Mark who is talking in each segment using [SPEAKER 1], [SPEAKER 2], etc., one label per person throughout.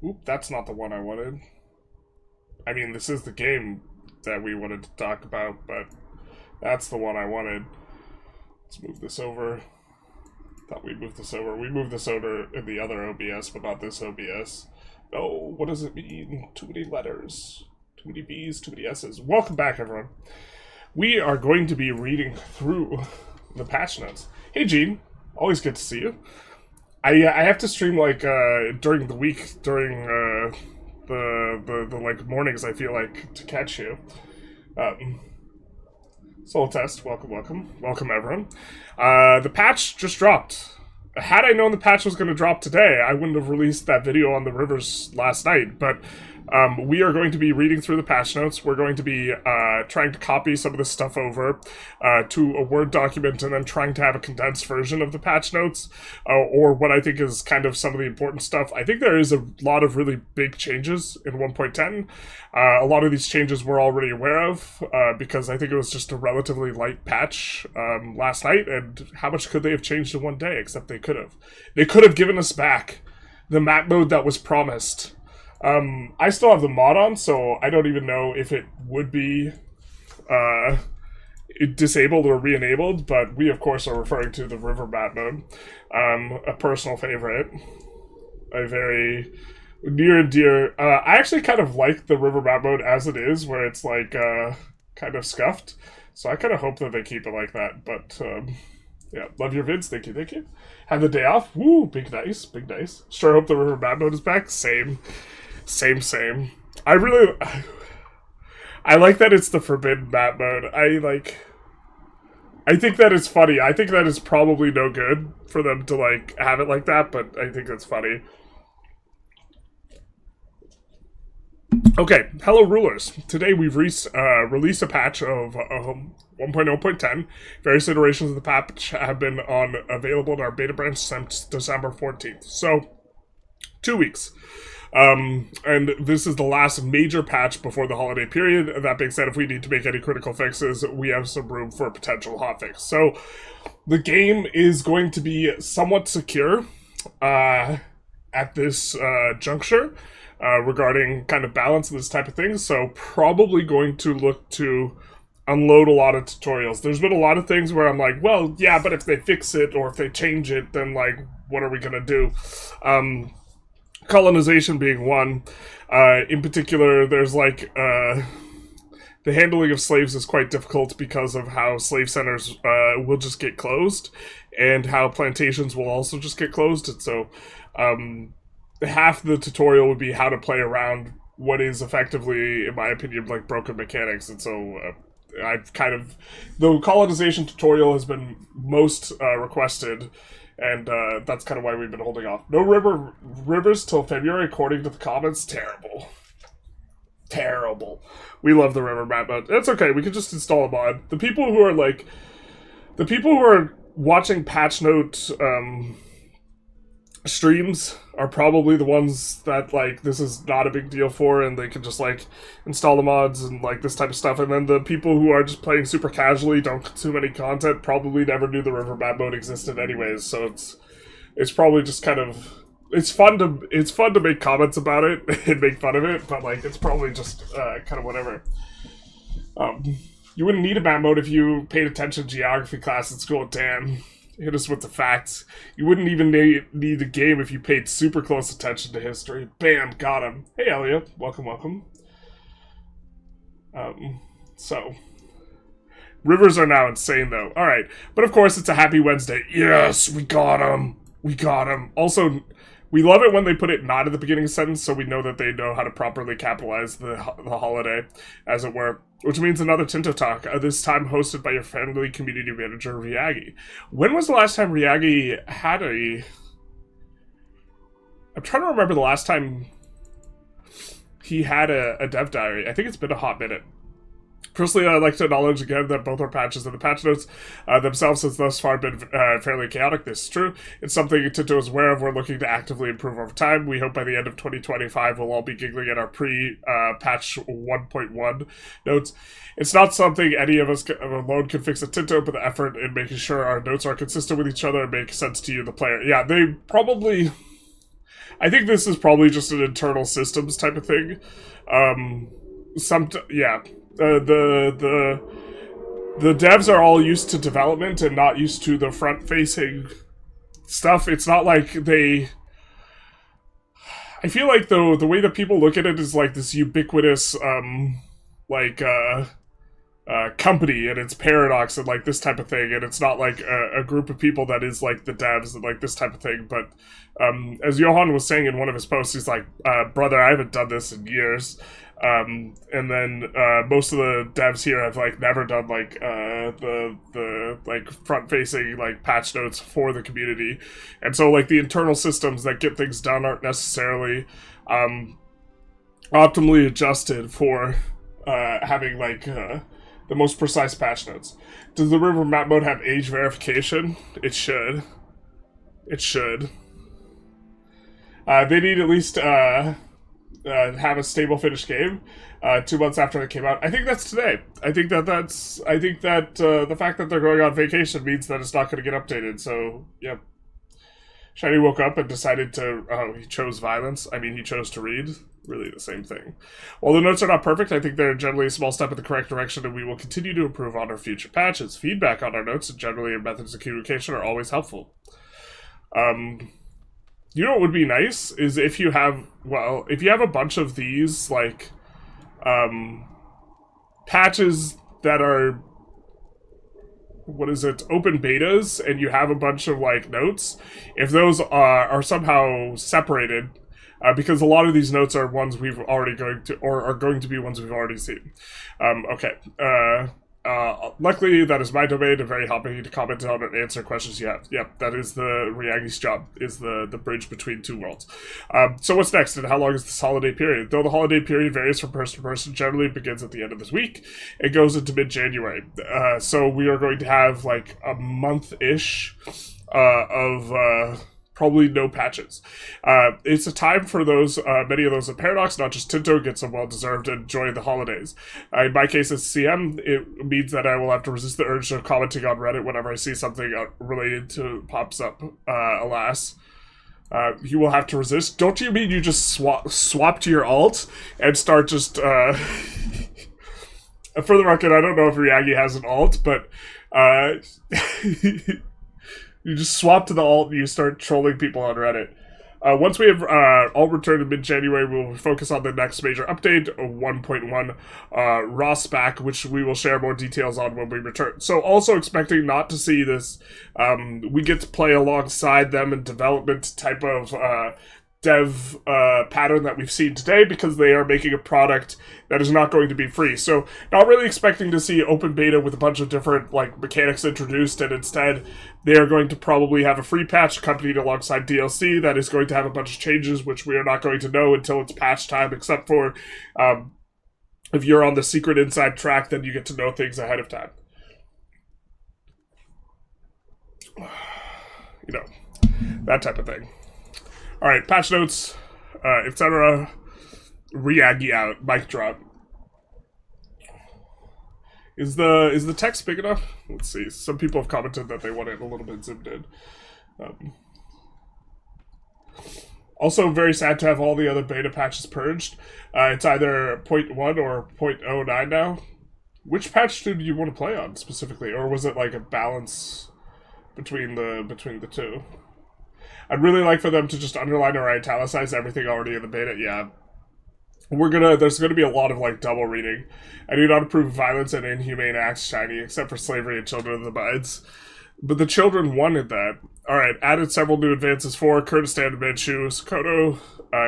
[SPEAKER 1] Oop, that's not the one I wanted. I mean, this is the game that we wanted to talk about, but that's the one I wanted. Let's move this over. Thought we moved this over. We moved this over in the other OBS, but not this OBS. Oh, what does it mean? Too many letters. Too many B's, too many S's. Welcome back, everyone. We are going to be reading through the patch notes. Hey, Gene. Always good to see you. I have to stream, like, during the week, during, the like, mornings, I feel like, to catch you. Soul Test, welcome, everyone. The patch just dropped. Had I known the patch was going to drop today, I wouldn't have released that video on the rivers last night, but we are going to be reading through the patch notes. We're going to be trying to copy some of this stuff over to a Word document and then trying to have a condensed version of the patch notes, or what I think is kind of some of the important stuff. I think there is a lot of really big changes in 1.10. A lot of these changes we're already aware of, because I think it was just a relatively light patch last night, and how much could they have changed in one day, except they could have. They could have given us back the map mode that was promised. I still have the mod on, so I don't even know if it would be disabled or re-enabled, but we, of course, are referring to the river map mode. A personal favorite. A very near and dear. I actually kind of like the river map mode as it is, where it's, like, kind of scuffed. So I kind of hope that they keep it like that, but, yeah, love your vids, thank you. Have the day off, woo, big nice. Sure hope the river map mode is back, same. I like that it's the forbidden map mode. I think that is funny. I think that is probably no good for them to, like, have it like that, but I think that's funny. Okay, hello rulers. Today we've released a patch of 1.0.10. Various iterations of the patch have been available in our beta branch since December 14th. So, 2 weeks. And this is the last major patch before the holiday period. That being said, if we need to make any critical fixes, we have some room for a potential hotfix. So, the game is going to be somewhat secure at this juncture regarding kind of balance and this type of thing. So, probably going to look to unload a lot of tutorials. There's been a lot of things where I'm like, well, yeah, but if they fix it or if they change it, then, like, what are we gonna do? Colonization being one. In particular, there's like the handling of slaves is quite difficult because of how slave centers will just get closed, and how plantations will also just get closed. And so half the tutorial would be how to play around what is effectively, in my opinion, like broken mechanics. And so I've kind of, the colonization tutorial has been most requested. And that's kind of why we've been holding off. No rivers till February, according to the comments. Terrible. We love the river map, but it's okay. We can just install a mod. The people who are watching patch note streams are probably the ones that, like, this is not a big deal for, and they can just, like, install the mods and, like, this type of stuff. And then the people who are just playing super casually, don't consume any content, probably never knew the river map mode existed anyways. So it's probably just kind of, it's fun to make comments about it and make fun of it, but, like, it's probably just kind of whatever. You wouldn't need a map mode if you paid attention to geography class at school. Damn. Hit us with the facts. You wouldn't even need a game if you paid super close attention to history. Bam, got him. Hey, Elliot. Welcome. So, rivers are now insane, though. Alright, but of course, it's a happy Wednesday. Yes, we got him. Also, we love it when they put it not at the beginning of the sentence, so we know that they know how to properly capitalize the holiday, as it were. Which means another Tinto Talk, this time hosted by your friendly community manager, Ryagi. When was the last time Ryagi had a... I'm trying to remember the last time he had a dev diary. I think it's been a hot minute. Personally, I'd like to acknowledge again that both our patches and the patch notes themselves has thus far been fairly chaotic. This is true. It's something Tinto is aware of. We're looking to actively improve over time. We hope by the end of 2025 we'll all be giggling at our pre-patch 1.1 notes. It's not something any of us alone can fix at Tinto, but the effort in making sure our notes are consistent with each other and make sense to you, the player. Yeah, they probably... I think this is probably just an internal systems type of thing. The devs are all used to development and not used to the front-facing stuff. It's not like they... I feel like, though, the way that people look at it is like this ubiquitous, company and its paradox and like this type of thing, and it's not like a group of people that is like the devs and like this type of thing. But as Johan was saying in one of his posts, he's like, brother, I haven't done this in years. And then most of the devs here have like never done like the like front facing like patch notes for the community, and so like the internal systems that get things done aren't necessarily optimally adjusted for having like the most precise patch notes. Does the river map mode have age verification? It should. It should. They need at least have a stable finished game 2 months after it came out. I think that's today. I think that the fact that they're going on vacation means that it's not going to get updated. So yeah, Shiny woke up and decided to. Oh, he chose violence. I mean, he chose to read. Really the same thing. While the notes are not perfect, I think they're generally a small step in the correct direction, and we will continue to improve on our future patches. Feedback on our notes and generally our methods of communication are always helpful. You know what would be nice is if you have a bunch of these, like, patches that are, open betas, and you have a bunch of, like, notes, if those are somehow separated, because a lot of these notes are ones we've already are going to be ones we've already seen. Okay. Luckily, that is my domain. I'm very happy to comment on and answer questions you have. Yep, that is the Reagi's job, is the bridge between two worlds. So what's next, and how long is this holiday period? Though the holiday period varies from person to person, generally it begins at the end of this week. It goes into mid-January. So we are going to have, like, a month-ish of... probably no patches. It's a time for those, many of those at Paradox, not just Tinto, get some well-deserved and enjoy the holidays. In my case as CM, it means that I will have to resist the urge of commenting on Reddit whenever I see something related to pops up, alas. You will have to resist. Don't you mean you just swap to your alt and start just, for the record, I don't know if Reagi has an alt, but, you just swap to the alt and you start trolling people on Reddit. Once we have alt returned in mid-January, we'll focus on the next major update, 1.1 Ross back, which we will share more details on when we return. So also expecting not to see this, we get to play alongside them in development type of dev pattern that we've seen today, because they are making a product that is not going to be free. So not really expecting to see open beta with a bunch of different like mechanics introduced, and instead they are going to probably have a free patch accompanied alongside DLC that is going to have a bunch of changes which we are not going to know until it's patch time, except for if you're on the secret inside track, then you get to know things ahead of time. You know, that type of thing. Alright, patch notes, etc. Reagi out. Mic drop. Is the text big enough? Let's see. Some people have commented that they want it a little bit zoomed in. Also, very sad to have all the other beta patches purged. It's either 0.1 or 0.09 now. Which patch do you want to play on specifically, or was it like a balance between the two? I'd really like for them to just underline or italicize everything already in the beta. Yeah. There's gonna be a lot of, like, double reading. I do not approve of violence and inhumane acts, Shiny, except for slavery and children of the mines. But the children wanted that. Alright, added several new advances for Kurdistan, Manchu, Sokoto,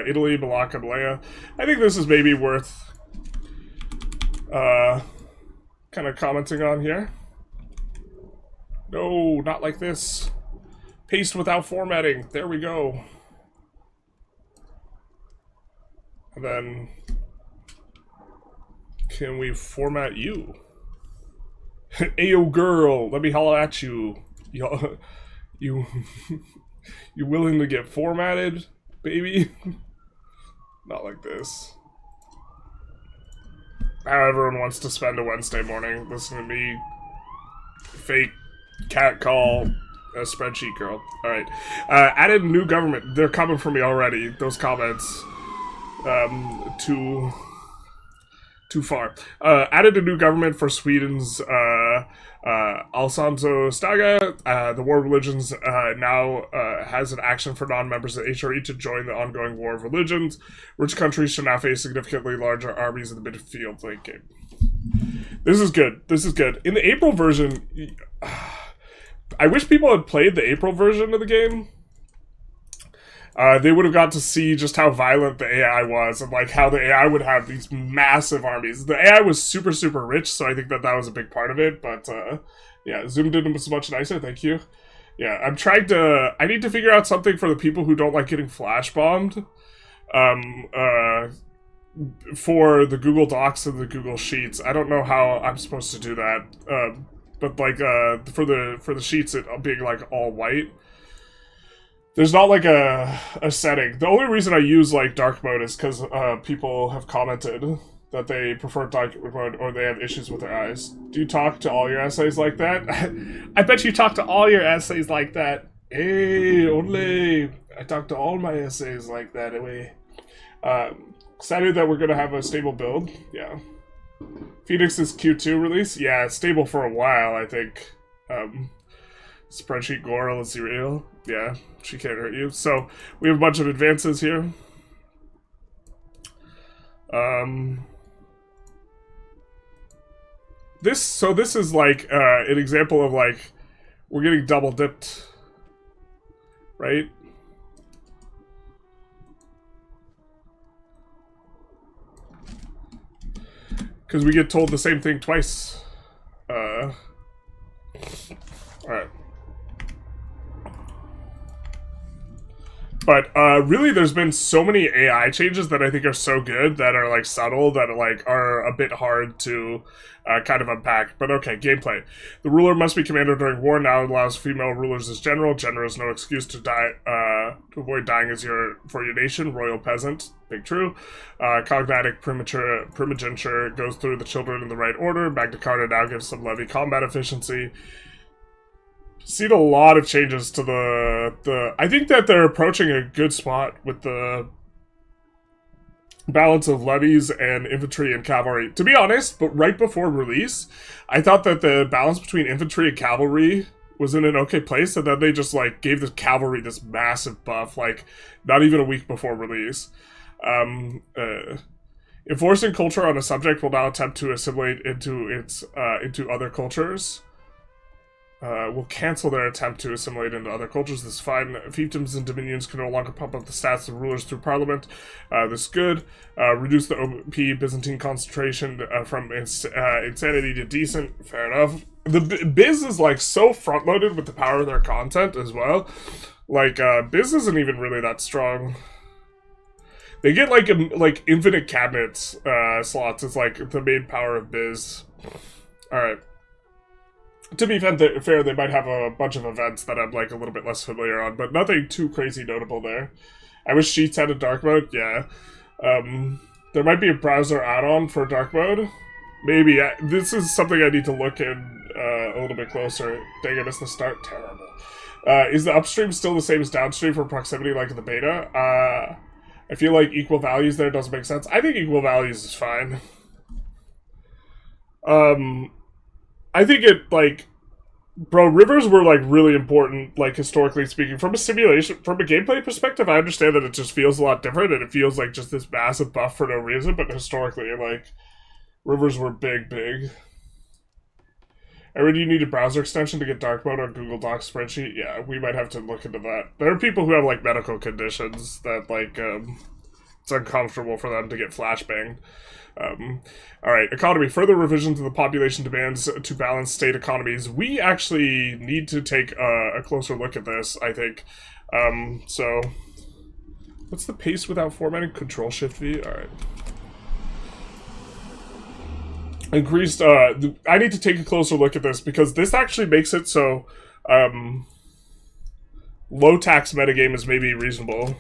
[SPEAKER 1] Italy, Malacca, Malaya. I think this is maybe worth, kind of commenting on here. No, not like this. Paste without formatting. There we go. And then, can we format you? Ayo girl, let me holler at you. You willing to get formatted, baby? Not like this. How everyone wants to spend a Wednesday morning listening to me fake cat call A spreadsheet girl. All right. Added new government. They're coming for me already. Those comments. Too far. Added a new government for Sweden's Alfonso Staga. The War of Religions now has an action for non-members of HRE to join the ongoing War of Religions. Rich countries should now face significantly larger armies in the midfield late game. This is good. This is good. In the April version, I wish people had played the April version of the game. They would have got to see just how violent the AI was and like how the AI would have these massive armies. The AI was super, super rich, so I think that was a big part of it. But yeah, zoomed in was much nicer. Thank you. Yeah, I'm trying to... I need to figure out something for the people who don't like getting flash bombed. For the Google Docs and the Google Sheets. I don't know how I'm supposed to do that. But like for the sheets, it being like all white. There's not like a setting. The only reason I use like dark mode is because people have commented that they prefer dark mode or they have issues with their eyes. Do you talk to all your essays like that? I bet you talk to all your essays like that. Hey, only I talk to all my essays like that. Anyway, excited that we're gonna have a stable build. Yeah, Phoenix's Q2 release. Yeah, it's stable for a while. I think. Spreadsheet Goral is real. Yeah, she can't hurt you. So we have a bunch of advances here. This is like an example of like we're getting double dipped, right? Because we get told the same thing twice. All right. But really, there's been so many AI changes that I think are so good that are like subtle that like are a bit hard to kind of unpack. But okay, gameplay. The ruler must be commander during war. Now allows female rulers as general. General is no excuse to die to avoid dying as for your nation. Royal peasant, big true. Cognatic primogeniture goes through the children in the right order. Magna Carta now gives some levy combat efficiency. Seen a lot of changes to the I think that they're approaching a good spot with the balance of levies and infantry and cavalry. To be honest, but right before release, I thought that the balance between infantry and cavalry was in an okay place, and then they just like gave the cavalry this massive buff, like not even a week before release. Enforcing culture on a subject will now attempt to assimilate into other cultures. Will cancel their attempt to assimilate into other cultures. This is fine. Fiefdoms and dominions can no longer pump up the stats of rulers through parliament. This is good. Reduce the OP Byzantine concentration from insanity to decent. Fair enough. The Biz is like so front-loaded with the power of their content as well. Like, Biz isn't even really that strong. They get like infinite cabinets slots. It's like the main power of Biz. Alright. To be fair, they might have a bunch of events that I'm like a little bit less familiar on, but nothing too crazy notable there. I wish Sheets had a dark mode, yeah. There might be a browser add-on for dark mode. Maybe. This is something I need to look in a little bit closer. Dang, I missed the start. Terrible. Is the upstream still the same as downstream for proximity like in the beta? I feel like equal values there doesn't make sense. I think equal values is fine. I think it, like, bro, rivers were, like, really important, like, historically speaking. From a simulation, from a gameplay perspective, I understand that it just feels a lot different, and it feels like just this massive buff for no reason, but historically, like, rivers were big. I really need a browser extension to get dark mode on Google Docs spreadsheet. Yeah, we might have to look into that. There are people who have, like, medical conditions that, like, it's uncomfortable for them to get flashbanged. Alright, economy. Further revision to the population demands to balance state economies. We actually need to take a closer look at this, I think. So, what's the pace without formatting? Control-Shift-V? Alright. Increased, I need to take a closer look at this, because this actually makes it so, low-tax metagame is maybe reasonable.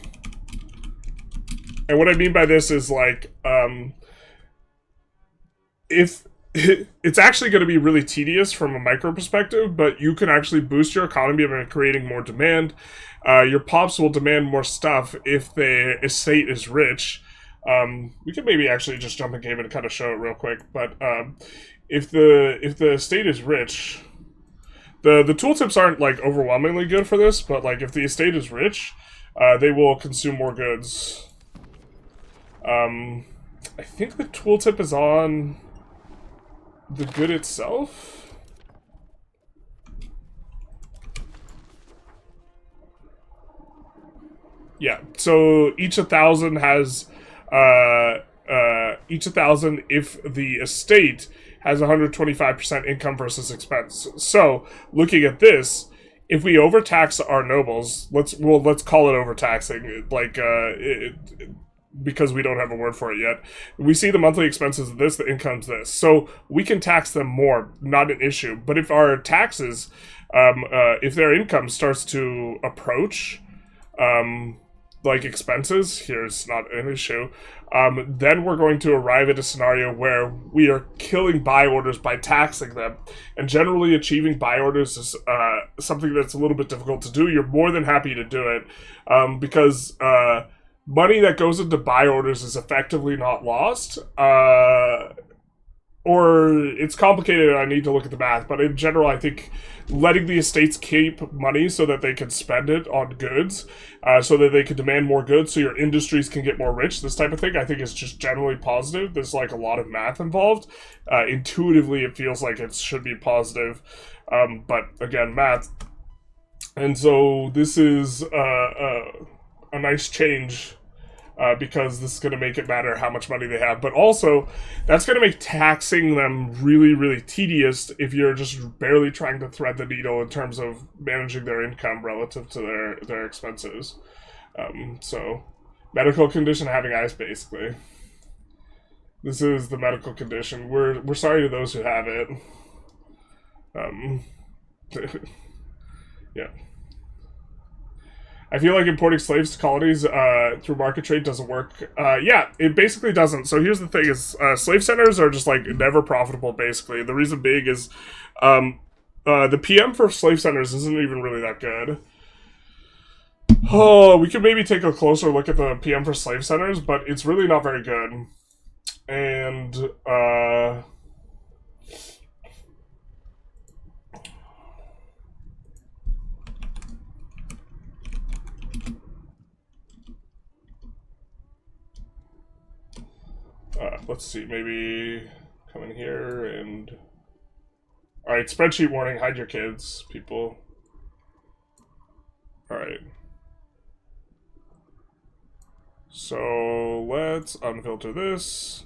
[SPEAKER 1] And what I mean by this is, like, if it's actually going to be really tedious from a micro perspective, but you can actually boost your economy by creating more demand. Your pops will demand more stuff if the estate is rich. We can maybe actually just jump in game and kind of show it real quick, but if the estate is rich, the tooltips aren't like overwhelmingly good for this, but like if the estate is rich, they will consume more goods. I think the tooltip is on the good itself. Yeah, so each 1,000 has each 1,000 if the estate has 125% income versus expense. So looking at this, if we overtax our nobles, let's call it overtaxing, like because we don't have a word for it yet. We see the monthly expenses of this, the income's this. So we can tax them more, not an issue. But if our taxes, if their income starts to approach, like expenses, here's not an issue, then we're going to arrive at a scenario where we are killing buy orders by taxing them. And generally achieving buy orders is something that's a little bit difficult to do. You're more than happy to do it because money that goes into buy orders is effectively not lost, or it's complicated and I need to look at the math, but in general I think letting the estates keep money so that they can spend it on goods, so that they can demand more goods so your industries can get more rich, this type of thing, I think is just generally positive. There's like a lot of math involved. Intuitively it feels like it should be positive, but again, math. And so this is a nice change, because this is going to make it matter how much money they have. But also, that's going to make taxing them really, really tedious if you're just barely trying to thread the needle in terms of managing their income relative to their expenses. So, medical condition having ice, basically. This is the medical condition. We're sorry to those who have it. Yeah. I feel like importing slaves to colonies through market trade doesn't work. Yeah, it basically doesn't. So here's the thing is, slave centers are just like never profitable, basically. The reason being is the PM for slave centers isn't even really that good. Oh, we could maybe take a closer look at the PM for slave centers, but it's really not very good. And let's see, maybe come in here and... Alright, spreadsheet warning, hide your kids, people. Alright. So, let's unfilter this.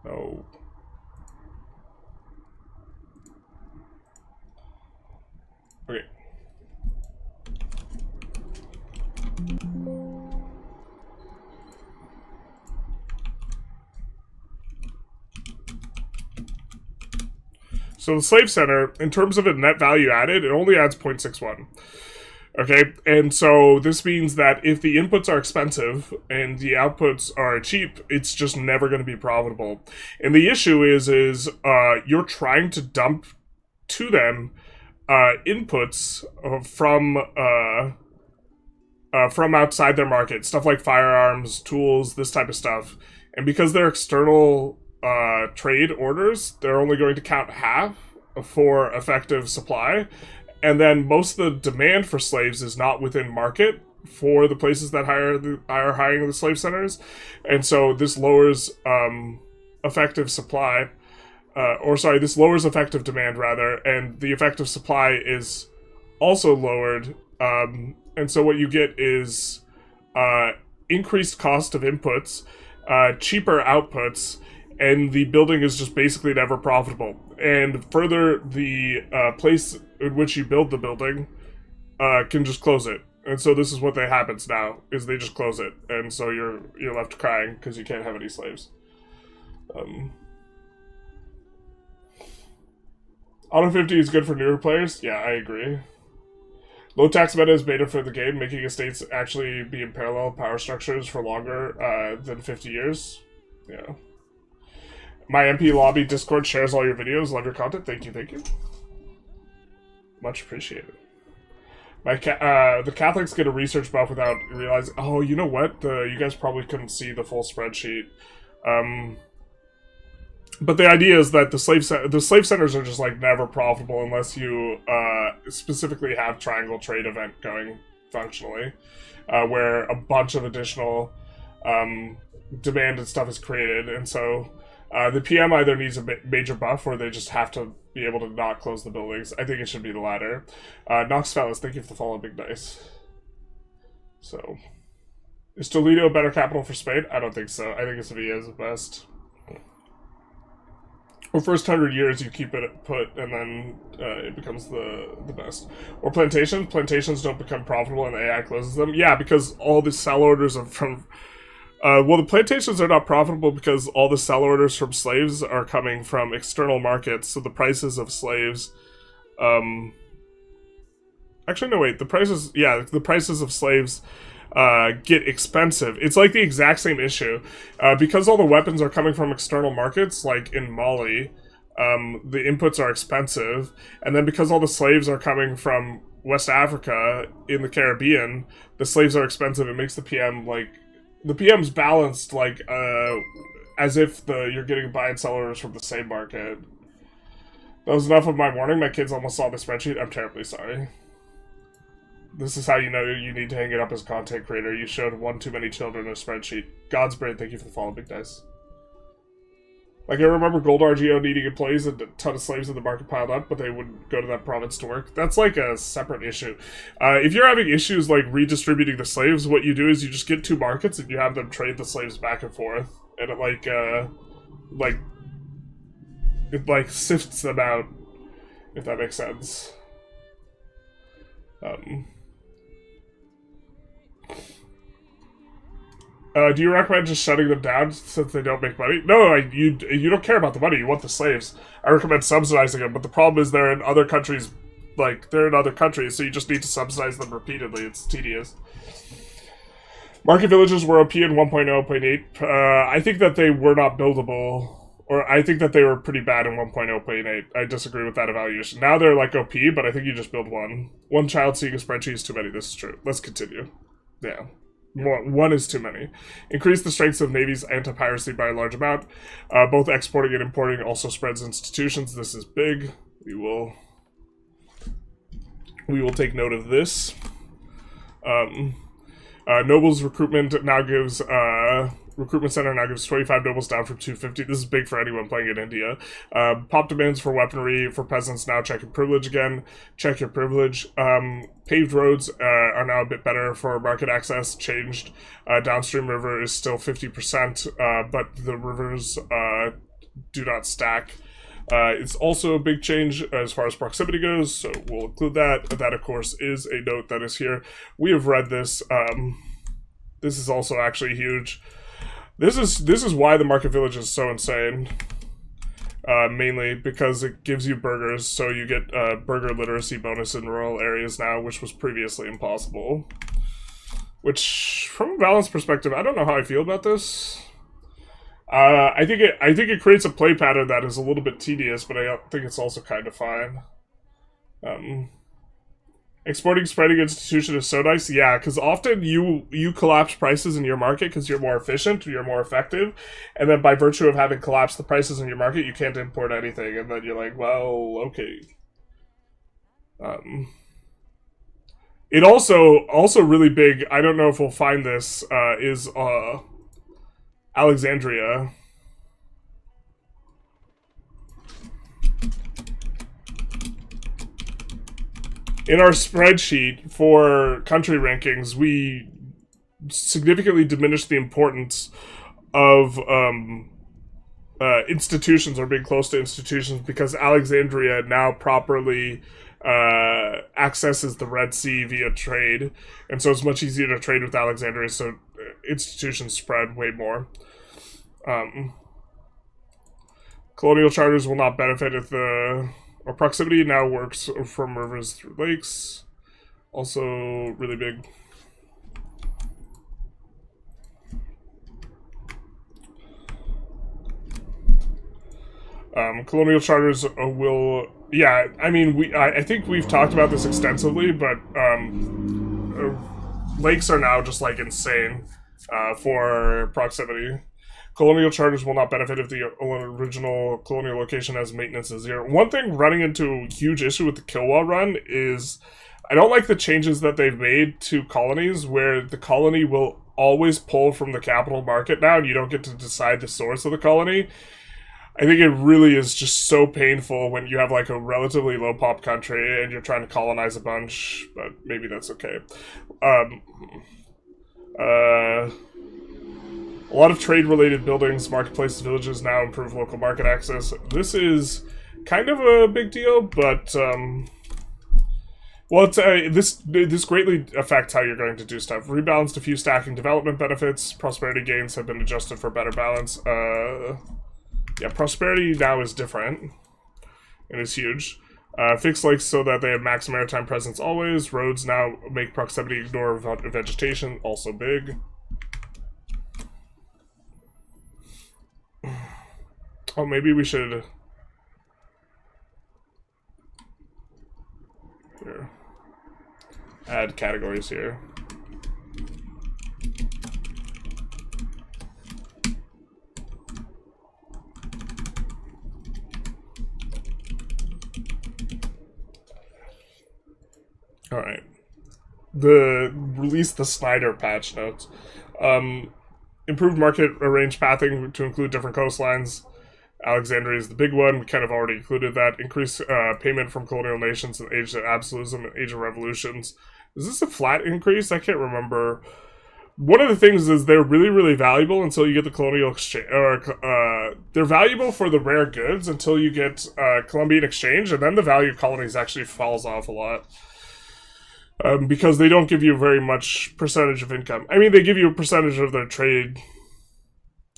[SPEAKER 1] No. Okay. So the slave center, in terms of a net value added, it only adds 0.61. Okay, and so this means that if the inputs are expensive and the outputs are cheap, it's just never going to be profitable. And the issue is you're trying to dump to them inputs from outside their market, stuff like firearms, tools, this type of stuff. And because they're external trade orders, they're only going to count half for effective supply, and then most of the demand for slaves is not within market for the places that are hiring the slave centers, and so this lowers effective supply, this lowers effective demand rather, and the effective supply is also lowered, and so what you get is increased cost of inputs, cheaper outputs, and the building is just basically never profitable. And further, the place in which you build the building can just close it. And so this is what happens now, is they just close it. And so you're left crying because you can't have any slaves. Auto 50 is good for newer players? Yeah, I agree. Low tax meta is beta for the game, making estates actually be in parallel power structures for longer than 50 years. Yeah. My MP lobby Discord shares all your videos. Love your content. Thank you, thank you. Much appreciated. The Catholics get a research buff without realizing. Oh, you know what? You guys probably couldn't see the full spreadsheet. But the idea is that the slave centers are just like never profitable unless you specifically have triangle trade event going functionally, where a bunch of additional demand and stuff is created, and so the PM either needs a major buff or they just have to be able to not close the buildings. I think it should be the latter. Nox Fellas, thank you for the follow, Big Dice. So, is Toledo a better capital for Spain? I don't think so. I think Sevilla is the best. Or first 100 years you keep it put, and then it becomes the best. Or plantations. Plantations don't become profitable and the AI closes them. Yeah, because all the sell orders are from... well, the plantations are not profitable because all the sell orders from slaves are coming from external markets, so the prices of slaves... Actually, no, wait. The prices of slaves... get expensive. It's like the exact same issue. Because all the weapons are coming from external markets, like in Mali, the inputs are expensive, and then because all the slaves are coming from West Africa in the Caribbean, the slaves are expensive. It makes the PM, like... The PM's balanced, like, as if you're getting buy and sell orders from the same market. That was enough of my warning. My kids almost saw the spreadsheet. I'm terribly sorry. This is how you know you need to hang it up as a content creator. You showed one too many children a spreadsheet. God's brain, thank you for the follow, Big Dice. Like, I remember Gold RGO needing employees and a ton of slaves in the market piled up, but they wouldn't go to that province to work. That's like a separate issue. If you're having issues like redistributing the slaves, what you do is you just get two markets and you have them trade the slaves back and forth. And it sifts them out, if that makes sense. Do you recommend just shutting them down since they don't make money? No, you don't care about the money. You want the slaves. I recommend subsidizing them, but the problem is they're in other countries. Like, they're in other countries, so you just need to subsidize them repeatedly. It's tedious. Market villages were OP in 1.0.8. I think that they were not buildable. Or I think that they were pretty bad in 1.0.8. I disagree with that evaluation. Now they're like OP, but I think you just build one. One child seeing a spreadsheet is too many. This is true. Let's continue. Yeah. One is too many. Increase the strengths of navies anti-piracy by a large amount. Both exporting and importing also spreads institutions. This is big. We will take note of this. Nobles recruitment now gives recruitment center now gives 25 nobles down from 250. This is big for anyone playing in India. Pop demands for weaponry for peasants now checking privilege again. Check your privilege. Paved roads are now a bit better for market access. Changed. Downstream river is still 50%, but the rivers do not stack. It's also a big change as far as proximity goes, so we'll include that. That, of course, is a note that is here. We have read this. This is also actually huge. This is why the market village is so insane. Mainly because it gives you burgers, so you get burger literacy bonus in rural areas now, which was previously impossible. Which, from a balance perspective, I don't know how I feel about this. I think it creates a play pattern that is a little bit tedious, but I think it's also kind of fine. Exporting spreading institution is so nice, yeah, because often you collapse prices in your market because you're more efficient, you're more effective, and then by virtue of having collapsed the prices in your market, you can't import anything, and then you're like, well, okay. It also really big, I don't know if we'll find this, is Alexandria. In our spreadsheet for country rankings, we significantly diminished the importance of institutions or being close to institutions because Alexandria now properly accesses the Red Sea via trade, and so it's much easier to trade with Alexandria, so institutions spread way more. Colonial charters will not benefit if or proximity now works from rivers through lakes. Also really big. Colonial charters will... Yeah, I mean, I think we've talked about this extensively, but lakes are now just, like, insane for proximity. Colonial charters will not benefit if the original colonial location has maintenance of 0. One thing running into a huge issue with the Kilwa run is I don't like the changes that they've made to colonies, where the colony will always pull from the capital market now, and you don't get to decide the source of the colony. I think it really is just so painful when you have, like, a relatively low-pop country and you're trying to colonize a bunch, but maybe that's okay. A lot of trade-related buildings, marketplaces, villages now improve local market access. This is kind of a big deal, but, well, this greatly affects how you're going to do stuff. Rebalanced a few stacking development benefits. Prosperity gains have been adjusted for better balance. Yeah, prosperity now is different. It is huge. Fixed lakes so that they have max maritime presence always. Roads now make proximity ignore vegetation, also big. Oh, maybe we should... Here. Add categories here. Alright. Release the Snyder patch notes. Improved market arranged pathing to include different coastlines. Alexandria is the big one. We kind of already included that. Increase payment from colonial nations in Age of Absolutism and Age of Revolutions. Is this a flat increase? I can't remember. One of the things is they're really, really valuable until you get the colonial exchange. They're valuable for the rare goods until you get Columbian exchange, and then the value of colonies actually falls off a lot. Because they don't give you very much percentage of income. I mean, they give you a percentage of their trade,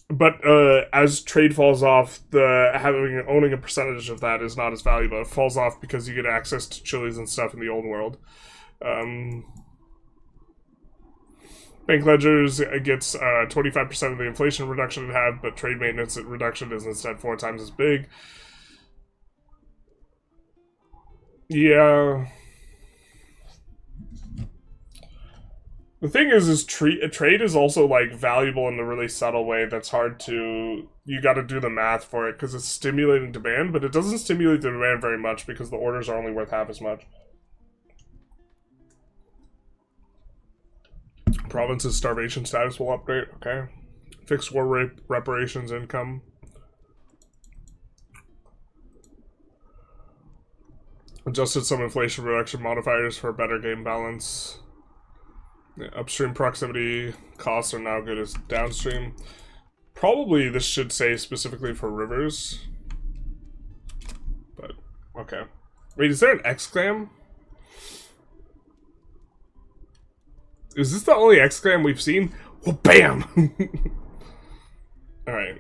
[SPEAKER 1] but as trade falls off, owning a percentage of that is not as valuable. It falls off because you get access to chilies and stuff in the old world. Bank ledgers gets 25% of the inflation reduction it had, but trade maintenance reduction is instead 4 times as big. Yeah. The thing is trade is also, like, valuable in a really subtle way that's hard to... You gotta do the math for it, because it's stimulating demand, but it doesn't stimulate the demand very much, because the orders are only worth half as much. Province's starvation status will update, okay. Fixed war reparations income. Adjusted some inflation reduction modifiers for a better game balance. Yeah, upstream proximity costs are now good as downstream. Probably this should say specifically for rivers. But, okay. Wait, is there an exclam? Is this the only exclam we've seen? Well, bam! Alright.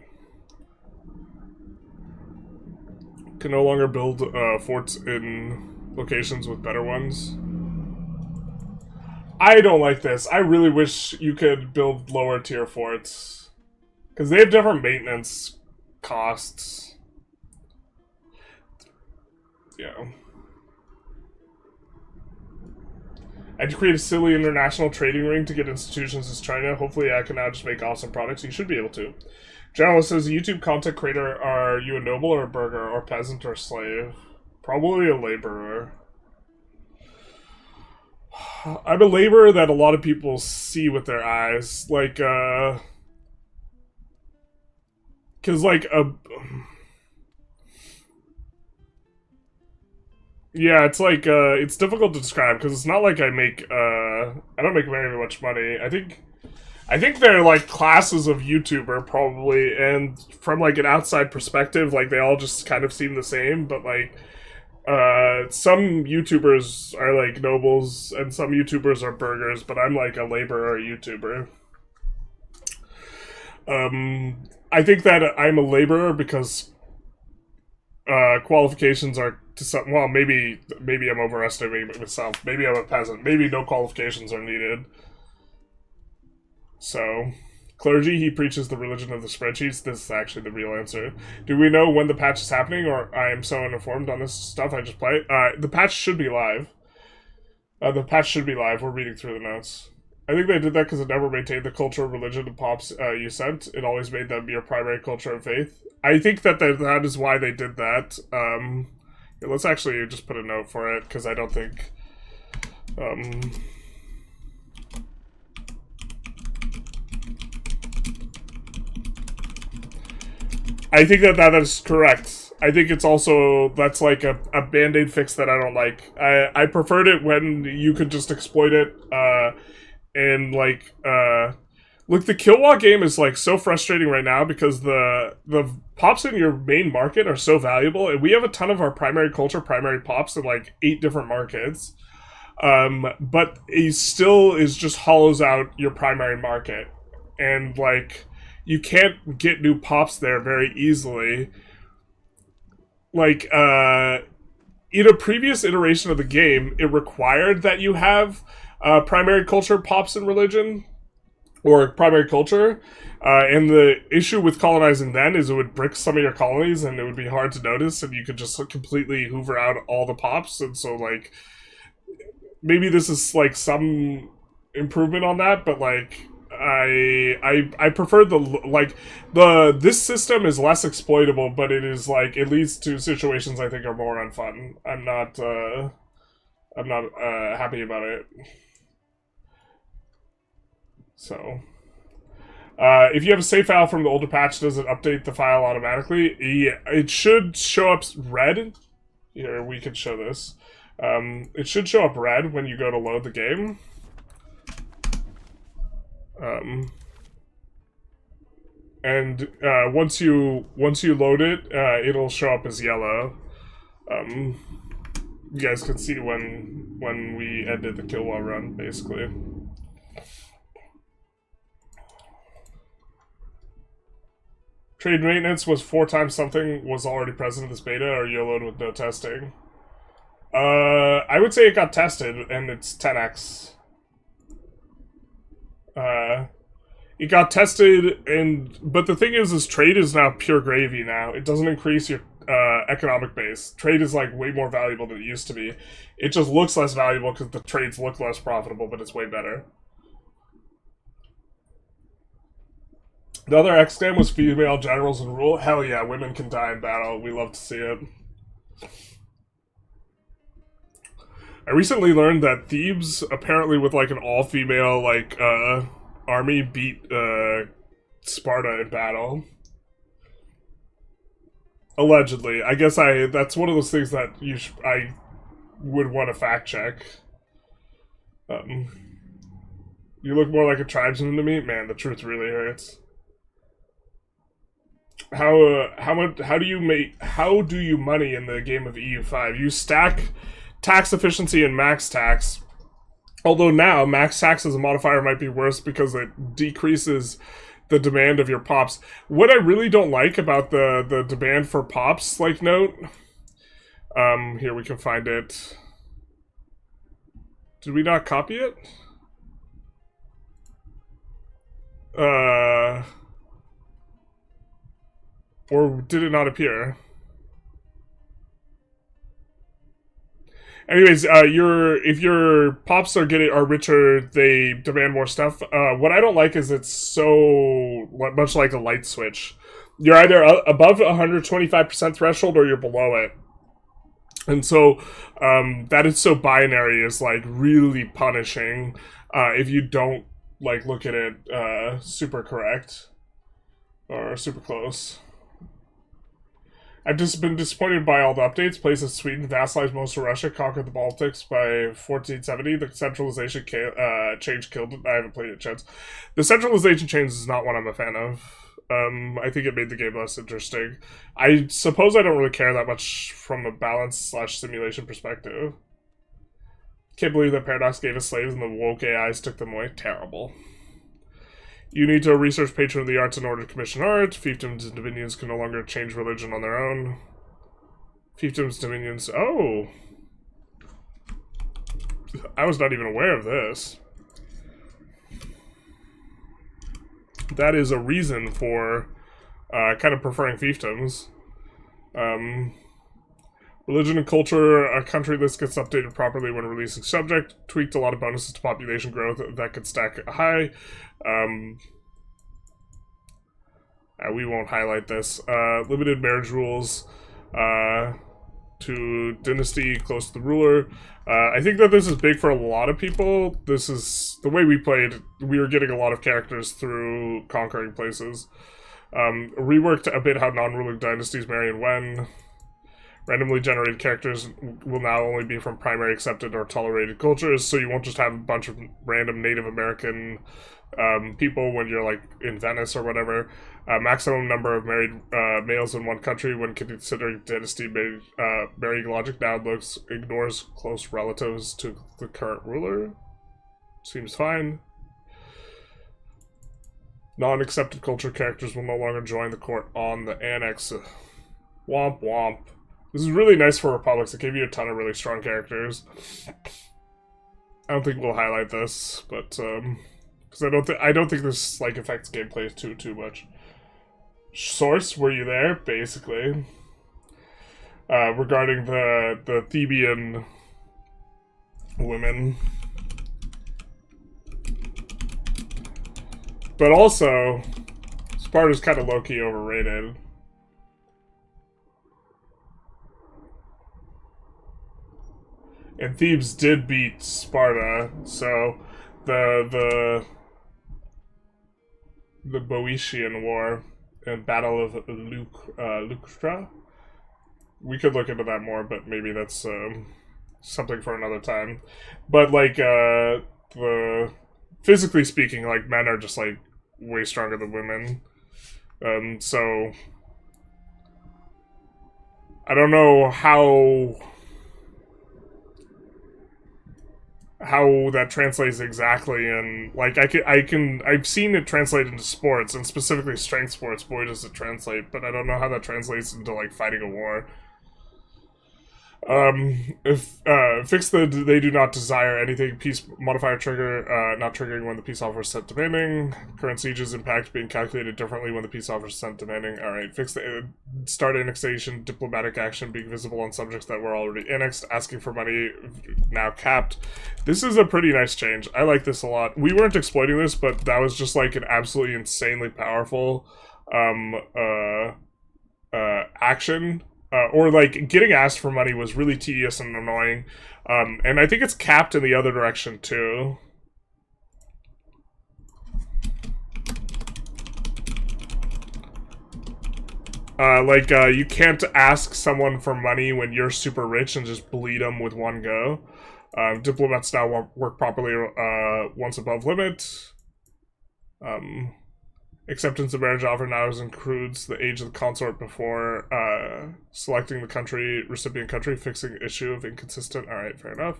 [SPEAKER 1] Can no longer build forts in locations with better ones. I don't like this. I really wish you could build lower tier forts. Because they have different maintenance costs. Yeah. I had to create a silly international trading ring to get institutions as China. Hopefully I can now just make awesome products. You should be able to. Generalist says, YouTube content creator, are you a noble or a burgher, or peasant or slave? Probably a laborer. I'm a laborer that a lot of people see with their eyes. Like, cause like yeah, it's like, it's difficult to describe, because it's not like I make, I don't make very much money. I think they're like classes of YouTuber, probably, and from like an outside perspective, like they all just kind of seem the same, but like, some YouTubers are like nobles, and some YouTubers are burghers, but I'm like a laborer YouTuber. I think that I'm a laborer because qualifications are to some, well, maybe I'm overestimating myself. Maybe I'm a peasant. Maybe no qualifications are needed. So, Clergy, he preaches the religion of the spreadsheets. This is actually the real answer. Do we know when the patch is happening, or I am so uninformed on this stuff, I just play it? The patch should be live. The patch should be live. We're reading through the notes. I think they did that because it never maintained the culture, religion, and pops you sent. It always made them your primary culture of faith. I think that that is why they did that. Yeah, let's actually just put a note for it, because I don't think... I think that is correct. I think it's also, that's like a band-aid fix that I don't like. I preferred it when you could just exploit it, and like, look, the Killwa game is like so frustrating right now because the pops in your main market are so valuable, and we have a ton of our primary culture, primary pops in like 8 different markets. But it still is just hollows out your primary market, and like, you can't get new pops there very easily. Like, in a previous iteration of the game, it required that you have primary culture, pops, and religion, or primary culture. And the issue with colonizing then is it would brick some of your colonies, and it would be hard to notice, and you could just completely hoover out all the pops. And so, like, maybe this is like some improvement on that, but like, I prefer this system is less exploitable, but it is like, it leads to situations I think are more unfun. I'm not happy about it. So, if you have a save file from the older patch, does it update the file automatically? Yeah, it should show up red. Here, we could show this. It should show up red when you go to load the game. And once you load it, it'll show up as yellow. You guys can see when we ended the kill while run, basically. Trade maintenance was 4 times something was already present in this beta, or YOLO'd with no testing. I would say it got tested, and it's 10x. It got tested, but the thing is trade is now pure gravy now. It doesn't increase your economic base. Trade is like way more valuable than it used to be. It just looks less valuable because the trades look less profitable, but it's way better. The other X game was female generals and rule. Hell yeah, women can die in battle. We love to see it. I recently learned that Thebes, apparently with like an all-female like army, beat Sparta in battle. Allegedly. I guess that's one of those things that I would want to fact check. You look more like a tribesman to me? Man, the truth really hurts. How do you money in the game of EU5? You stack tax efficiency and max tax. Although now, max tax as a modifier might be worse because it decreases the demand of your pops. What I really don't like about the demand for pops, like, note... here, we can find it. Did we not copy it? Or did it not appear? Anyways, if your pops are richer, they demand more stuff. What I don't like is it's so much like a light switch. You're either above 125% threshold or you're below it. And so, that is so binary is like really punishing, if you don't like look at it, super correct. Or super close. I've just been disappointed by all the updates. Places Sweden vassalized most of Russia, conquered the Baltics by 1470. The centralization change killed it. I haven't played it since. The centralization change is not one I'm a fan of. I think it made the game less interesting. I suppose I don't really care that much from a balance/simulation perspective. Can't believe that Paradox gave us slaves and the woke AIs took them away. Terrible. You need to research patron of the arts in order to commission art. Fiefdoms and dominions can no longer change religion on their own. Fiefdoms, dominions... Oh! I was not even aware of this. that is a reason for kind of preferring fiefdoms. Religion and culture, a country list gets updated properly when releasing subject. Tweaked a lot of bonuses to population growth that could stack high. We won't highlight this. Limited marriage rules to dynasty close to the ruler. I think that this is big for a lot of people. This is the way we played. We were getting a lot of characters through conquering places. Reworked a bit how non-ruling dynasties marry and when. Randomly generated characters will now only be from primary accepted or tolerated cultures, so you won't just have a bunch of random Native American people when you're like in Venice or whatever. Maximum number of married males in one country when considering dynasty marrying logic now ignores close relatives to the current ruler. Seems fine. Non-accepted culture characters will no longer join the court on the annex. Womp womp. This is really nice for republics. It gave you a ton of really strong characters. I don't think we'll highlight this, but because I don't think this like affects gameplay too much. Source, were you there? Basically, regarding the Theban women, but also Sparta's kind of low-key overrated. And Thebes did beat Sparta, so the Boeotian War and Battle of Leuctra. We could look into that more, but maybe that's something for another time. But like physically speaking, like men are just like way stronger than women. So I don't know how that translates exactly, and like I've seen it translate into sports, and specifically strength sports. Boy, does it translate! But I don't know how that translates into like fighting a war. Fix the they do not desire anything peace modifier trigger not triggering when the peace offer is sent demanding. Current sieges impact being calculated differently when the peace offer is sent demanding. Alright, fix the start annexation diplomatic action being visible on subjects that were already annexed. Asking for money now capped. This is a pretty nice change. I like this a lot. We weren't exploiting this, but that was just like an absolutely insanely powerful action. Or like getting asked for money was really tedious and annoying. And I think it's capped in the other direction too. You can't ask someone for money when you're super rich and just bleed them with one go. Diplomats now work properly once above limit. Acceptance of marriage offer now includes the age of the consort before selecting the country, recipient country, fixing issue of inconsistent. Alright, fair enough.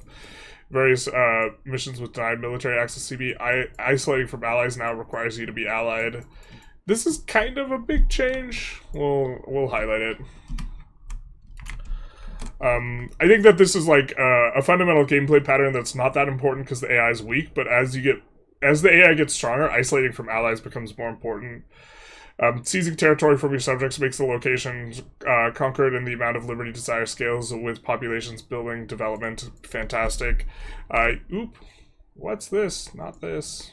[SPEAKER 1] Various missions with denied military access CB. Isolating from allies now requires you to be allied. This is kind of a big change. We'll highlight it. I think that this is like a fundamental gameplay pattern that's not that important because the AI is weak, but as the AI gets stronger, isolating from allies becomes more important. Seizing territory from your subjects makes the location conquered and the amount of liberty desire scales with populations building development. Fantastic. Oop. What's this? Not this.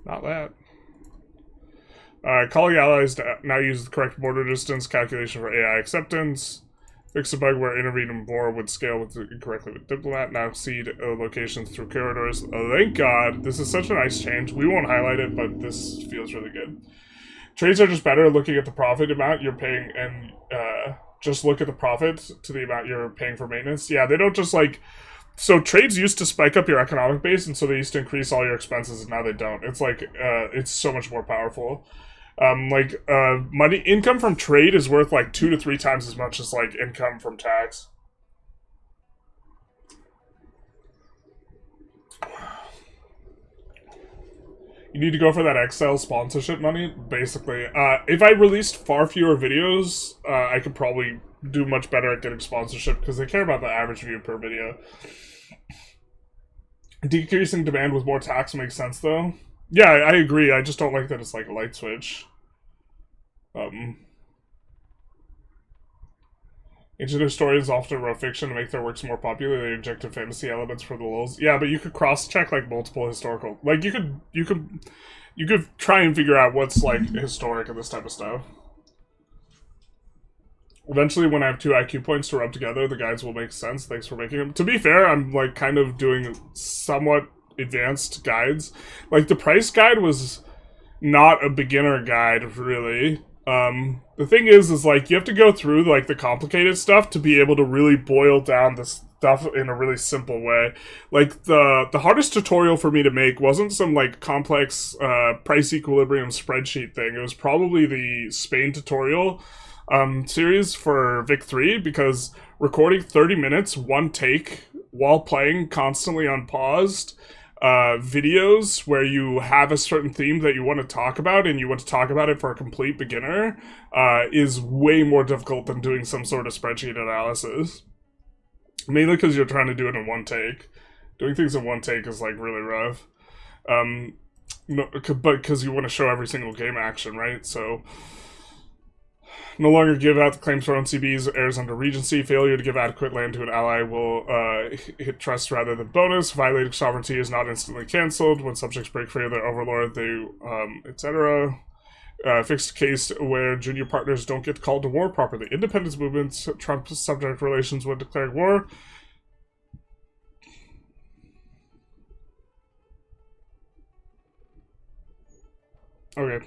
[SPEAKER 1] Not that. Calling allies to now use the correct border distance calculation for AI acceptance. Fix a bug where intervening war would scale with incorrectly with diplomat. Now seed locations through corridors. Oh, thank God. This is such a nice change. We won't highlight it, but this feels really good. Trades are just better looking at the profit amount you're paying and just look at the profit to the amount you're paying for maintenance. Yeah, they don't just like... So trades used to spike up your economic base, and so they used to increase all your expenses, and now they don't. It's like, it's so much more powerful. Money income from trade is worth like 2 to 3 times as much as like income from tax. You need to go for that Excel sponsorship money, basically. If I released far fewer videos, I could probably do much better at getting sponsorship because they care about the average view per video. Decreasing demand with more tax makes sense, though. Yeah, I agree. I just don't like that it's like a light switch. Ancient historians often wrote fiction to make their works more popular. They injected fantasy elements for the lulz. Yeah, but you could cross-check like multiple historical. Like you could try and figure out what's like historic and this type of stuff. Eventually, when I have 2 IQ points to rub together, the guides will make sense. Thanks for making them. To be fair, I'm like kind of doing somewhat advanced guides. Like the price guide was not a beginner guide, really. The thing is like you have to go through like the complicated stuff to be able to really boil down the stuff in a really simple way. Like the hardest tutorial for me to make wasn't some like complex price equilibrium spreadsheet thing. It was probably the Spain tutorial series for Vic 3, because recording 30 minutes, one take, while playing constantly unpaused, videos where you have a certain theme that you want to talk about and you want to talk about it for a complete beginner is way more difficult than doing some sort of spreadsheet analysis. Mainly because you're trying to do it in one take. Doing things in one take is like really rough. No, but because you want to show every single game action, right? So no longer give out the claims for own CBs, heirs under regency. Failure to give adequate land to an ally will hit trust rather than bonus. Violating sovereignty is not instantly cancelled. When subjects break free of their overlord, they, etc. Fixed case where junior partners don't get called to war properly. Independence movements trump subject relations when declaring war. Okay.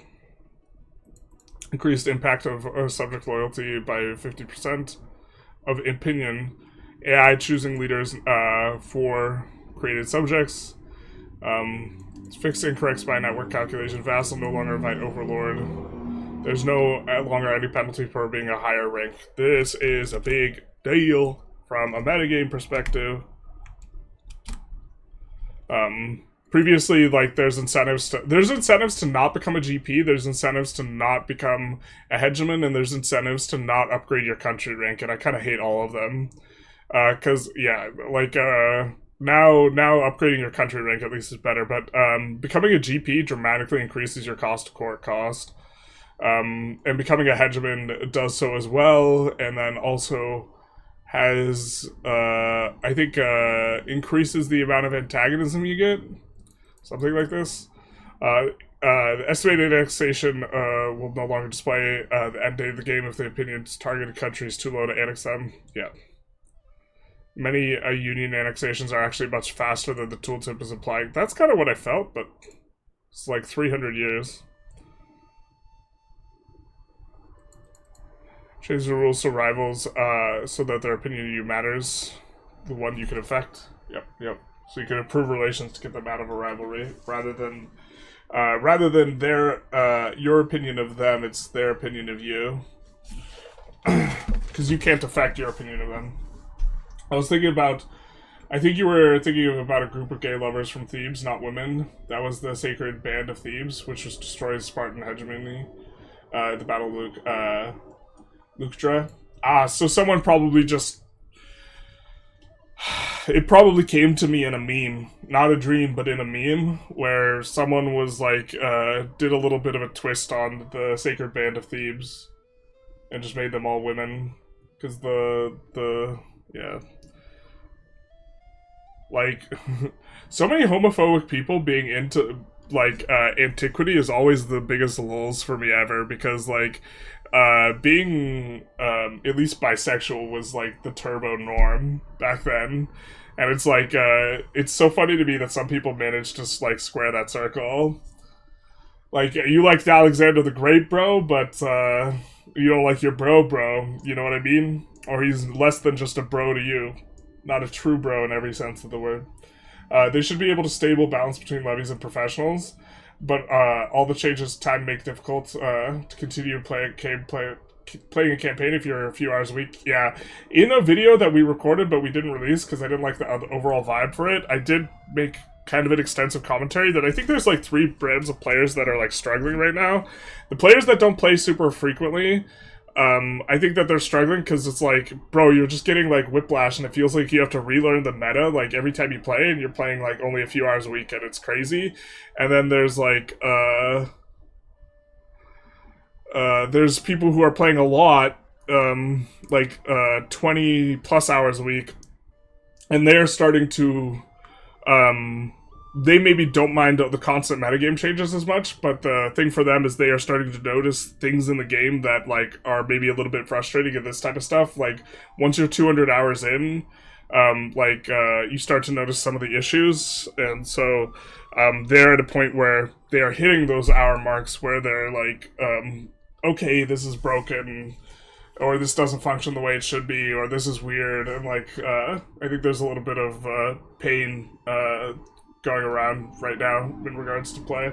[SPEAKER 1] Increased impact of subject loyalty by 50% of opinion. AI choosing leaders for created subjects. Fixed incorrects by network calculation. Vassal no longer invite overlord. There's no longer any penalty for being a higher rank. This is a big deal from a metagame perspective. Previously, like, there's incentives to not become a GP, there's incentives to not become a hegemon, and there's incentives to not upgrade your country rank, and I kind of hate all of them. Because, yeah, like, now upgrading your country rank at least is better, but becoming a GP dramatically increases your cost to court cost. And becoming a hegemon does so as well, and then also has, I think, increases the amount of antagonism you get. Something like this. The estimated annexation will no longer display the end date of the game if the opinion's targeted country is too low to annex them. Yeah. Many union annexations are actually much faster than the tooltip is implying. That's kind of what I felt, but it's like 300 years. Change the rules so rivals, so that their opinion of you matters. The one you can affect. Yep. So you can improve relations to get them out of a rivalry, rather than their your opinion of them. It's their opinion of you, because you can't affect your opinion of them. I was thinking about. I think you were thinking about a group of gay lovers from Thebes, not women. That was the sacred band of Thebes, which was destroyed Spartan hegemony. The Battle of Leuctra. So someone probably just. It probably came to me in a meme, not a dream, but in a meme, where someone was like, did a little bit of a twist on the sacred band of Thebes, and just made them all women, because yeah. Like, so many homophobic people being into, like, antiquity is always the biggest lulz for me ever, because, like, being at least bisexual was like the turbo norm back then, and it's like it's so funny to me that some people manage to like square that circle. Like, you liked Alexander the Great, bro, but you don't like your bro, you know what I mean? Or he's less than just a bro to you, not a true bro in every sense of the word. They should be able to stable balance between levies and professionals. But all the changes time make difficult to continue playing a campaign if you're a few hours a week. Yeah, in a video that we recorded but we didn't release because I didn't like the overall vibe for it, I did make kind of an extensive commentary that I think there's like 3 brands of players that are like struggling right now. The players that don't play super frequently I think that they're struggling because it's like, bro, you're just getting like whiplash, and it feels like you have to relearn the meta like every time you play, and you're playing like only a few hours a week, and it's crazy. And then there's like there's people who are playing a lot, 20 plus hours a week, and they're starting to they maybe don't mind the constant metagame changes as much, but the thing for them is they are starting to notice things in the game that like are maybe a little bit frustrating and this type of stuff. Like once you're 200 hours in, you start to notice some of the issues, and so they're at a point where they are hitting those hour marks where they're like, okay, this is broken, or this doesn't function the way it should be, or this is weird, and like I think there's a little bit of pain going around right now in regards to play.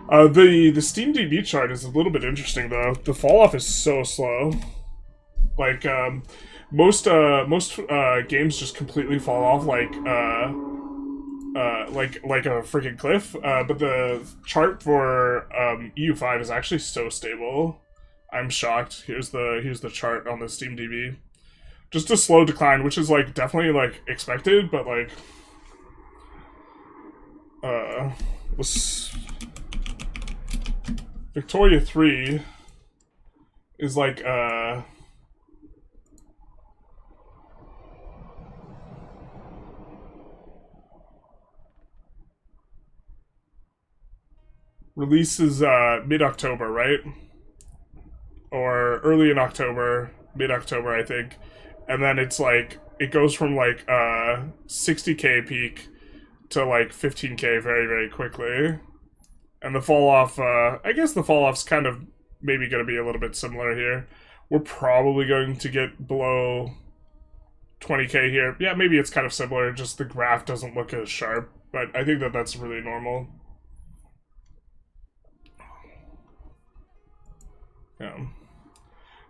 [SPEAKER 1] The Steam DB chart is a little bit interesting though. The fall off is so slow. Like most games just completely fall off like a freaking cliff. But the chart for EU5 is actually so stable. I'm shocked. Here's the chart on the Steam DB. Just a slow decline, which is like definitely like expected, but like Victoria 3 is like releases mid-October, right? Or early in October, mid-October, I think. And then it's like it goes from like 60k peak to like 15k very, very quickly. And the fall off, I guess the fall off's kind of maybe going to be a little bit similar here. We're probably going to get below 20k here. Yeah, maybe it's kind of similar, just the graph doesn't look as sharp, but I think that that's really normal. Yeah.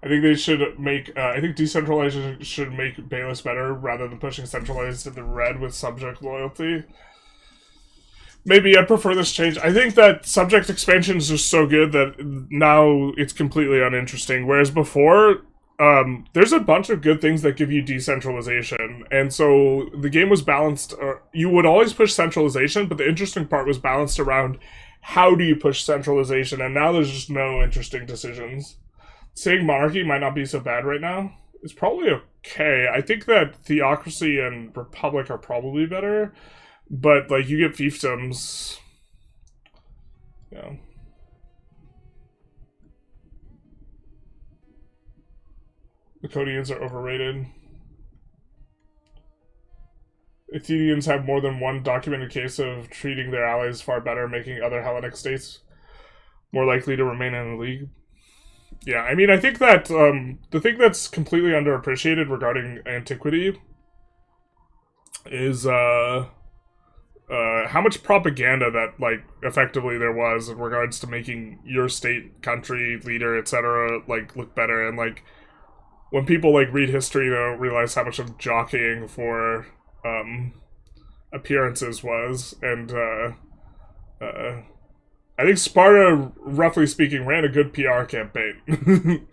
[SPEAKER 1] I think they should make, I think decentralization should make Bayless better rather than pushing centralized in the red with subject loyalty. Maybe I prefer this change. I think that subject expansion is just so good that now it's completely uninteresting. Whereas before, there's a bunch of good things that give you decentralization. And so the game was balanced. You would always push centralization, but the interesting part was balanced around how do you push centralization. And now there's just no interesting decisions. Saying monarchy might not be so bad right now. It's probably okay. I think that theocracy and republic are probably better. But, like, you get fiefdoms. Yeah. The Codians are overrated. Athenians have more than one documented case of treating their allies far better, making other Hellenic states more likely to remain in the league. Yeah, I mean, I think that the thing that's completely underappreciated regarding antiquity is how much propaganda that, like, effectively there was in regards to making your state, country, leader, etc., like, look better. And, like, when people, like, read history, they don't realize how much of jockeying for appearances was. And I think Sparta, roughly speaking, ran a good PR campaign.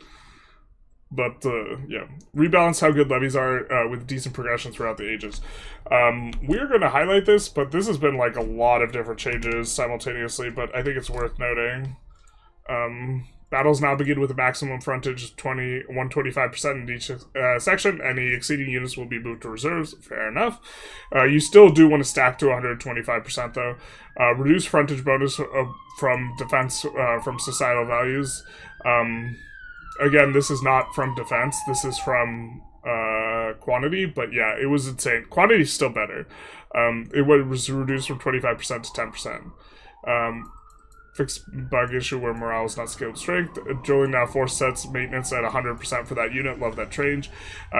[SPEAKER 1] But, yeah. Rebalance how good levies are with decent progression throughout the ages. We're going to highlight this, but this has been, like, a lot of different changes simultaneously, but I think it's worth noting. Battles now begin with a maximum frontage of 125% in each section. Any exceeding units will be moved to reserves. Fair enough. You still do want to stack to 125%, though. Reduce frontage bonus from defense from societal values. Again, this is not from defense. This is from quantity, but yeah, it was insane. Quantity is still better. It was reduced from 25% to 10%. Fixed bug issue where morale is not scaled strength. Drilling now force sets maintenance at 100% for that unit. Love that change.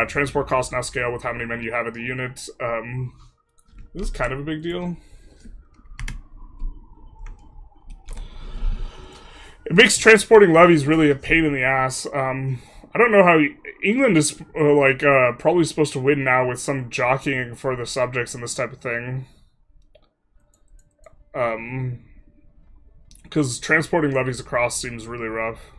[SPEAKER 1] Transport costs now scale with how many men you have at the unit. This is kind of a big deal. It makes transporting levies really a pain in the ass. I don't know how England is probably supposed to win now with some jockeying for the subjects and this type of thing. Because transporting levies across seems really rough.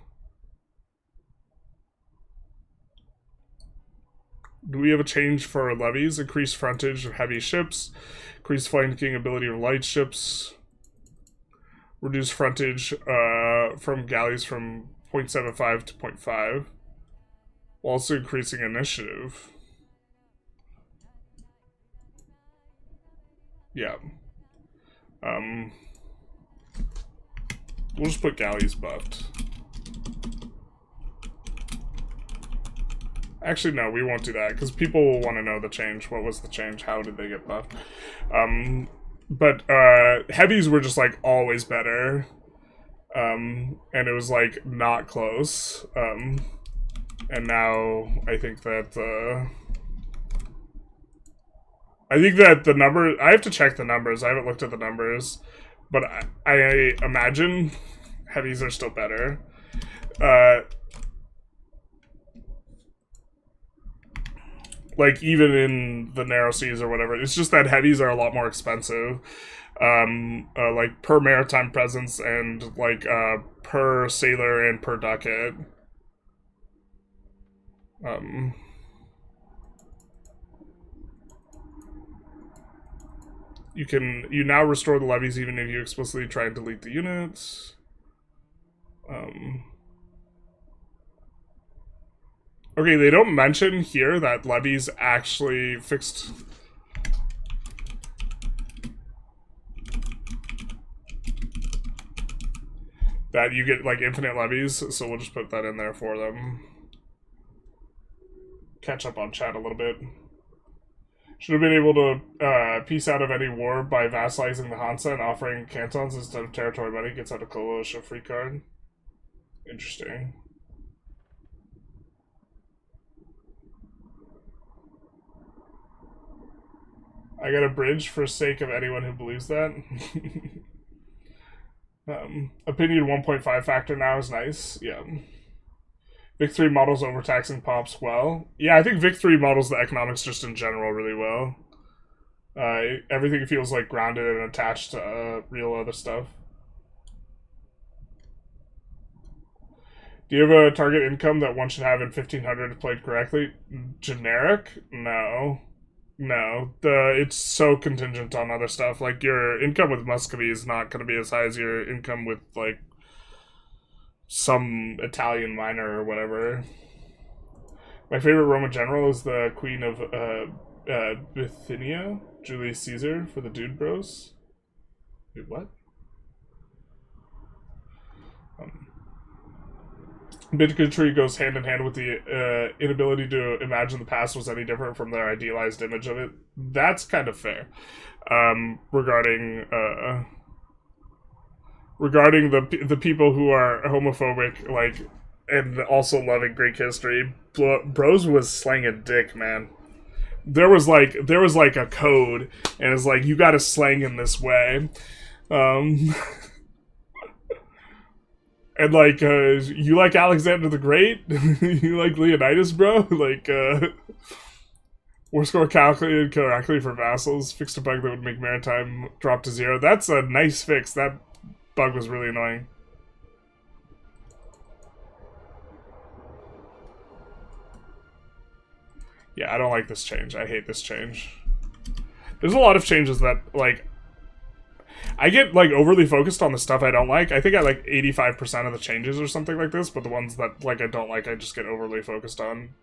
[SPEAKER 1] Do we have a change for levies? Increased frontage of heavy ships. Increased flanking ability of light ships. Reduce frontage from galleys from 0.75 to 0.5. While also increasing initiative. Yeah. We'll just put galleys buffed. Actually, no, we won't do that, because people will want to know the change. What was the change? How did they get buffed? But heavies were just, like, always better. And it was, like, not close. And now I think that the number... I have to check the numbers. I haven't looked at the numbers. But I imagine heavies are still better. Like, even in the narrow seas or whatever. It's just that heavies are a lot more expensive. Like, per maritime presence and, like, per sailor and per ducat. You now restore the levies even if you explicitly try and delete the units. Okay, they don't mention here that levies actually fixed. That you get, like, infinite levies, so we'll just put that in there for them. Catch up on chat a little bit. Should have been able to peace out of any war by vassalizing the Hansa and offering cantons instead of territory money. Gets out a coalition free card. Interesting. I got a bridge for sake of anyone who believes that. Opinion 1.5 factor now is nice. Yeah. Vic 3 models overtaxing pops well. Yeah, I think Vic 3 models the economics just in general really well. Everything feels like grounded and attached to real other stuff. Do you have a target income that one should have in 1500 if played correctly? Generic? No. No. It's so contingent on other stuff. Like, your income with Muscovy is not going to be as high as your income with, like, some Italian minor or whatever. My favorite Roman general is the Queen of Bithynia, Julius Caesar, for the Dude Bros. Wait, what? Bigotry goes hand in hand with the inability to imagine the past was any different from their idealized image of it. That's kind of fair. Regarding the people who are homophobic, like, and also loving Greek history, Bros was slanging dick, man. There was like a code, and it's like, you gotta slang in this way. And, like, you like Alexander the Great? You like Leonidas, bro? Like, war score calculated correctly for vassals. Fixed a bug that would make maritime drop to 0. That's a nice fix. That bug was really annoying. Yeah, I don't like this change. I hate this change. There's a lot of changes that, like, I get, like, overly focused on the stuff I don't like. I think I like 85% of the changes or something like this, but the ones that, like, I don't like, I just get overly focused on.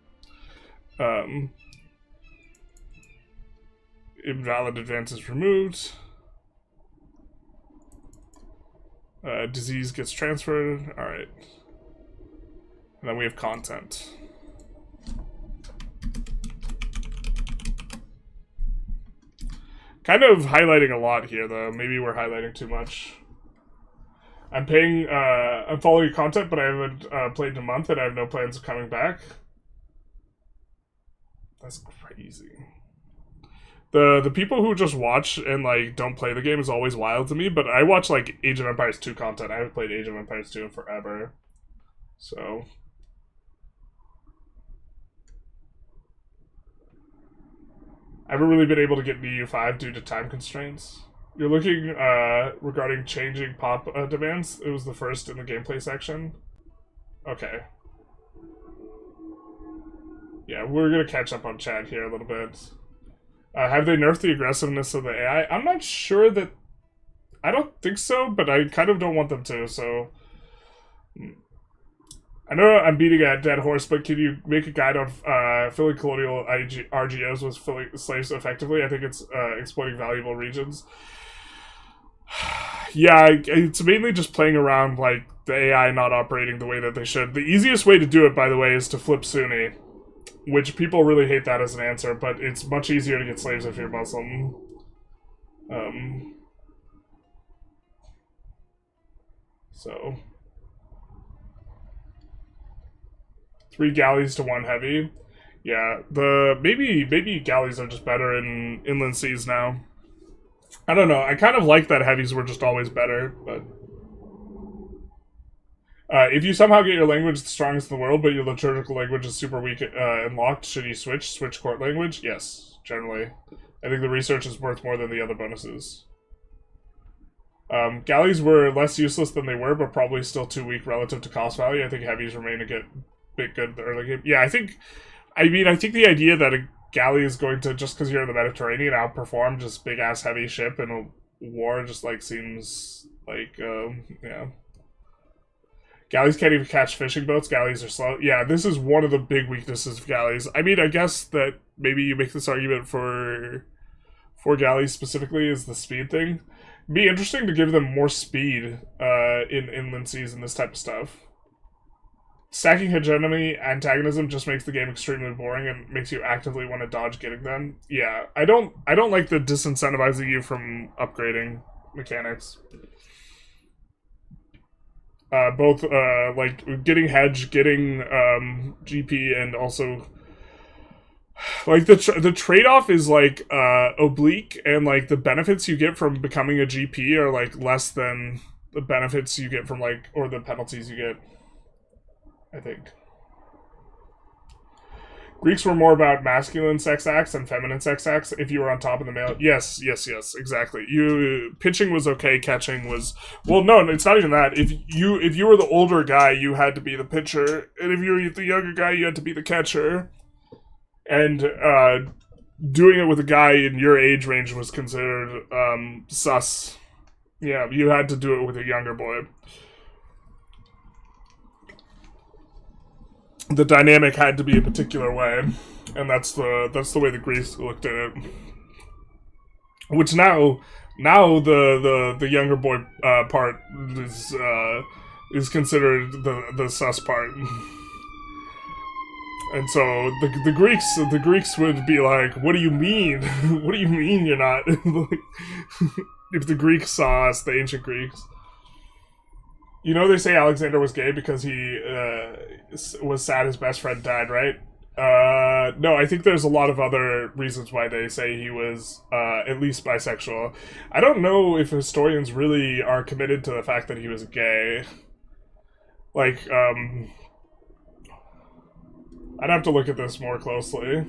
[SPEAKER 1] Invalid advances removed. Disease gets transferred. Alright. And then we have content. Kind of highlighting a lot here, though. Maybe we're highlighting too much. I'm following your content, but I haven't played in a month, and I have no plans of coming back. That's crazy. The people who just watch and, like, don't play the game is always wild to me, but I watch, like, Age of Empires 2 content. I haven't played Age of Empires 2 in forever. So... I haven't really been able to get EU5 due to time constraints. You're looking regarding changing pop demands. It was the first in the gameplay section. Okay. Yeah, we're gonna catch up on chat here a little bit. Have they nerfed the aggressiveness of the AI? I'm not sure that... I don't think so, but I kind of don't want them to, so... I know I'm beating a dead horse, but can you make a guide on filling colonial RGOs with filling slaves effectively? I think it's exploiting valuable regions. Yeah, it's mainly just playing around, like, the AI not operating the way that they should. The easiest way to do it, by the way, is to flip Sunni, which people really hate that as an answer, but it's much easier to get slaves if you're Muslim. So... 3 galleys to 1 heavy. Yeah, maybe galleys are just better in inland seas now. I don't know. I kind of like that heavies were just always better, but... if you somehow get your language the strongest in the world, but your liturgical language is super weak and locked, should you switch court language? Yes, generally. I think the research is worth more than the other bonuses. Galleys were less useless than they were, but probably still too weak relative to cost value. I think heavies remain a bit good in the early game. Yeah, I think the idea that a galley is going to, just because you're in the Mediterranean, outperform just big-ass heavy ship in a war just, like, seems like, yeah. Galleys can't even catch fishing boats. Galleys are slow. Yeah, this is one of the big weaknesses of galleys. I mean, I guess that maybe you make this argument for galleys specifically is the speed thing. It'd be interesting to give them more speed in inland seas and this type of stuff. Stacking hegemony antagonism just makes the game extremely boring and makes you actively want to dodge getting them. Yeah, I don't like the disincentivizing you from upgrading mechanics. Both like getting hedge, getting GP, and also like the trade-off is like oblique, and like the benefits you get from becoming a GP are like less than the benefits you get from like, or the penalties you get, I think. Greeks were more about masculine sex acts and feminine sex acts if you were on top of the male. Yes, exactly. Pitching was okay, catching was... Well, no, it's not even that. If you were the older guy, you had to be the pitcher. And if you were the younger guy, you had to be the catcher. And doing it with a guy in your age range was considered sus. Yeah, you had to do it with a younger boy. The dynamic had to be a particular way, and that's the way the Greeks looked at it. Which now the younger boy part is considered the sus part, and so the Greeks would be like, "What do you mean? What do you mean you're not?" If the Greeks saw us, the ancient Greeks. You know, they say Alexander was gay because he was sad his best friend died, right? No, I think there's a lot of other reasons why they say he was at least bisexual. I don't know if historians really are committed to the fact that he was gay. Like, I'd have to look at this more closely.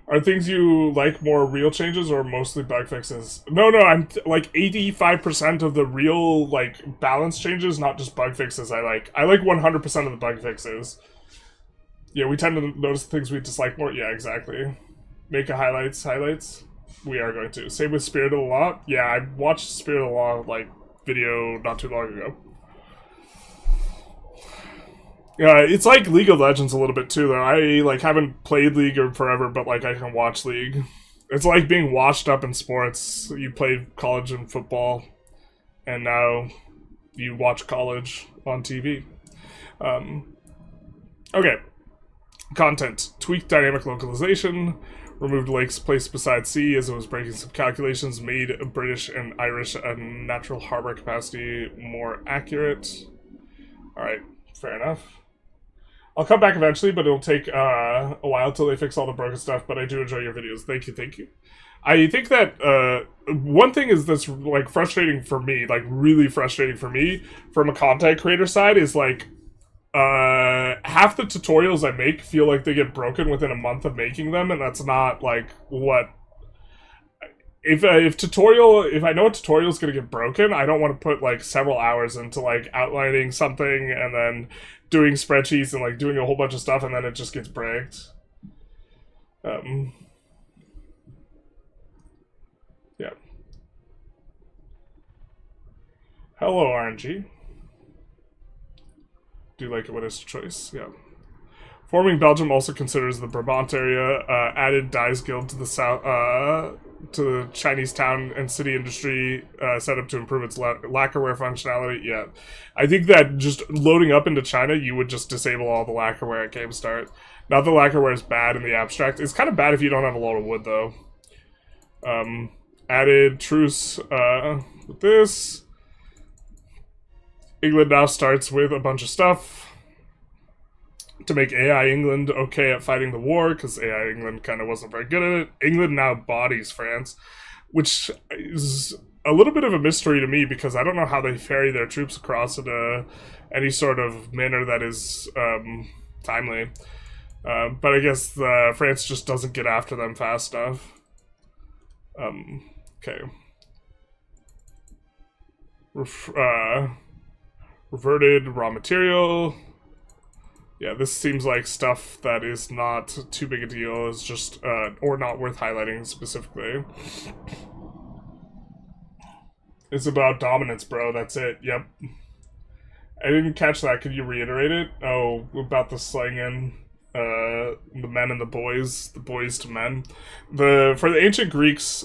[SPEAKER 1] Are things you like more real changes or mostly bug fixes? No, I'm like 85% of the real like balance changes, not just bug fixes. I like 100% of the bug fixes. Yeah, we tend to notice things we dislike more. Yeah, exactly. Make a highlights. We are going to. Same with Spirit of the Law. Yeah, I watched Spirit of the Law like video not too long ago. It's like League of Legends a little bit too, though. I like haven't played League in forever, but like I can watch League. It's like being washed up in sports. You played college and football, and now you watch college on TV. Okay. Content. Tweaked dynamic localization. Removed lakes placed beside sea as it was breaking some calculations. Made British and Irish natural harbor capacity more accurate. Alright, fair enough. I'll come back eventually, but it'll take a while till they fix all the broken stuff, but I do enjoy your videos. Thank you. I think that one thing is that's like frustrating for me, like really frustrating for me from a content creator side is like half the tutorials I make feel like they get broken within a month of making them, and that's not like what... If I know a tutorial is going to get broken, I don't want to put like several hours into like outlining something and then doing spreadsheets and like doing a whole bunch of stuff, and then it just gets breaked. Yeah. Hello, RNG. Do you like it when it's a choice? Yeah. Forming Belgium also considers the Brabant area, added dyes guild to the south, to the Chinese town and city industry set up to improve its lacquerware functionality. Yeah, I think that just loading up into China, you would just disable all the lacquerware at game start. Not that lacquerware is bad in the abstract. It's kind of bad if you don't have a lot of wood, though. Added truce with this. England now starts with a bunch of stuff to make AI England okay at fighting the war, because AI England kind of wasn't very good at it. England now bodies France, which is a little bit of a mystery to me, because I don't know how they ferry their troops across in any sort of manner that is timely. But I guess France just doesn't get after them fast enough. Okay. Reverted raw material. Yeah, this seems like stuff that is not too big a deal. It's just, or not worth highlighting specifically. It's about dominance, bro. That's it. Yep. I didn't catch that. Could you reiterate it? Oh, about the slanging, the men and the boys to men. For the ancient Greeks,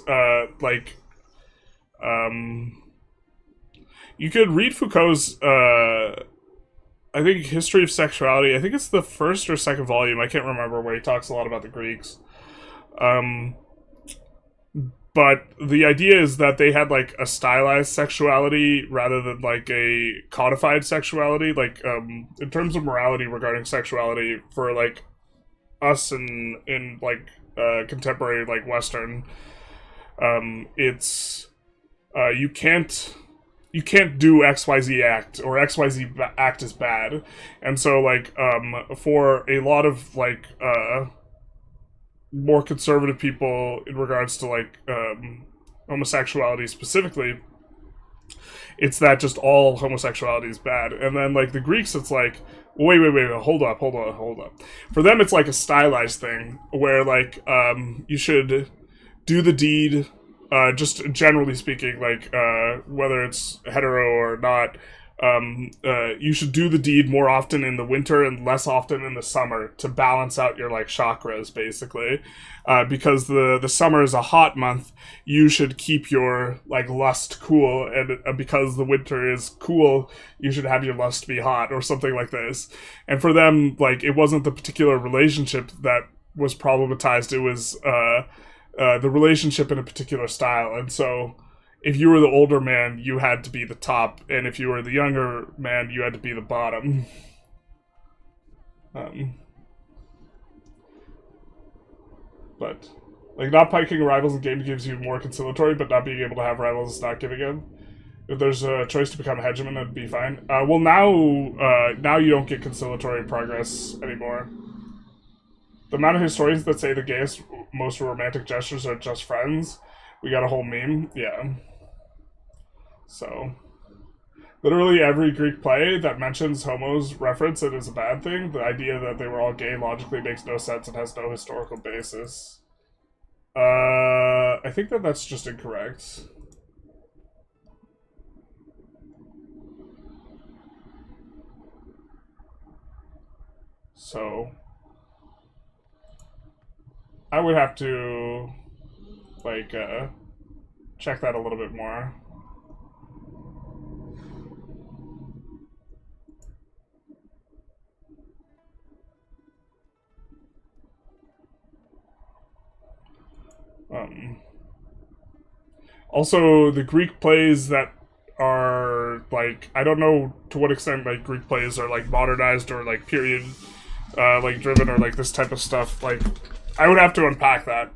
[SPEAKER 1] you could read Foucault's, I think, History of Sexuality. I think it's the first or second volume. I can't remember, where he talks a lot about the Greeks. But the idea is that they had, like, a stylized sexuality rather than, like, a codified sexuality. Like, in terms of morality regarding sexuality, for, like, us in like, contemporary, like, Western, it's, you can't do XYZ act, or XYZ act is bad. And so, like, for a lot of, like, more conservative people in regards to, like, homosexuality specifically, it's that just all homosexuality is bad. And then, like, the Greeks, it's like, wait, hold up. For them, it's like a stylized thing, where, like, you should do the deed, just generally speaking, like, whether it's hetero or not, you should do the deed more often in the winter and less often in the summer to balance out your, like, chakras, basically. Because the summer is a hot month, you should keep your, like, lust cool, and because the winter is cool, you should have your lust be hot, or something like this. And for them, like, it wasn't the particular relationship that was problematized, it was, the relationship in a particular style. And so, if you were the older man, you had to be the top, and if you were the younger man, you had to be the bottom. But, like, not piking rivals in game gives you more conciliatory, but not being able to have rivals is not giving in. If there's a choice to become a hegemon, it'd be fine. Well, now you don't get conciliatory progress anymore. The amount of historians that say the gayest, most romantic gestures are just friends, we got a whole meme. Yeah. So, literally every Greek play that mentions homos reference it as a bad thing. The idea that they were all gay logically makes no sense and has no historical basis. I think that's just incorrect. So, I would have to, like, check that a little bit more. Also, the Greek plays that are, like, I don't know to what extent, like, Greek plays are, like, modernized or, like, period, like, driven, or, like, this type of stuff. Like, I would have to unpack that.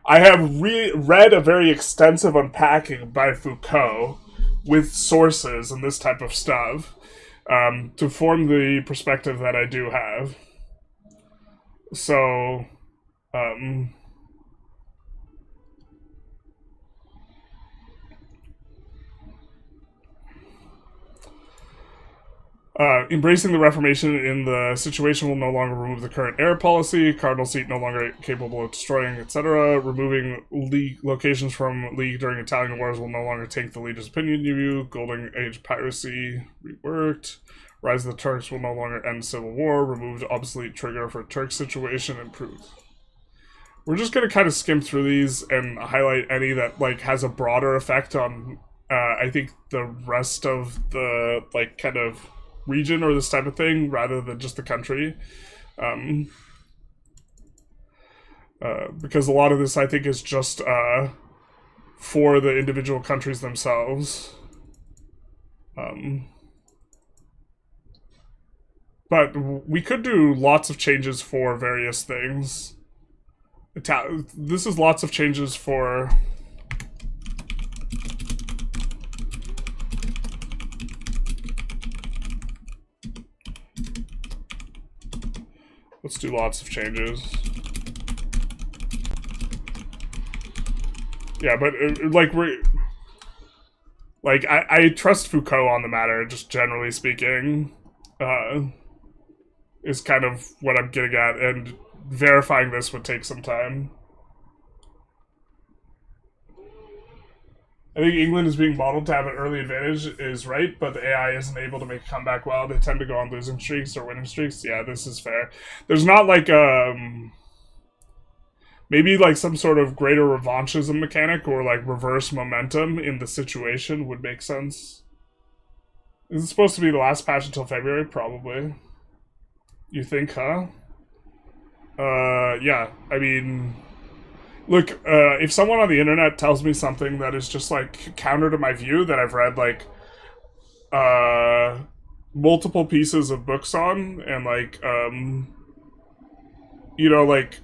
[SPEAKER 1] I have read a very extensive unpacking by Foucault with sources and this type of stuff, to form the perspective that I do have. So, Embracing the Reformation in the situation will no longer remove the current heir policy. Cardinal seat no longer capable of destroying, etc. Removing league locations from league during Italian wars will no longer take the leader's opinion view. Golden Age piracy reworked. Rise of the Turks will no longer end civil war. Removed obsolete trigger for Turk situation. Improved. We're just gonna kind of skim through these and highlight any that like has a broader effect on I think the rest of the like kind of region or this type of thing rather than just the country, because a lot of this I think is just for the individual countries themselves, but we could do lots of changes for various things. This is lots of changes for let's do lots of changes. Yeah, but like I trust Foucault on the matter, just generally speaking, is kind of what I'm getting at, and verifying this would take some time. I think England is being modeled to have an early advantage is right, but the AI isn't able to make a comeback well. They tend to go on losing streaks or winning streaks. Yeah, this is fair. There's not like maybe like some sort of greater revanchism mechanic or like reverse momentum in the situation would make sense. Is it supposed to be the last patch until February? Probably. You think, huh? Yeah. I mean, look, if someone on the internet tells me something that is just like counter to my view that I've read like multiple pieces of books on, and like you know, like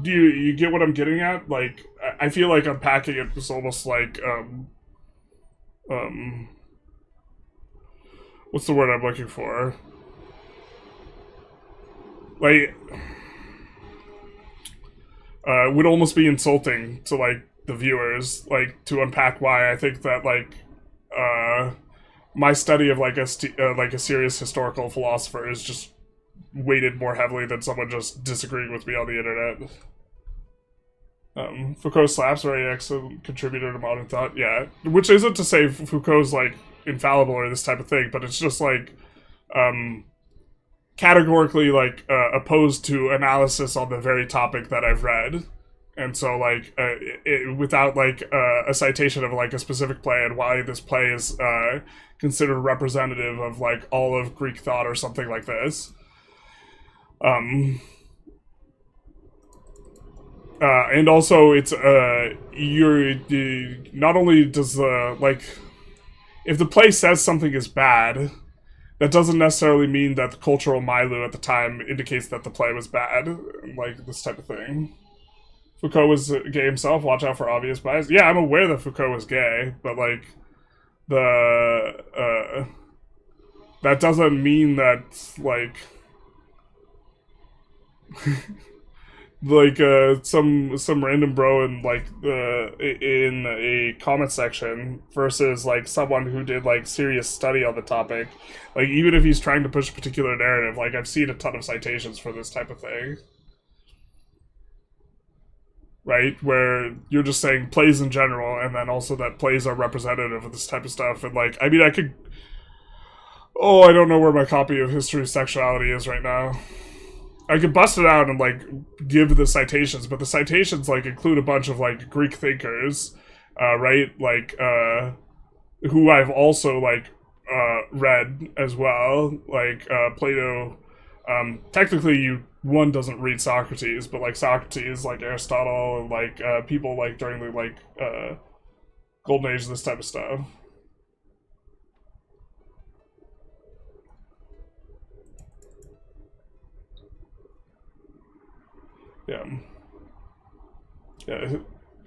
[SPEAKER 1] do you get what I'm getting at? Like I feel like unpacking it was almost like what's the word I'm looking for? Like would almost be insulting to like the viewers, like to unpack why I think that like my study of like a serious historical philosopher is just weighted more heavily than someone just disagreeing with me on the internet. Foucault slaps are an excellent contributor to modern thought. Yeah, which isn't to say Foucault's like infallible or this type of thing, but it's just like categorically like opposed to analysis on the very topic that I've read, and so like without like a citation of like a specific play and why this play is considered representative of like all of Greek thought or something like this. And also it's not only does the like if the play says something is bad, that doesn't necessarily mean that the cultural milieu at the time indicates that the play was bad, like this type of thing. Foucault was gay himself, watch out for obvious bias. Yeah, I'm aware that Foucault was gay, but like the that doesn't mean that like like some random bro in like in a comment section versus like someone who did like serious study on the topic. Like even if he's trying to push a particular narrative, like I've seen a ton of citations for this type of thing. Right, where you're just saying plays in general, and then also that plays are representative of this type of stuff, and like I mean I could I don't know where my copy of History of Sexuality is right now. I could bust it out and like give the citations, but the citations like include a bunch of like Greek thinkers, right? Like who I've also like read as well, like Plato. Technically, one doesn't read Socrates, but like Socrates, like Aristotle, and like people like during the like Golden Age, this type of stuff. Yeah. Yeah.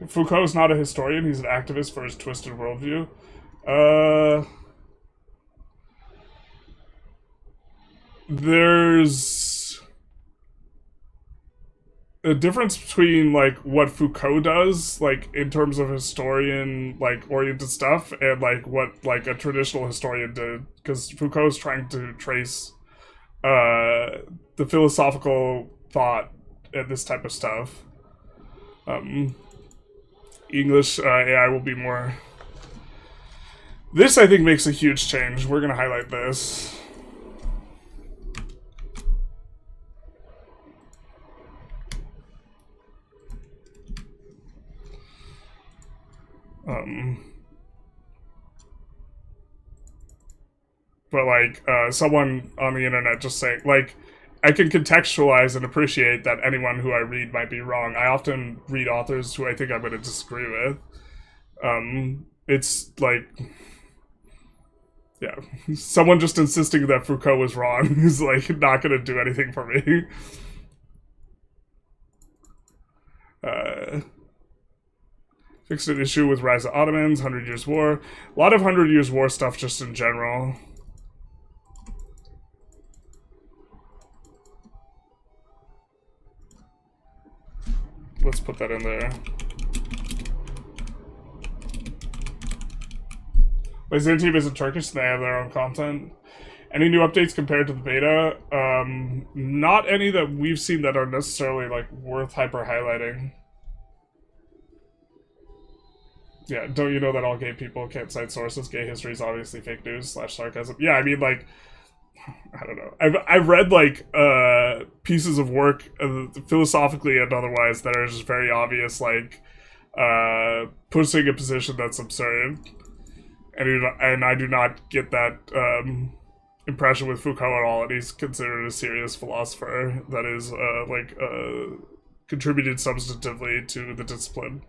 [SPEAKER 1] Foucault's not a historian, he's an activist for his twisted worldview. There's a difference between like what Foucault does, like in terms of historian like oriented stuff, and like what like a traditional historian did, because Foucault's trying to trace the philosophical thought and this type of stuff. English AI will be more. This I think makes a huge change. We're gonna highlight this. But like someone on the internet just saying like I can contextualize and appreciate that anyone who I read might be wrong. I often read authors who I think I'm going to disagree with. It's like, yeah, someone just insisting that Foucault was wrong is like not going to do anything for me. Fixed an issue with Rise of Ottomans, 100 Years' War. A lot of 100 Years' War stuff just in general. Let's put that in there. Byzantium isn't Turkish, and they have their own content. Any new updates compared to the beta? Not any that we've seen that are necessarily like worth hyper highlighting. Yeah, don't you know that all gay people can't cite sources? Gay history is obviously fake news / sarcasm. Yeah, I mean, like, I don't know. I've read like pieces of work philosophically and otherwise that are just very obvious, like pushing a position that's absurd, and I do not get that impression with Foucault at all. And he's considered a serious philosopher that is contributed substantively to the discipline.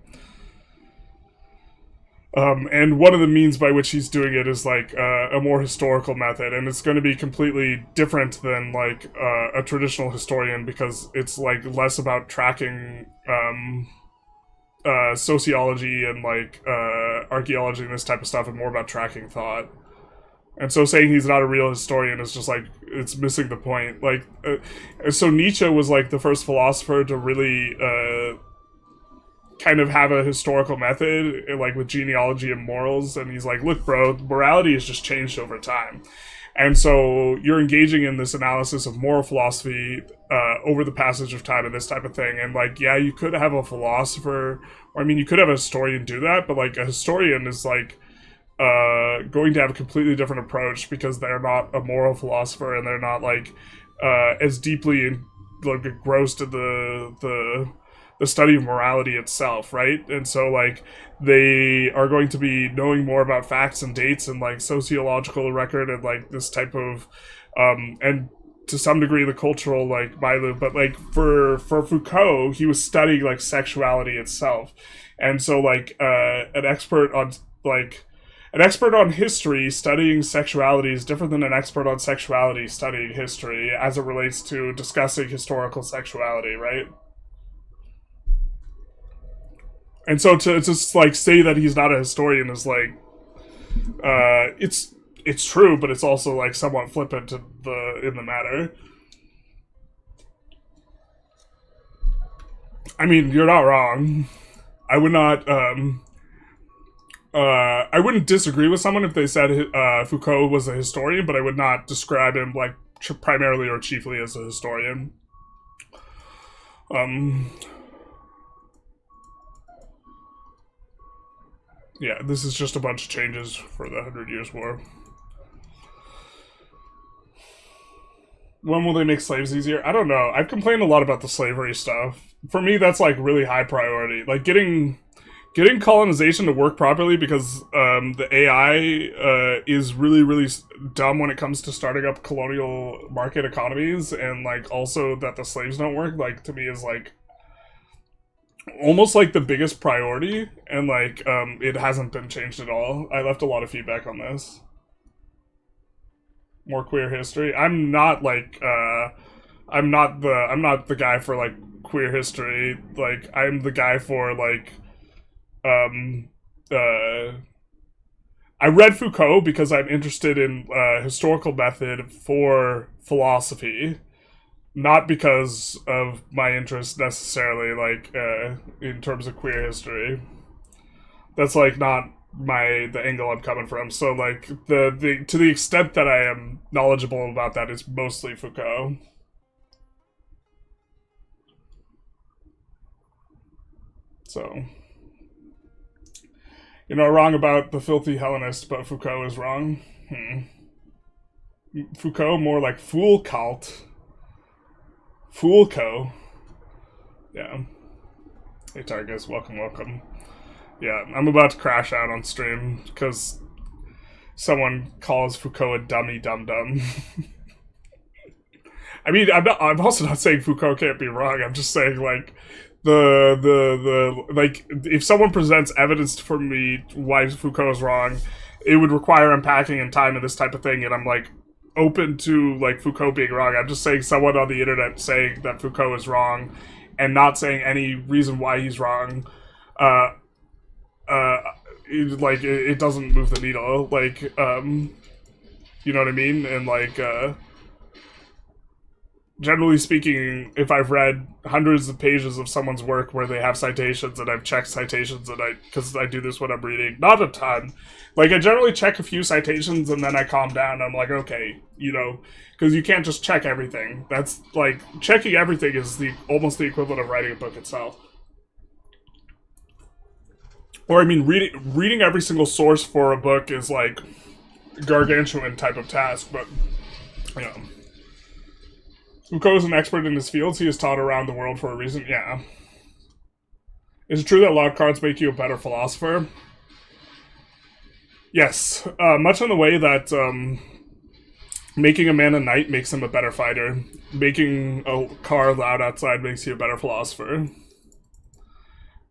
[SPEAKER 1] And one of the means by which he's doing it is like a more historical method, and it's going to be completely different than like a traditional historian, because it's like less about tracking sociology and like archaeology and this type of stuff, and more about tracking thought. And so saying he's not a real historian is just like, it's missing the point. Like, so Nietzsche was like the first philosopher to really kind of have a historical method, like with genealogy and morals, and he's like, look bro, morality has just changed over time, and so you're engaging in this analysis of moral philosophy over the passage of time and this type of thing. And like, yeah, you could have a philosopher, or I mean you could have a historian do that, but like a historian is like going to have a completely different approach, because they're not a moral philosopher, and they're not like as deeply like engrossed in the study of morality itself, right? And so like they are going to be knowing more about facts and dates and like sociological record and like this type of and to some degree the cultural like milieu. But like for Foucault, he was studying like sexuality itself, and so like an expert on history studying sexuality is different than an expert on sexuality studying history as it relates to discussing historical sexuality, right? And so to just like say that he's not a historian is like, it's true, but it's also like somewhat flippant in the matter. I mean, you're not wrong. I would not. I wouldn't disagree with someone if they said Foucault was a historian, but I would not describe him like primarily or chiefly as a historian. Yeah, this is just a bunch of changes for the 100 Years' War. When will they make slaves easier? I don't know. I've complained a lot about the slavery stuff. For me, that's like really high priority. Like getting colonization to work properly, because the AI is really, really dumb when it comes to starting up colonial market economies, and like also that the slaves don't work, like to me is like almost like the biggest priority, and like it hasn't been changed at all. I left a lot of feedback on this. More queer history. I'm not like I'm not the guy for like queer history. Like I'm the guy for like I read Foucault because I'm interested in historical method for philosophy. not because of my interest necessarily, like, in terms of queer history. That's, like, not the angle I'm coming from. So, like, the to the extent that I am knowledgeable about that is mostly Foucault. So, you're not wrong about the filthy Hellenist, but Foucault is wrong. Foucault, more like Fool Cult. Foolco. Yeah. Hey, Targus, welcome. Yeah, I'm about to crash out on stream because someone calls Foucault a dummy dum-dum. I mean, I'm also not saying Foucault can't be wrong. I'm just saying, like, like, if someone presents evidence for me why Foucault is wrong, it would require unpacking and time and this type of thing, and I'm, like, open to, like, Foucault being wrong. I'm just saying someone on the internet saying that Foucault is wrong and not saying any reason why he's wrong, it doesn't move the needle. Like, you know what I mean? And, like, generally speaking, if I've read hundreds of pages of someone's work where they have citations and I've checked citations, and because I do this when I'm reading, not a ton. Like, I generally check a few citations and then I calm down. I'm like, okay, you know, because you can't just check everything. That's, like, checking everything is almost the equivalent of writing a book itself. Or, I mean, reading every single source for a book is, like, gargantuan type of task, but, you know. Foucault is an expert in his fields. He is taught around the world for a reason. Yeah. Is it true that lot cards make you a better philosopher? Yes. Much in the way that making a man a knight makes him a better fighter. Making a car loud outside makes you a better philosopher.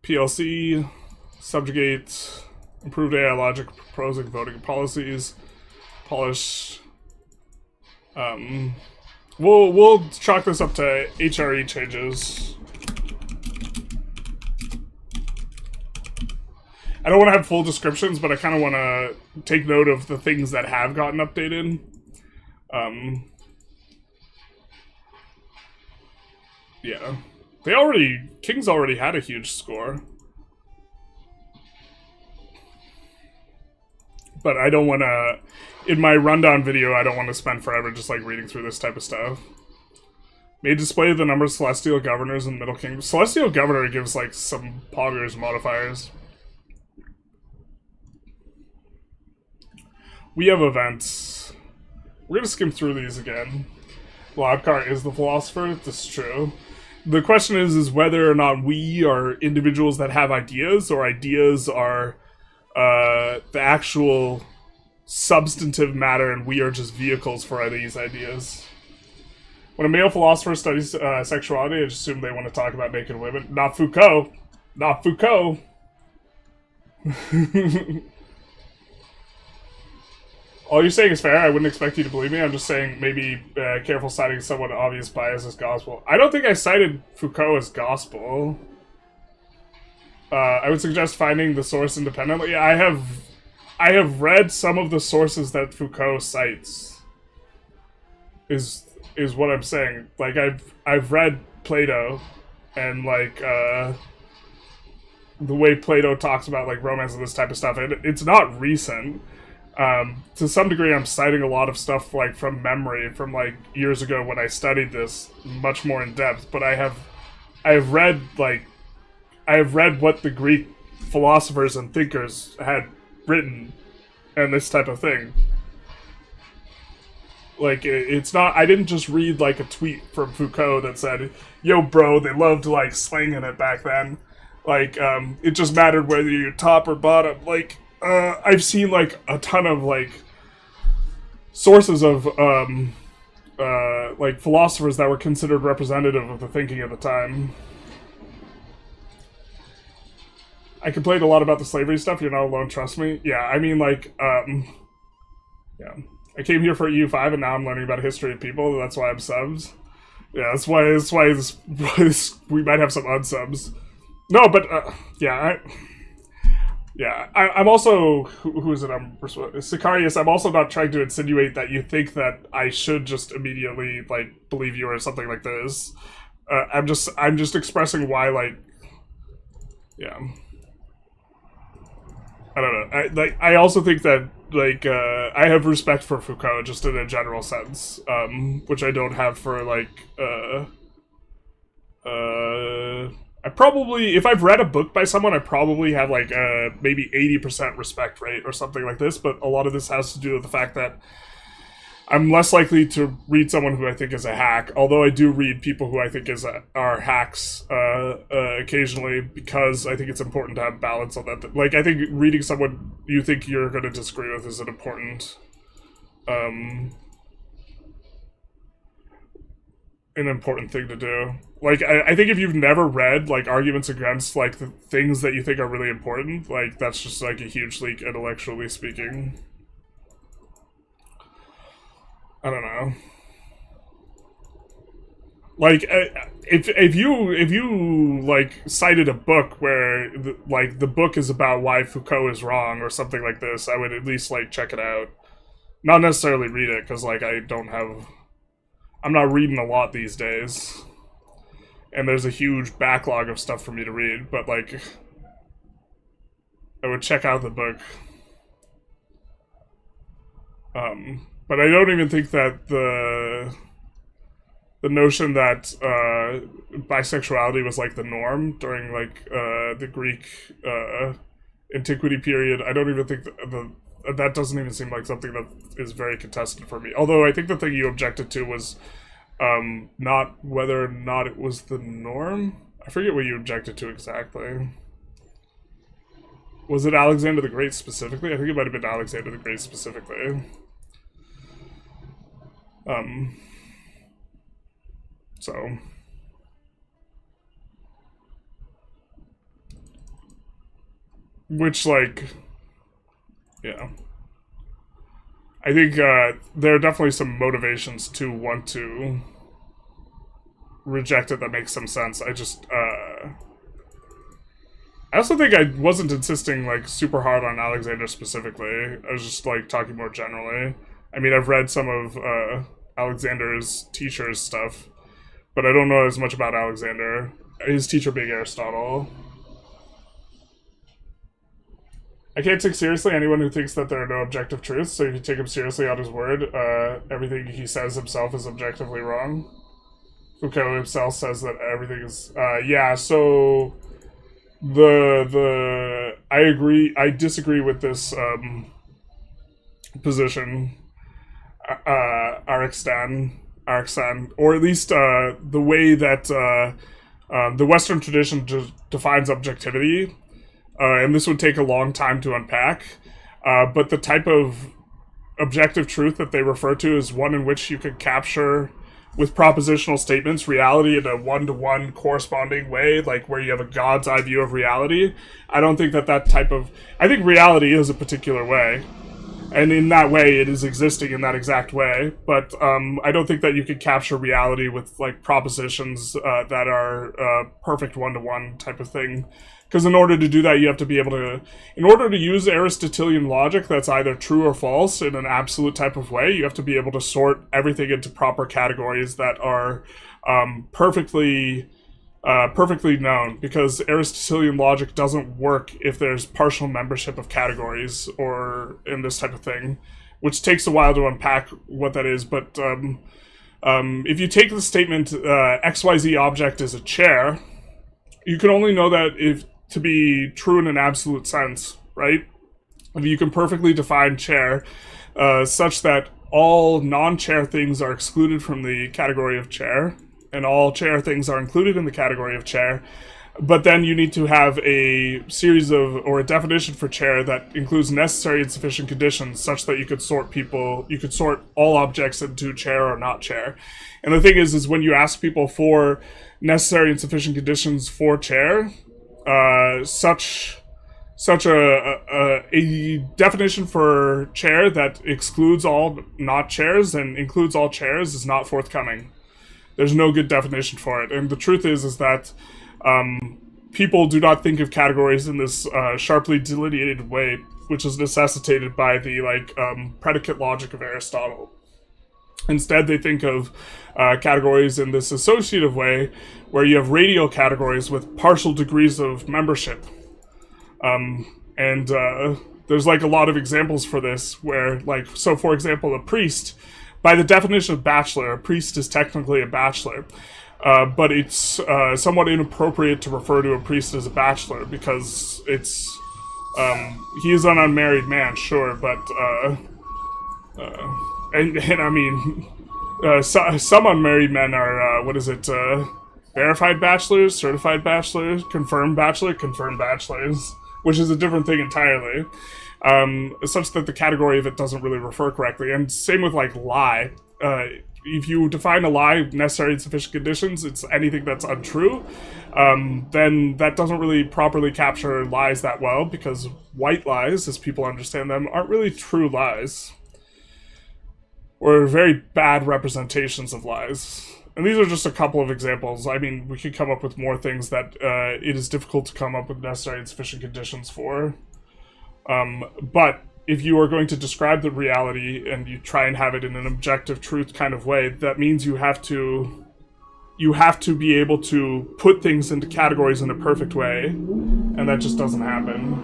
[SPEAKER 1] PLC, subjugate, improved AI logic, proposing voting policies, polish. We'll chalk this up to HRE changes. I don't want to have full descriptions, but I kind of want to take note of the things that have gotten updated. Yeah. King's already had a huge score. But I don't want to, in my rundown video, I don't want to spend forever just, like, reading through this type of stuff. May display the number of Celestial Governors in Middle Kingdom. Celestial Governor gives, like, some poggers modifiers. We have events. We're gonna skim through these again. Lodkar is the philosopher, this is true. The question is whether or not we are individuals that have ideas, or ideas are the actual substantive matter, and we are just vehicles for these ideas. When a male philosopher studies sexuality, I just assume they want to talk about naked women. Not Foucault. Not Foucault. All you're saying is fair. I wouldn't expect you to believe me. I'm just saying maybe careful citing somewhat obvious bias as gospel. I don't think I cited Foucault as gospel. I would suggest finding the source independently. I have read some of the sources that Foucault cites. Is what I'm saying. Like, I've read Plato, and, like, the way Plato talks about, like, romance and this type of stuff. It's not recent. To some degree, I'm citing a lot of stuff, like, from memory from, like, years ago when I studied this much more in depth. But I have read what the Greek philosophers and thinkers had written and this type of thing. Like, it's not, I didn't just read, like, a tweet from Foucault that said, yo, bro, they loved, like, slanging it back then. Like, it just mattered whether you're top or bottom. Like, I've seen, like, a ton of, like, sources of, like, philosophers that were considered representative of the thinking at the time. I complained a lot about the slavery stuff. You're not alone, trust me. Yeah, I mean, like, yeah. I came here for EU5, and now I'm learning about history of people. That's why I'm subs. Yeah, that's why we might have some unsubs. No, but, yeah, Yeah, I'm also who is it? I'm Sicarius. I'm also not trying to insinuate that you think that I should just immediately like believe you or something like this. I'm just expressing why like yeah. I don't know. I also think that like I have respect for Foucault just in a general sense, which I don't have for like I probably, if I've read a book by someone, I probably have like maybe 80% respect rate or something like this, but a lot of this has to do with the fact that I'm less likely to read someone who I think is a hack, although I do read people who I think are hacks occasionally, because I think it's important to have balance on that. Like, I think reading someone you think you're going to disagree with is an important thing to do. Like, I think if you've never read, like, arguments against, like, the things that you think are really important, like, that's just, like, a huge leak intellectually speaking. I don't know. Like, if you, like, cited a book where, the book is about why Foucault is wrong or something like this, I would at least, like, check it out. Not necessarily read it, because, like, I'm not reading a lot these days. And there's a huge backlog of stuff for me to read, but, like, I would check out the book. But I don't even think that the notion that bisexuality was, like, the norm during, like, the Greek antiquity period, I don't even think that doesn't even seem like something that is very contested for me. Although I think the thing you objected to was not whether or not it was the norm. I forget what you objected to exactly. Was it Alexander the Great specifically? I think it might have been Alexander the Great specifically. So. Which, like, yeah. I think there are definitely some motivations to want to reject it that makes some sense. I also think I wasn't insisting, like, super hard on Alexander specifically. I was just, like, talking more generally. I mean, I've read some of Alexander's teacher's stuff, but I don't know as much about Alexander. His teacher being Aristotle. I can't take seriously anyone who thinks that there are no objective truths, so if you take him seriously on his word, everything he says himself is objectively wrong. Foucault himself says that everything is... yeah, so... I agree... I disagree with this, position. Arixtan, or at least, the way that, the Western tradition defines objectivity, and this would take a long time to unpack, but the type of objective truth that they refer to is one in which you could capture, with propositional statements, reality in a one-to-one corresponding way, like where you have a God's eye view of reality. I don't think that type of... I think reality is a particular way, and in that way it is existing in that exact way, but I don't think that you could capture reality with, like, propositions that are perfect one-to-one type of thing. Because in order to do that, you have to be able to... In order to use Aristotelian logic that's either true or false in an absolute type of way, you have to be able to sort everything into proper categories that are perfectly known. Because Aristotelian logic doesn't work if there's partial membership of categories or in this type of thing, which takes a while to unpack what that is. But if you take the statement, XYZ object is a chair, you can only know that if to be true in an absolute sense, right? You can perfectly define chair such that all non-chair things are excluded from the category of chair, and all chair things are included in the category of chair. But then you need to have a series of, or a definition for chair that includes necessary and sufficient conditions such that you could sort all objects into chair or not chair. And the thing is when you ask people for necessary and sufficient conditions for chair, such a definition for chair that excludes all not chairs and includes all chairs is not forthcoming. There's no good definition for it. And the truth is that people do not think of categories in this sharply delineated way, which is necessitated by the predicate logic of Aristotle. Instead, they think of categories in this associative way, where you have radial categories with partial degrees of membership. There's like a lot of examples for this, where so for example, a priest, by the definition of bachelor, a priest is technically a bachelor. But it's somewhat inappropriate to refer to a priest as a bachelor, because it's he is an unmarried man, sure, but and I mean, some unmarried men are verified bachelors, certified bachelors, confirmed bachelors, which is a different thing entirely. Such that the category of it doesn't really refer correctly, and same with lie. If you define a lie, necessary and sufficient conditions, it's anything that's untrue, then that doesn't really properly capture lies that well, because white lies, as people understand them, aren't really true lies. Or very bad representations of lies. And these are just a couple of examples. I mean, we could come up with more things that it is difficult to come up with necessary and sufficient conditions for. But if you are going to describe the reality and you try and have it in an objective truth kind of way, that means you have to be able to put things into categories in a perfect way, and that just doesn't happen.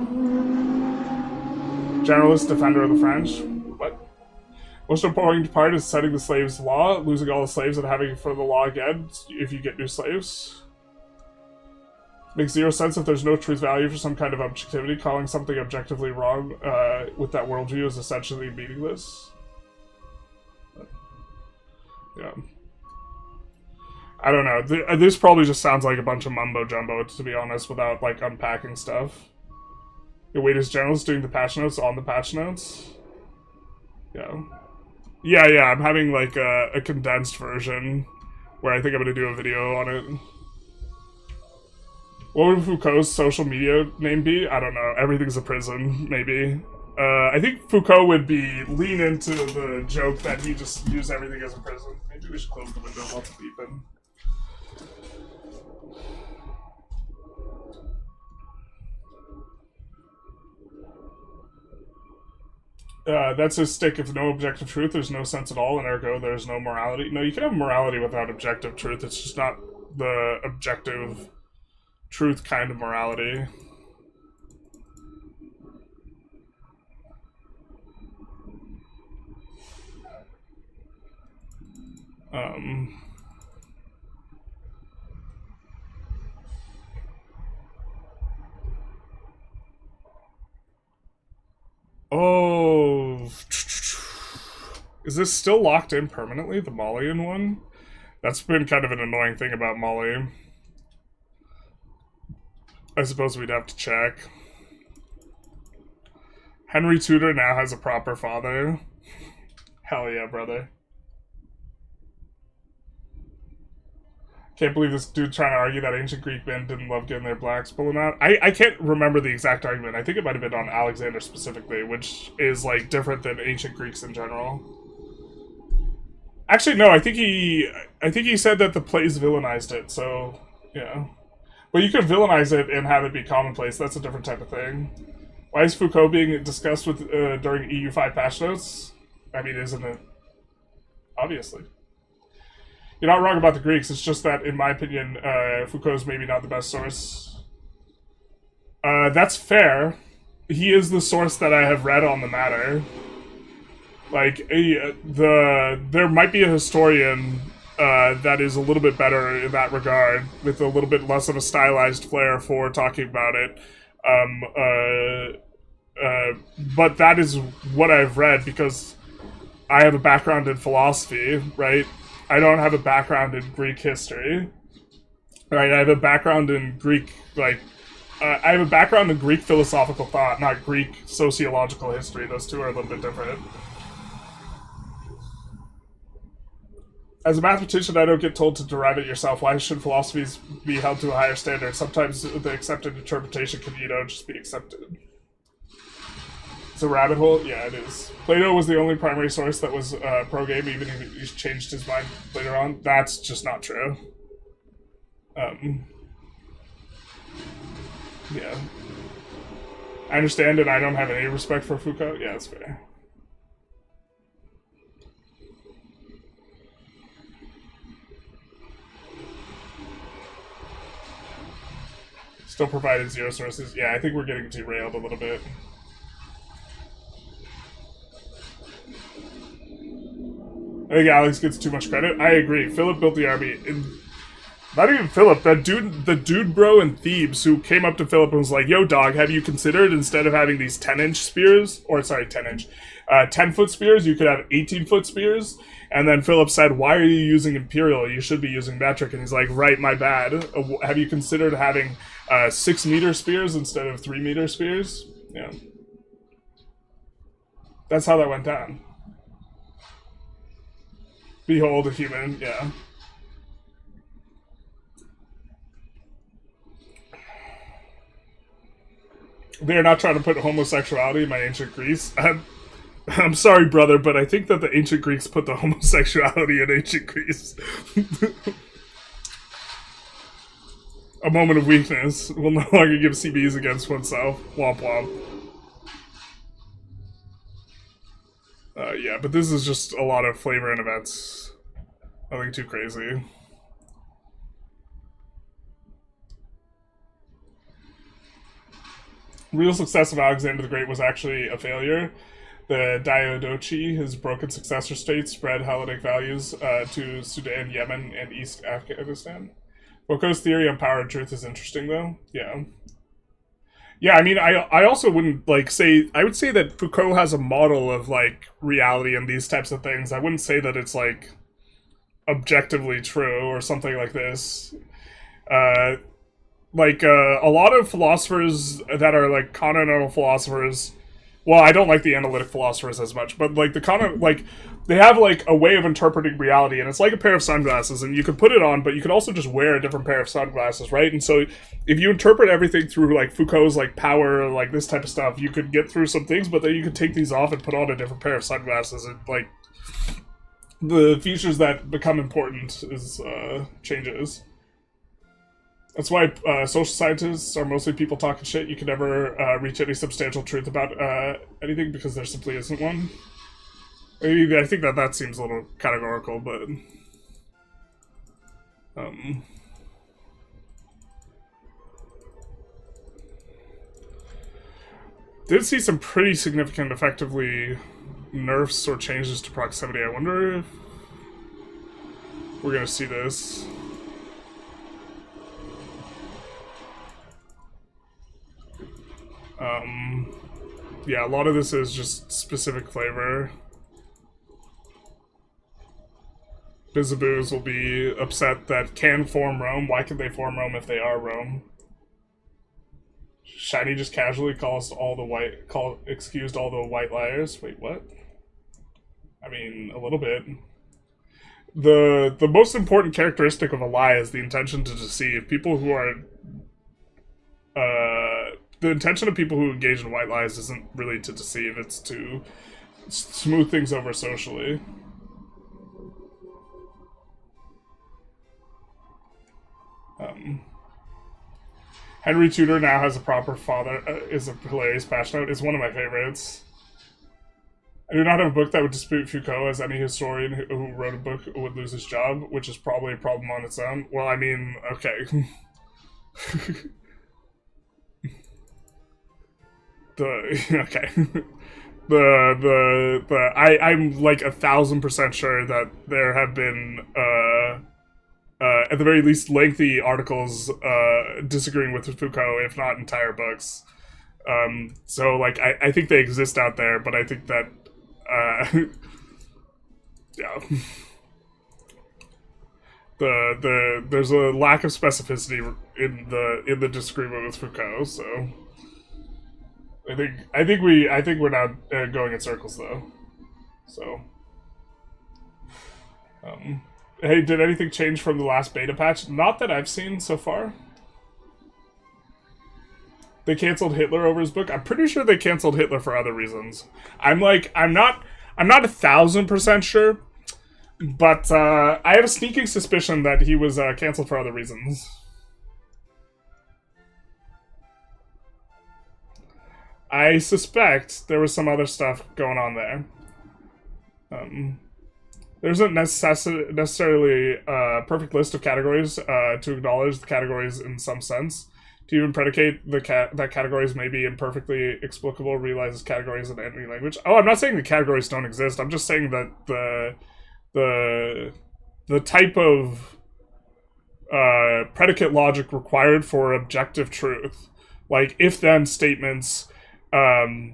[SPEAKER 1] Generalist, defender of the French. What? Most important part is setting the slaves' law, losing all the slaves and having for the law again if you get new slaves. Makes zero sense if there's no truth value for some kind of objectivity. Calling something objectively wrong with that worldview is essentially meaningless. Yeah. I don't know. This probably just sounds like a bunch of mumbo-jumbo, to be honest, without, unpacking stuff. Your wait is Generalist doing the patch notes on the patch notes? Yeah. Yeah, I'm having, a condensed version, where I think I'm gonna do a video on it. What would Foucault's social media name be? I don't know. Everything's a prison, maybe. I think Foucault would lean into the joke that he just views everything as a prison. Maybe we should close the window while it's beeping. That's his stick. If no objective truth, there's no sense at all, and ergo there's no morality. No, you can have morality without objective truth. It's just not the objective truth kind of morality. Oh, is this still locked in permanently, the Malian one? That's been kind of an annoying thing about Mali. I suppose we'd have to check. Henry Tudor now has a proper father. Hell yeah, brother. Can't believe this dude trying to argue that ancient Greek men didn't love getting their blacks pulling out. I can't remember the exact argument. I think it might have been on Alexander specifically, which is different than ancient Greeks in general. Actually, no, I think he said that the plays villainized it, so yeah. But you could villainize it and have it be commonplace. That's a different type of thing. Why is Foucault being discussed with during EU5 patch notes? I mean, isn't it? Obviously. You're not wrong about the Greeks. It's just that, in my opinion, Foucault's maybe not the best source. That's fair. He is the source that I have read on the matter. There might be a historian that is a little bit better in that regard, with a little bit less of a stylized flair for talking about it. But that is what I've read, because I have a background in philosophy, right? I don't have a background in Greek history, right? I have a background in Greek, I have a background in Greek philosophical thought, not Greek sociological history. Those two are a little bit different. As a mathematician, I don't get told to derive it yourself. Why should philosophies be held to a higher standard? Sometimes the accepted interpretation can, just be accepted. It's a rabbit hole? Yeah, it is. Plato was the only primary source that was pro-game, even if he changed his mind later on. That's just not true. Yeah. I understand, and I don't have any respect for Foucault. Yeah, that's fair. Still provided zero sources. Yeah, I think we're getting derailed a little bit. I think Alex gets too much credit. I agree. Philip built the army. Not even Philip, the dude bro in Thebes who came up to Philip and was like, yo dog, have you considered instead of having these 10-inch spears, or sorry, 10-inch, 10-foot spears, you could have 18-foot spears? And then Philip said, why are you using imperial? You should be using metric. And he's like, right, my bad. Have you considered having 6-meter spears instead of 3-meter spears? Yeah. That's how that went down. Behold a human, yeah. They're not trying to put homosexuality in my ancient Greece. I'm sorry, brother, but I think that the ancient Greeks put the homosexuality in ancient Greece. A moment of weakness will no longer give CBs against oneself. Womp womp. Yeah, but this is just a lot of flavor and events. Nothing too crazy. Real success of Alexander the Great was actually a failure. The Diadochi, his broken successor state, spread Hellenic values to Sudan, Yemen, and East Afghanistan. Foucault's theory on power and truth is interesting, though. Yeah. Yeah, I mean, I also wouldn't, like, say... I would say that Foucault has a model of, like, reality and these types of things. I wouldn't say that it's, like, objectively true or something like this. A lot of philosophers that are, like, continental philosophers... Well, I don't like the analytic philosophers as much, but, like, they have, like, a way of interpreting reality, and it's like a pair of sunglasses, and you can put it on, but you can also just wear a different pair of sunglasses, right? And so, if you interpret everything through, like, Foucault's, like, power, like, this type of stuff, you could get through some things, but then you could take these off and put on a different pair of sunglasses, and, like, the features that become important is, changes. That's why social scientists are mostly people talking shit. You can never reach any substantial truth about anything because there simply isn't one. I think that seems a little categorical, but... Did see some pretty significant, effectively, nerfs or changes to proximity. I wonder if we're gonna see this. Yeah, a lot of this is just specific flavor. Bizaboos will be upset that can form Rome. Why can they form Rome if they are Rome? Shiny just casually excused all the white liars. Wait, what? I mean, a little bit. The most important characteristic of a lie is the intention to deceive. People who are the intention of people who engage in white lies isn't really to deceive, it's to smooth things over socially. Henry Tudor now has a proper father, is a hilarious patch note, is one of my favorites. I do not have a book that would dispute Foucault, as any historian who wrote a book would lose his job, which is probably a problem on its own. Well, I mean, okay. I'm like 1,000% sure that there have been at the very least lengthy articles disagreeing with Foucault, if not entire books. So like I think they exist out there, but I think that yeah. There's a lack of specificity in the disagreement with Foucault, so I think we're not going in circles though. So, hey, did anything change from the last beta patch? Not that I've seen so far. They canceled Hitler over his book. I'm pretty sure they canceled Hitler for other reasons. I'm not 1,000% sure, but I have a sneaking suspicion that he was canceled for other reasons. I suspect there was some other stuff going on there. There isn't necessarily a perfect list of categories to acknowledge the categories in some sense. To even predicate that categories may be imperfectly explicable realizes categories in any language. Oh, I'm not saying the categories don't exist. I'm just saying that the type of predicate logic required for objective truth, like if-then statements, to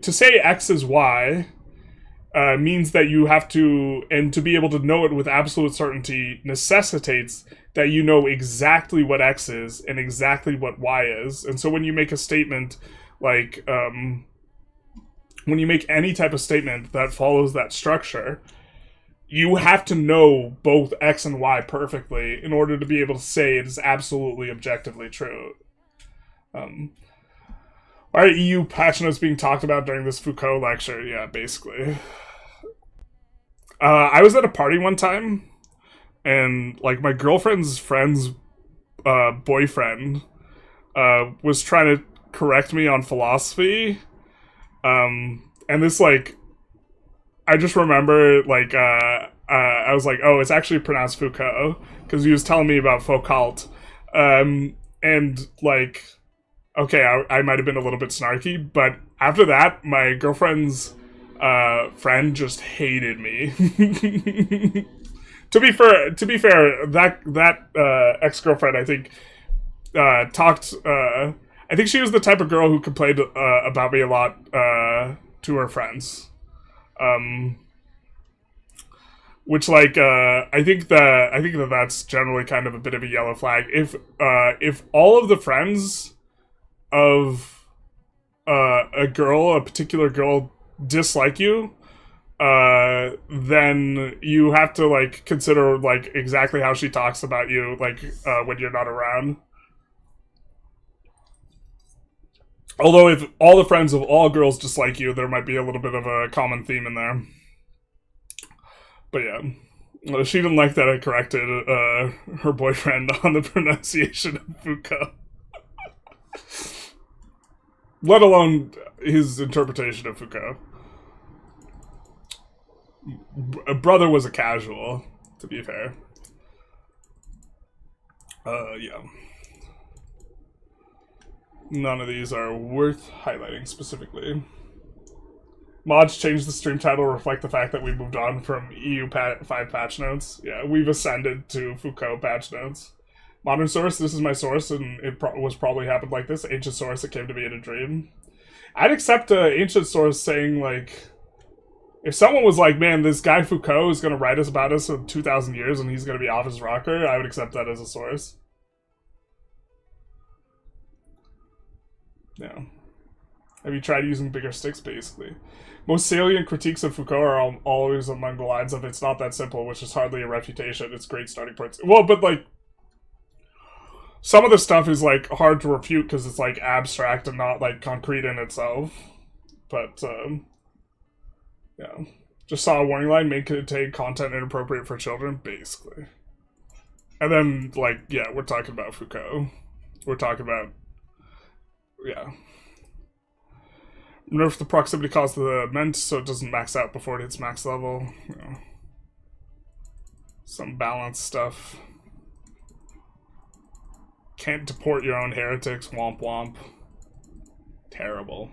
[SPEAKER 1] say X is Y, means that you have to, and to be able to know it with absolute certainty necessitates that you know exactly what X is and exactly what Y is. And so when you make a statement like, when you make any type of statement that follows that structure, you have to know both X and Y perfectly in order to be able to say it is absolutely objectively true. Are EU patch notes being talked about during this Foucault lecture? Yeah, basically. I was at a party one time, and like my girlfriend's friend's boyfriend was trying to correct me on philosophy, and this like, I just remember like I was like, oh, it's actually pronounced Foucault, because he was telling me about Foucault, and like, okay, I might have been a little bit snarky, but after that, my girlfriend's friend just hated me. To be fair, that ex-girlfriend, I think, talked. I think she was the type of girl who complained about me a lot to her friends. Which, like, I think that that's generally kind of a bit of a yellow flag. If all of the friends of a particular girl, dislike you, then you have to like consider like exactly how she talks about you, like when you're not around. Although if all the friends of all girls dislike you, there might be a little bit of a common theme in there. But yeah, she didn't like that I corrected her boyfriend on the pronunciation of Foucault. Let alone his interpretation of Foucault. Brother was a casual, to be fair. Yeah. None of these are worth highlighting specifically. Mods changed the stream title to reflect the fact that we moved on from EU5 patch notes. Yeah, we've ascended to Foucault patch notes. Modern source, this is my source, and it was probably happened like this. Ancient source, it came to me in a dream. I'd accept an ancient source saying, like, if someone was like, man, this guy Foucault is going to write about us in 2,000 years and he's going to be off his rocker, I would accept that as a source. Yeah. Have you tried using bigger sticks, basically? Most salient critiques of Foucault are always among the lines of it's not that simple, which is hardly a refutation. It's great starting points. Well, but, like, some of the stuff is, like, hard to refute because it's, like, abstract and not, like, concrete in itself. But, yeah. Just saw a warning line, may contain content inappropriate for children, basically. And then, like, yeah, we're talking about Foucault. We're talking about, yeah. Nerf the proximity cost of the ment so it doesn't max out before it hits max level. You know. Some balance stuff. Can't deport your own heretics, womp womp. Terrible.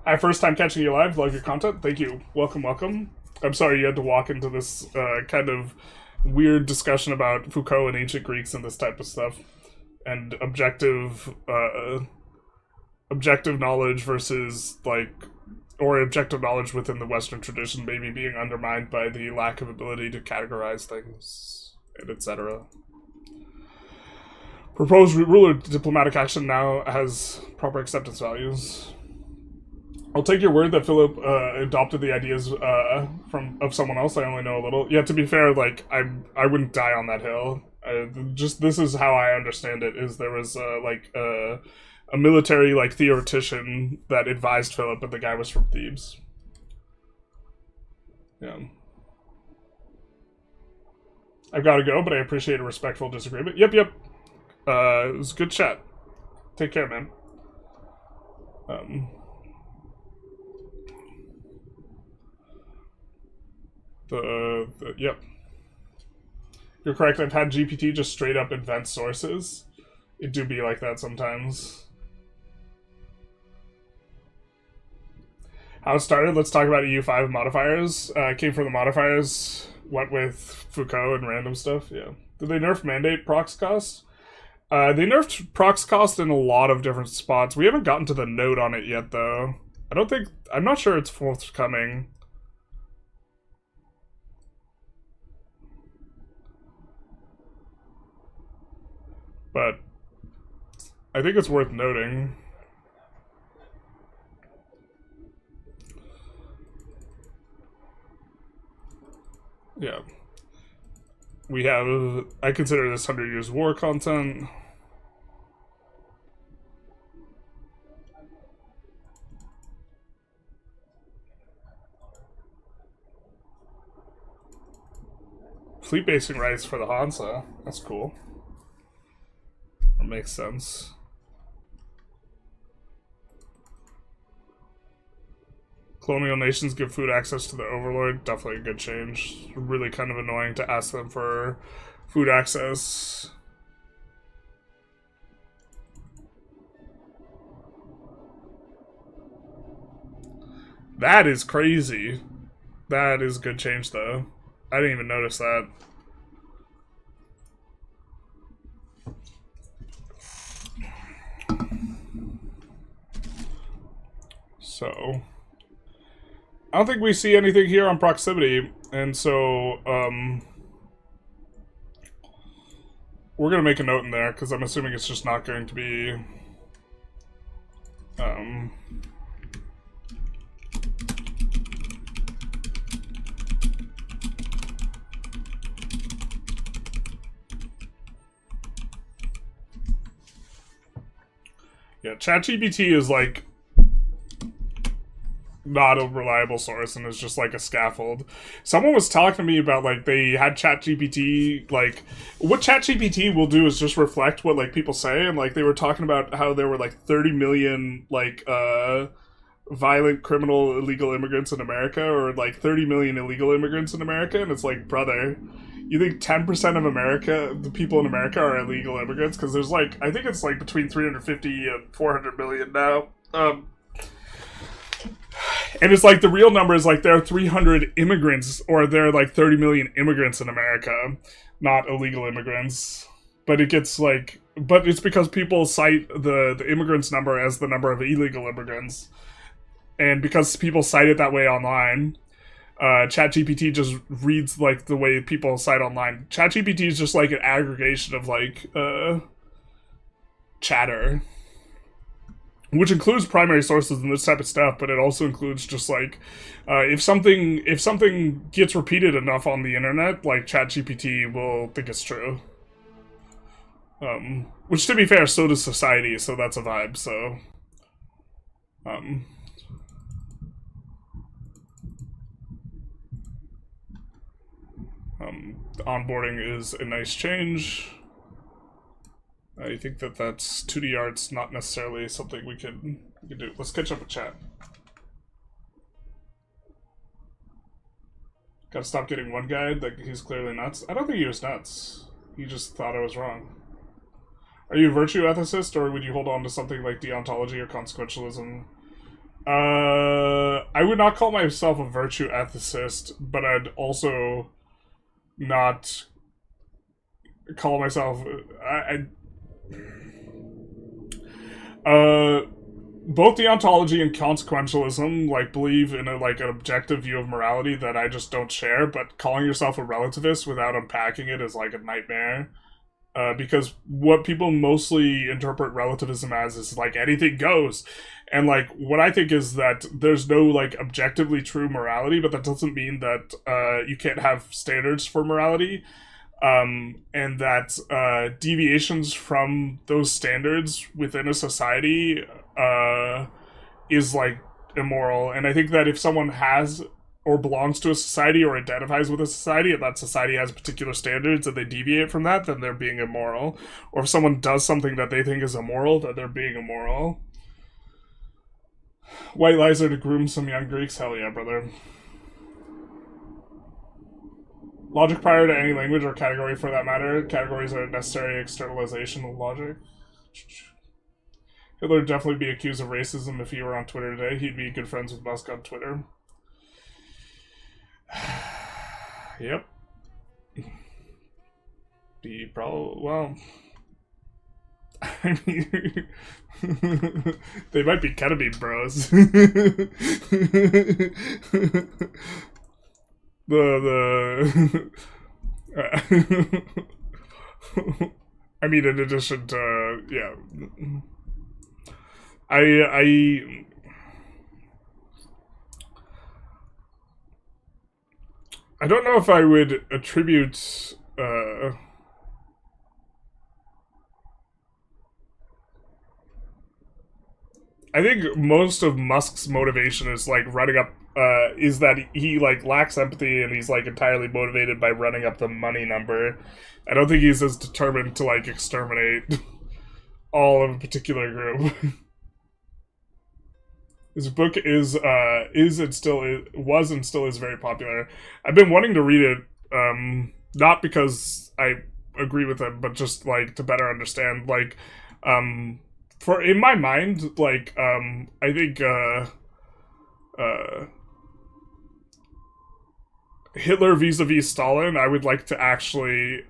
[SPEAKER 1] Hi, first time catching you live. Love your content. Thank you. Welcome, welcome. I'm sorry you had to walk into this kind of weird discussion about Foucault and ancient Greeks and this type of stuff. And objective knowledge versus, like, or objective knowledge within the Western tradition maybe being undermined by the lack of ability to categorize things, and etc. Proposed ruler diplomatic action now has proper acceptance values. I'll take your word that Philip adopted the ideas of someone else. I only know a little. Yeah, to be fair, like, I wouldn't die on that hill. Just this is how I understand it. Is there was like a military like theoretician that advised Philip, but the guy was from Thebes. Yeah. I've got to go, but I appreciate a respectful disagreement. Yep. It was a good chat. Take care, man. Um, yep. You're correct, I've had GPT just straight up invent sources. It do be like that sometimes. How it started, let's talk about EU5 modifiers. Came from the modifiers, went with Foucault and random stuff, yeah. Did they nerf mandate prox cost? They nerfed prox cost in a lot of different spots. We haven't gotten to the note on it yet, though. I'm not sure it's forthcoming. But I think it's worth noting. Yeah. We have, I consider this 100 Years War content. Fleet basing rights for the Hansa. That's cool. That makes sense. Colonial nations give food access to the overlord. Definitely a good change. Really kind of annoying to ask them for food access. That is crazy. That is a good change, though. I didn't even notice that. So I don't think we see anything here on proximity, and so we're gonna make a note in there because I'm assuming it's just not going to be yeah, ChatGPT is like not a reliable source and is just like a scaffold. Someone was talking to me about like they had ChatGPT, like what ChatGPT will do is just reflect what like people say, and like they were talking about how there were like 30 million like violent criminal illegal immigrants in America, or like 30 million illegal immigrants in America, and it's like, brother, you think 10% of America, the people in America, are illegal immigrants? Because there's like, I think it's like between 350 and 400 million now. And it's like the real number is like there are 300 immigrants, or there are like 30 million immigrants in America, not illegal immigrants. But it gets like, but it's because people cite the immigrants number as the number of illegal immigrants. And because people cite it that way online, ChatGPT just reads like the way people cite online. ChatGPT is just like an aggregation of like chatter, which includes primary sources and this type of stuff, but it also includes just like if something gets repeated enough on the internet, like ChatGPT will think it's true. Which, to be fair, so does society, so that's a vibe. So onboarding is a nice change. I think that's 2D art's not necessarily something we can do. Let's catch up with chat. Gotta stop getting one guy that he's clearly nuts. I don't think he was nuts. He just thought I was wrong. Are you a virtue ethicist, or would you hold on to something like deontology or consequentialism? I would not call myself a virtue ethicist, but I'd also not call myself... both deontology and consequentialism like believe in a like an objective view of morality that I just don't share, but calling yourself a relativist without unpacking it is like a nightmare. Because what people mostly interpret relativism as is like anything goes. And like what I think is that there's no like objectively true morality, but that doesn't mean that you can't have standards for morality. And that deviations from those standards within a society is like immoral. And I think that if someone has or belongs to a society or identifies with a society, and that society has particular standards and they deviate from that, then they're being immoral. Or if someone does something that they think is immoral, then they're being immoral. White lies are to groom some young Greeks? Hell yeah, brother. Logic prior to any language or category for that matter. Categories are a necessary externalization of logic. Hitler would definitely be accused of racism if he were on Twitter today. He'd be good friends with Musk on Twitter. Yep. Be probably, well, I mean, they might be ketamine bros. I mean, in addition to, yeah, I don't know if I would attribute, I think most of Musk's motivation is, like, running up, is that he, like, lacks empathy and he's, like, entirely motivated by running up the money number. I don't think he's as determined to, like, exterminate all of a particular group. His book was and still is very popular. I've been wanting to read it, not because I agree with him, but just, like, to better understand, like, for, in my mind, like, I think, Hitler vis-a-vis Stalin, I would like to actually,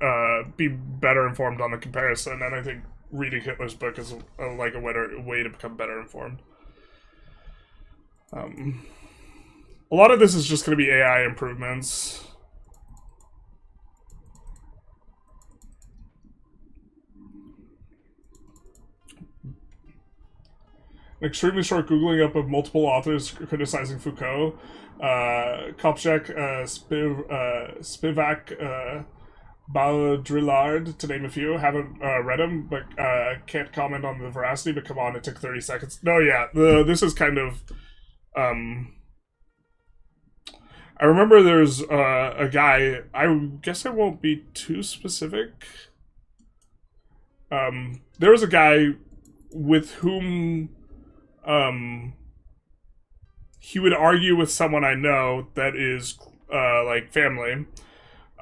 [SPEAKER 1] be better informed on the comparison, and I think reading Hitler's book is, like, a way to become better informed. A lot of this is just going to be AI improvements. An extremely short Googling up of multiple authors criticizing Foucault. Kopchak, Spivak, Baudrillard, to name a few. Haven't read them, but can't comment on the veracity, but come on, it took 30 seconds. No, yeah, this is kind of... I remember there's a guy, I guess I won't be too specific. There was a guy with whom he would argue with someone I know that is like family,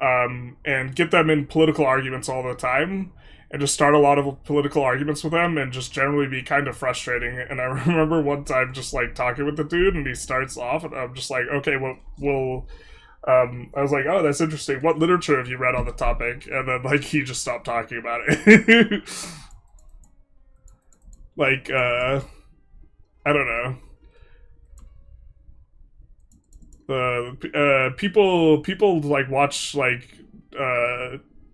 [SPEAKER 1] and get them in political arguments all the time, and just start a lot of political arguments with them, and just generally be kind of frustrating. And I remember one time just, like, talking with the dude, and he starts off, and I'm just like, okay, well, I was like, oh, that's interesting. What literature have you read on the topic? And then, like, he just stopped talking about it. Like, I don't know. People like watch, like,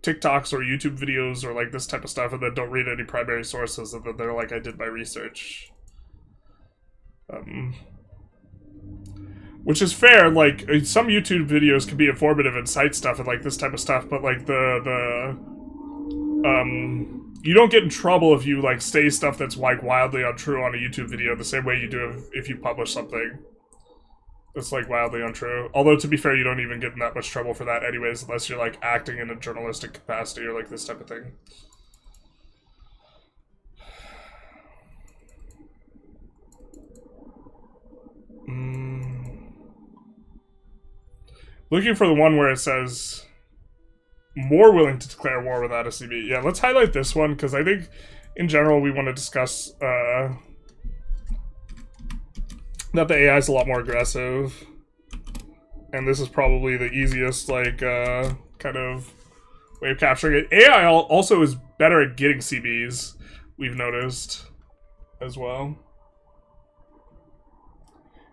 [SPEAKER 1] TikToks or YouTube videos or, like, this type of stuff, and then don't read any primary sources, and then they're like, I did my research. Which is fair. Like, some YouTube videos can be informative and cite stuff and, like, this type of stuff, but, like, you don't get in trouble if you, like, say stuff that's, like, wildly untrue on a YouTube video the same way you do if you publish something that's, like, wildly untrue. Although, to be fair, you don't even get in that much trouble for that anyways, unless you're, like, acting in a journalistic capacity or, like, this type of thing. Looking for the one where it says, more willing to declare war without a CB. Yeah, let's highlight this one, because I think, in general, we want to discuss, that the AI is a lot more aggressive, and this is probably the easiest, like, kind of way of capturing it. AI also is better at getting CBs, we've noticed, as well.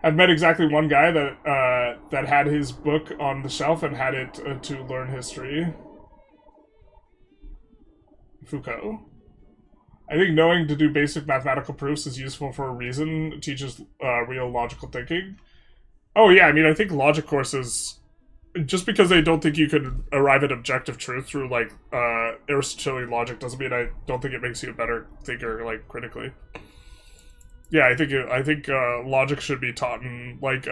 [SPEAKER 1] I've met exactly one guy that that had his book on the shelf and had it to learn history. Foucault. I think knowing to do basic mathematical proofs is useful for a reason. It teaches real logical thinking. Oh yeah, I mean, I think logic courses, just because they don't think you could arrive at objective truth through, like, Aristotelian logic doesn't mean I don't think it makes you a better thinker, like, critically. Yeah, I think logic should be taught in, like,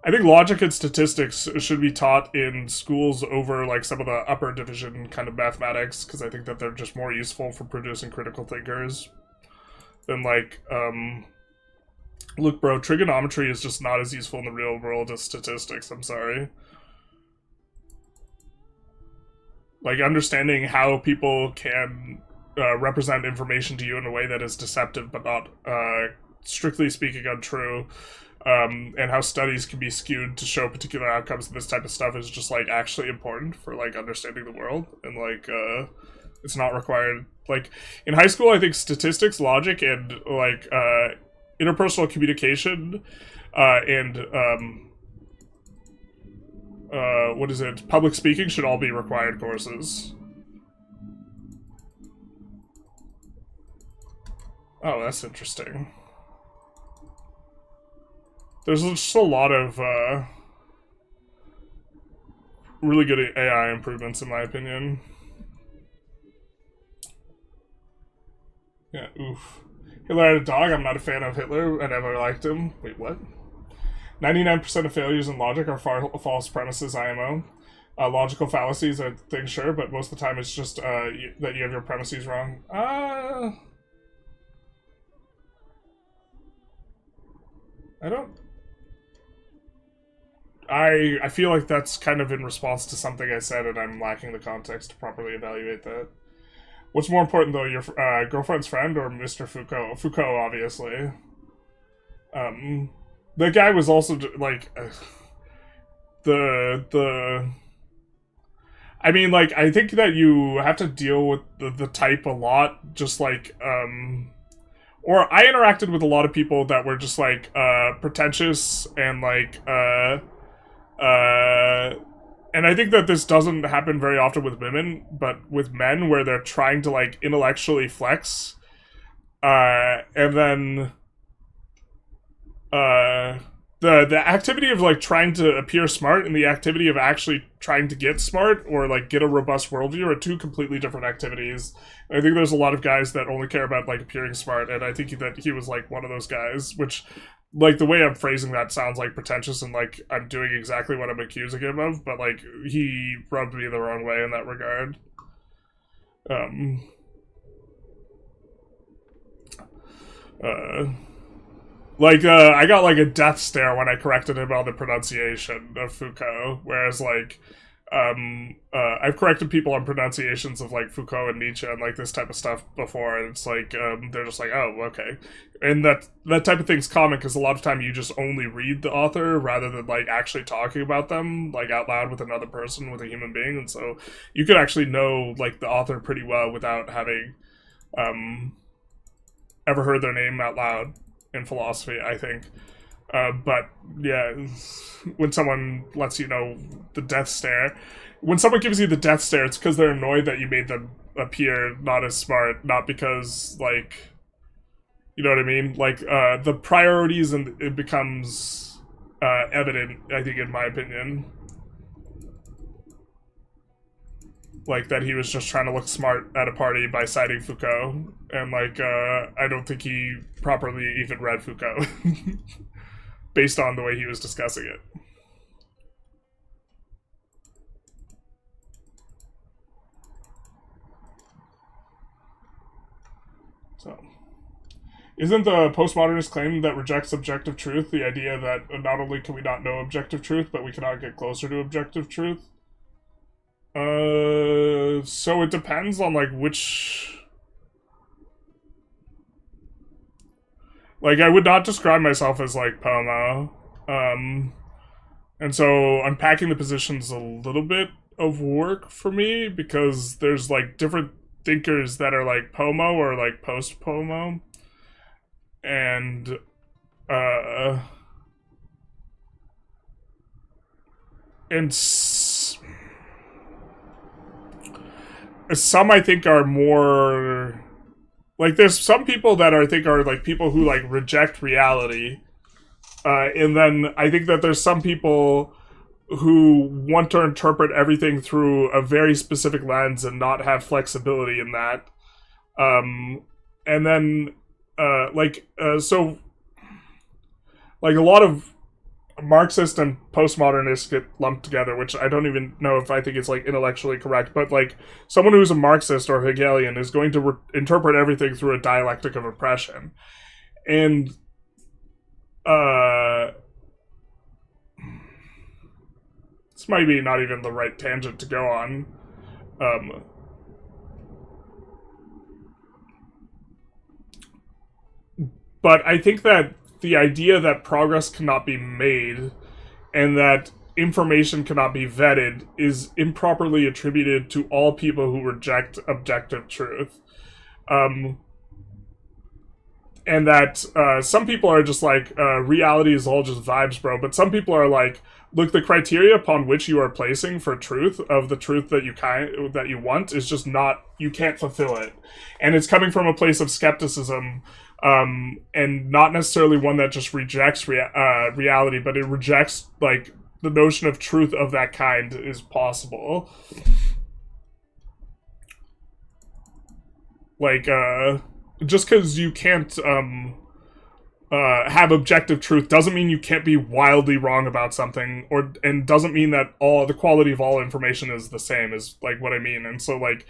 [SPEAKER 1] I think logic and statistics should be taught in schools over, like, some of the upper division kind of mathematics, because I think that they're just more useful for producing critical thinkers than, like, Look, bro, trigonometry is just not as useful in the real world as statistics, I'm sorry. Like, understanding how people can represent information to you in a way that is deceptive but not, strictly speaking, untrue, and how studies can be skewed to show particular outcomes and this type of stuff is just, like, actually important for, like, understanding the world, and, like, it's not required. Like, in high school, I think statistics, logic, and, like, interpersonal communication, and, public speaking should all be required courses. Oh, that's interesting. There's just a lot of, really good AI improvements, in my opinion. Yeah, oof. Hitler had a dog. I'm not a fan of Hitler. I never liked him. Wait, what? 99% of failures in logic are false premises, IMO. Logical fallacies, I think, sure, but most of the time it's just that you have your premises wrong. I don't... I feel like that's kind of in response to something I said, and I'm lacking the context to properly evaluate that. What's more important, though, your girlfriend's friend or Mr. Foucault? Foucault, obviously. The guy was also, like, I mean, like, I think that you have to deal with the type a lot, just, like, or I interacted with a lot of people that were just, like, pretentious and, like, and I think that this doesn't happen very often with women, but with men, where they're trying to, like, intellectually flex, and then, the activity of, like, trying to appear smart and the activity of actually trying to get smart or, like, get a robust worldview are two completely different activities. I think there's a lot of guys that only care about, like, appearing smart, and I think that he was, like, one of those guys, which... Like, the way I'm phrasing that sounds, like, pretentious and, like, I'm doing exactly what I'm accusing him of, but, like, he rubbed me the wrong way in that regard. I got, like, a death stare when I corrected him on the pronunciation of Foucault, whereas, like, I've corrected people on pronunciations of, like, Foucault and Nietzsche and, like, this type of stuff before, and it's like, they're just like, oh, okay. And that type of thing's common, because a lot of time you just only read the author, rather than, like, actually talking about them, like, out loud with another person, with a human being, and so you could actually know, like, the author pretty well without having, ever heard their name out loud in philosophy, I think. But, yeah, when someone lets you know the death stare, when someone gives you the death stare, it's because they're annoyed that you made them appear not as smart, not because, like, you know what I mean? Like, the priorities, and it becomes, evident, I think, in my opinion. Like, that he was just trying to look smart at a party by citing Foucault, and, like, I don't think he properly even read Foucault. Based on the way he was discussing it. So, isn't the postmodernist claim that rejects objective truth the idea that not only can we not know objective truth, but we cannot get closer to objective truth? So it depends on, like, which... Like, I would not describe myself as, like, Pomo. And so unpacking the position's a little bit of work for me, because there's, like, different thinkers that are, like, Pomo or, like, post-Pomo. And, some, I think, are more... Like, there's some people that I think are, like, people who, like, reject reality. And then I think that there's some people who want to interpret everything through a very specific lens and not have flexibility in that. And then, so, like, a lot of Marxist and postmodernists get lumped together, which I don't even know if I think it's, like, intellectually correct, but, like, someone who's a Marxist or Hegelian is going to interpret everything through a dialectic of oppression. And uh, this might be not even the right tangent to go on. But I think that the idea that progress cannot be made and that information cannot be vetted is improperly attributed to all people who reject objective truth. And that some people are just like, reality is all just vibes, bro. But some people are like, look, the criteria upon which you are placing for truth, of the truth that you want, is just not, you can't fulfill it. And it's coming from a place of skepticism, and not necessarily one that just rejects reality, but it rejects, like, the notion of truth of that kind is possible. Like, just because you can't have objective truth doesn't mean you can't be wildly wrong about something, and doesn't mean that all the quality of all information is the same, is like what I mean. And so, like,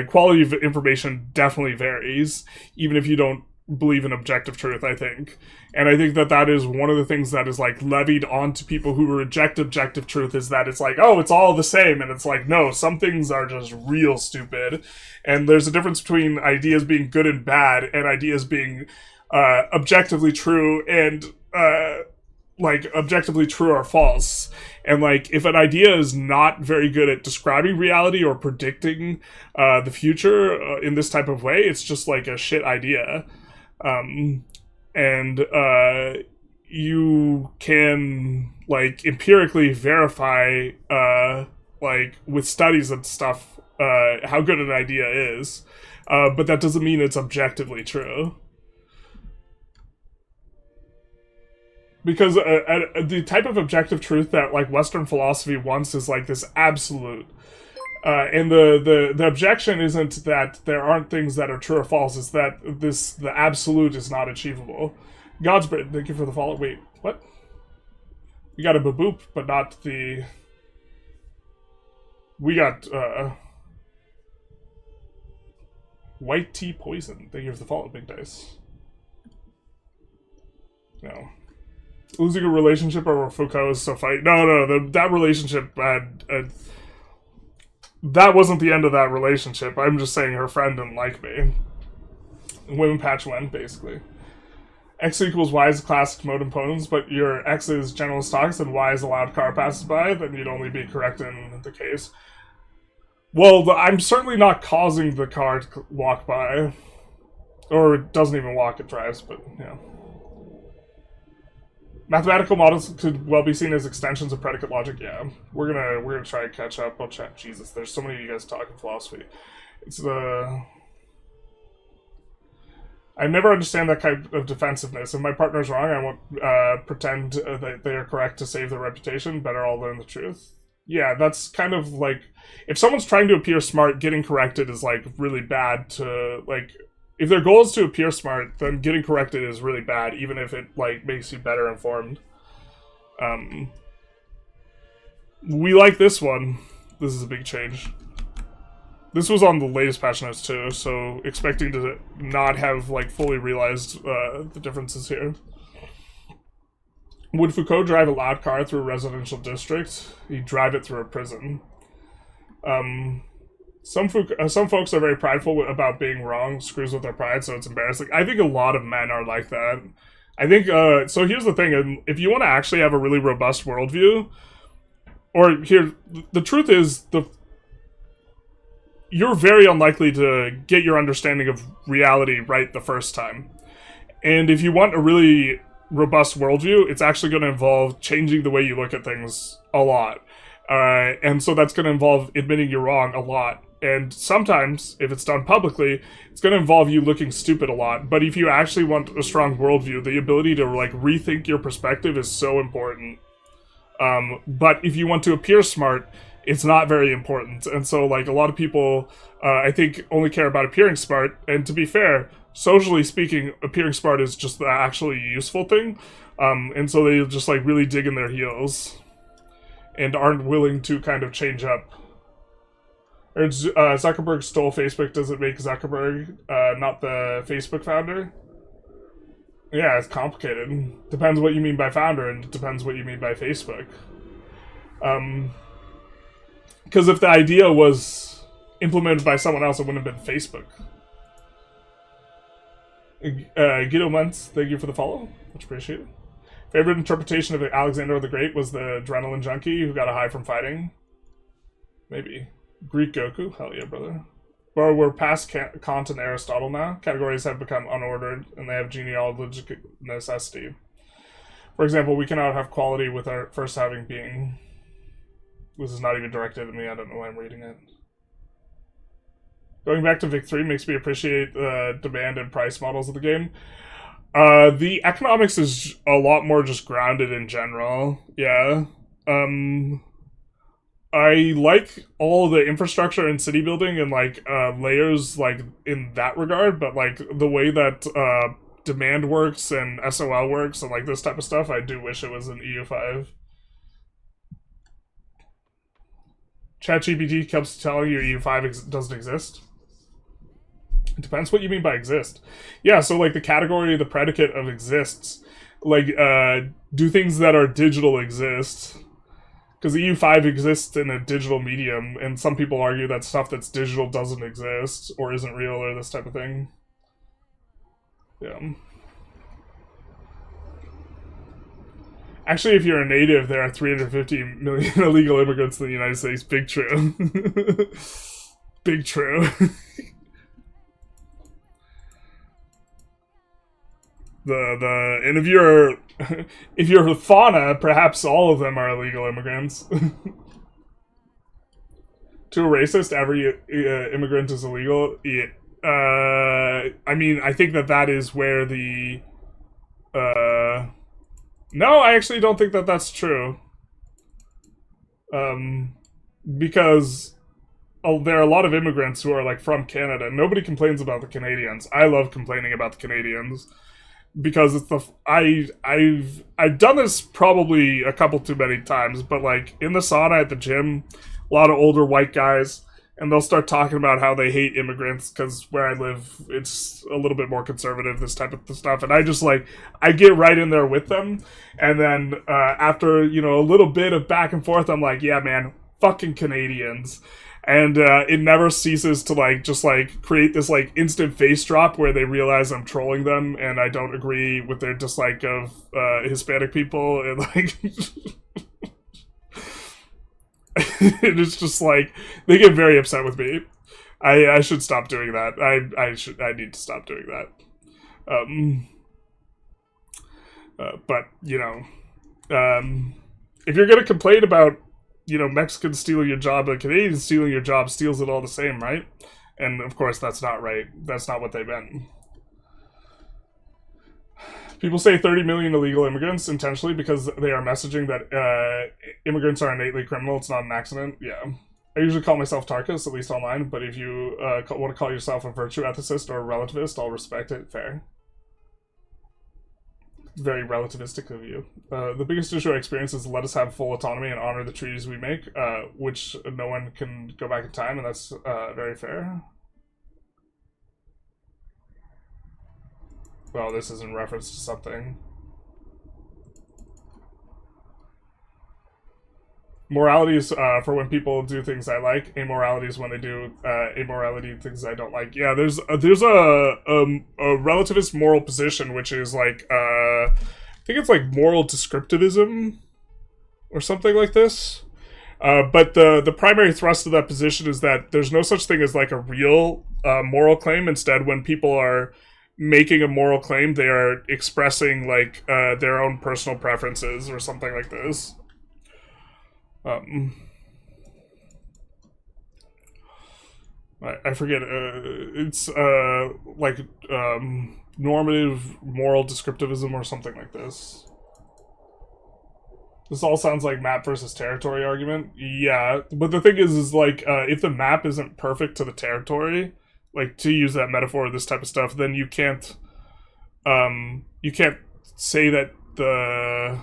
[SPEAKER 1] quality of information definitely varies, even if you don't believe in objective truth, I think. And I think that that is one of the things that is, like, levied onto people who reject objective truth, is that it's like, oh, it's all the same. And it's like, no, some things are just real stupid. And there's a difference between ideas being good and bad and ideas being objectively true and like objectively true or false. And like, if an idea is not very good at describing reality or predicting the future in this type of way, it's just like a shit idea. And you can, like, empirically verify, like, with studies and stuff, how good an idea is. But that doesn't mean it's objectively true. Because the type of objective truth that, like, Western philosophy wants is, like, this absolute. And the objection isn't that there aren't things that are true or false, it's that the absolute is not achievable. Godsbrid, thank you for the follow. Wait, what? We got a baboop, but not the... We got, White tea poison. Thank you for the follow, Big Dice. No. Losing a relationship over Foucault is so fight. No, that relationship had... that wasn't the end of that relationship. I'm just saying her friend didn't like me. Women patch went, basically. X equals Y is a classic mode opponents, but your X is generalist talks and Y is a loud car passes by, then you'd only be correct in the case. Well, I'm certainly not causing the car to walk by. Or it doesn't even walk, it drives, but, yeah. Mathematical models could well be seen as extensions of predicate logic. Yeah, we're gonna try and catch up. I'll chat. Jesus, there's so many of you guys talking philosophy. It's the... I never understand that type of defensiveness. If my partner's wrong, I won't pretend that they are correct to save their reputation. Better all learn the truth. Yeah, that's kind of like, if someone's trying to appear smart, getting corrected is, like, really bad to, like... If their goal is to appear smart, then getting corrected is really bad, even if it, like, makes you better informed. We like this one. This is a big change. This was on the latest patch notes, too, so expecting to not have, like, fully realized the differences here. Would Foucault drive a loud car through a residential district? He'd drive it through a prison. Some folks are very prideful about being wrong, screws with their pride, so it's embarrassing. I think a lot of men are like that. I think, so here's the thing, if you want to actually have a really robust worldview, or here, the truth is, you're very unlikely to get your understanding of reality right the first time. And if you want a really robust worldview, it's actually going to involve changing the way you look at things a lot. And so that's going to involve admitting you're wrong a lot. And sometimes, if it's done publicly, it's going to involve you looking stupid a lot. But if you actually want a strong worldview, the ability to, like, rethink your perspective is so important. But if you want to appear smart, it's not very important. And so, like, a lot of people, I think, only care about appearing smart. And to be fair, socially speaking, appearing smart is just the actually useful thing. And so they just, like, really dig in their heels and aren't willing to kind of change up. Or Zuckerberg stole Facebook. Does it make Zuckerberg not the Facebook founder? Yeah, it's complicated. Depends what you mean by founder, and it depends what you mean by Facebook. Because if the idea was implemented by someone else, it wouldn't have been Facebook. Guido Muntz, thank you for the follow. Much appreciated. Favorite interpretation of Alexander the Great was the adrenaline junkie who got a high from fighting. Maybe. Greek Goku? Hell yeah, brother. Or we're past Kant and Aristotle now. Categories have become unordered, and they have genealogical necessity. For example, we cannot have quality with our first having being. This is not even directed at me, I don't know why I'm reading it. Going back to Vic 3 makes me appreciate the demand and price models of the game. The economics is a lot more just grounded in general. Yeah. I like all the infrastructure and city building and, like, layers, like, in that regard, but, like, the way that, demand works and SOL works and, like, this type of stuff, I do wish it was in EU5. ChatGPT keeps telling you EU5 doesn't exist. It depends what you mean by exist. Yeah, so, like, the category, the predicate of exists, like, do things that are digital exist? Because EU5 exists in a digital medium, and some people argue that stuff that's digital doesn't exist, or isn't real, or this type of thing. Yeah. Actually, if you're a native, there are 350 million illegal immigrants in the United States. Big true. Big true. And if you're fauna, perhaps all of them are illegal immigrants. To a racist, every immigrant is illegal. Yeah. I mean, I think that is where the no, I actually don't think that that's true. Because there are a lot of immigrants who are, like, from Canada. Nobody complains about the Canadians. I love complaining about the Canadians. Because it's I've done this probably a couple too many times, but, like, in the sauna at the gym, a lot of older white guys, and they'll start talking about how they hate immigrants because where I live, it's a little bit more conservative, this type of stuff, and I just, like, I get right in there with them, and then after, you know, a little bit of back and forth, I'm like, yeah, man, fucking Canadians. And it never ceases to, like, just, like, create this, like, instant face drop where they realize I'm trolling them and I don't agree with their dislike of Hispanic people. And, like, it's just, like, they get very upset with me. I should stop doing that. I need to stop doing that. But, you know, if you're gonna complain about, you know, Mexicans stealing your job, but Canadians stealing your job steals it all the same, right? And, of course, that's not right. That's not what they meant. People say 30 million illegal immigrants intentionally because they are messaging that immigrants are innately criminal. It's not an accident. Yeah. I usually call myself Tarkus, at least online, but if you want to call yourself a virtue ethicist or a relativist, I'll respect it. Fair. Very relativistic of you. The biggest issue I experience is let us have full autonomy and honor the treaties we make, which no one can go back in time, and that's very fair. Well, this is in reference to something. Morality is for when people do things I like. Amorality is when they do amorality things I don't like. Yeah, there's a relativist moral position, which is like I think it's like moral descriptivism or something like this. But the primary thrust of that position is that there's no such thing as like a real moral claim. Instead, when people are making a moral claim, they are expressing like their own personal preferences or something like this. I forget. It's like normative moral descriptivism or something like this. This all sounds like map versus territory argument. Yeah, but the thing is like if the map isn't perfect to the territory, like to use that metaphor, this type of stuff, then you can't say that the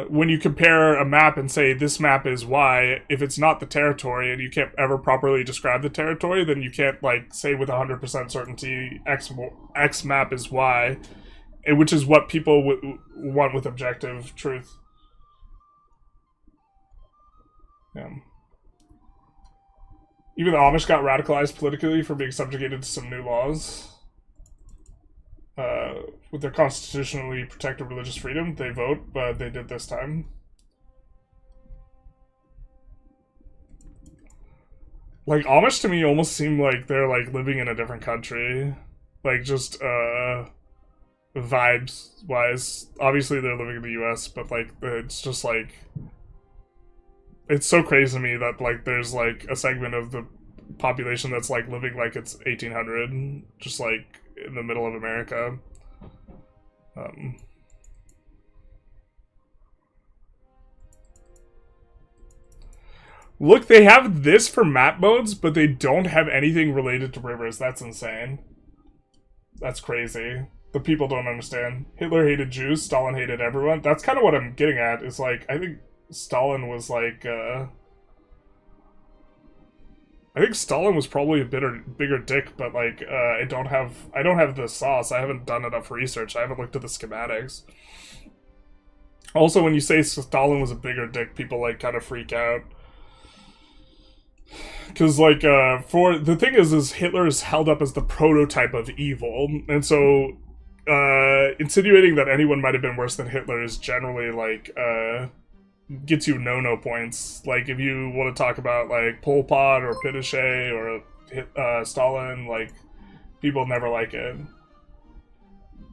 [SPEAKER 1] when you compare a map and say this map is Y, if it's not the territory and you can't ever properly describe the territory, then you can't like say with 100% certainty X map is Y, which is what people want with objective truth. Yeah. Even the Amish got radicalized politically for being subjugated to some new laws. With their constitutionally protected religious freedom, they vote, but they did this time. Like, Amish to me almost seem like they're, like, living in a different country. Like, just, vibes-wise. Obviously, they're living in the US, but, like, it's just, like... It's so crazy to me that, like, there's, like, a segment of the population that's, like, living like it's 1800. Just, like, in the middle of America. Look, they have this for map modes, but they don't have anything related to rivers. That's insane. That's crazy. The people don't understand. Hitler hated Jews, Stalin hated everyone. That's kind of what I'm getting at, is like, I think Stalin was like, I think Stalin was probably a bigger dick, but like, I don't have the sauce. I haven't done enough research. I haven't looked at the schematics. Also, when you say Stalin was a bigger dick, people like kind of freak out. Because like, for the thing is Hitler is held up as the prototype of evil, and so insinuating that anyone might have been worse than Hitler is generally like, gets you no points. Like, if you want to talk about like Pol Pot or Pinochet or Stalin, like, people never like it.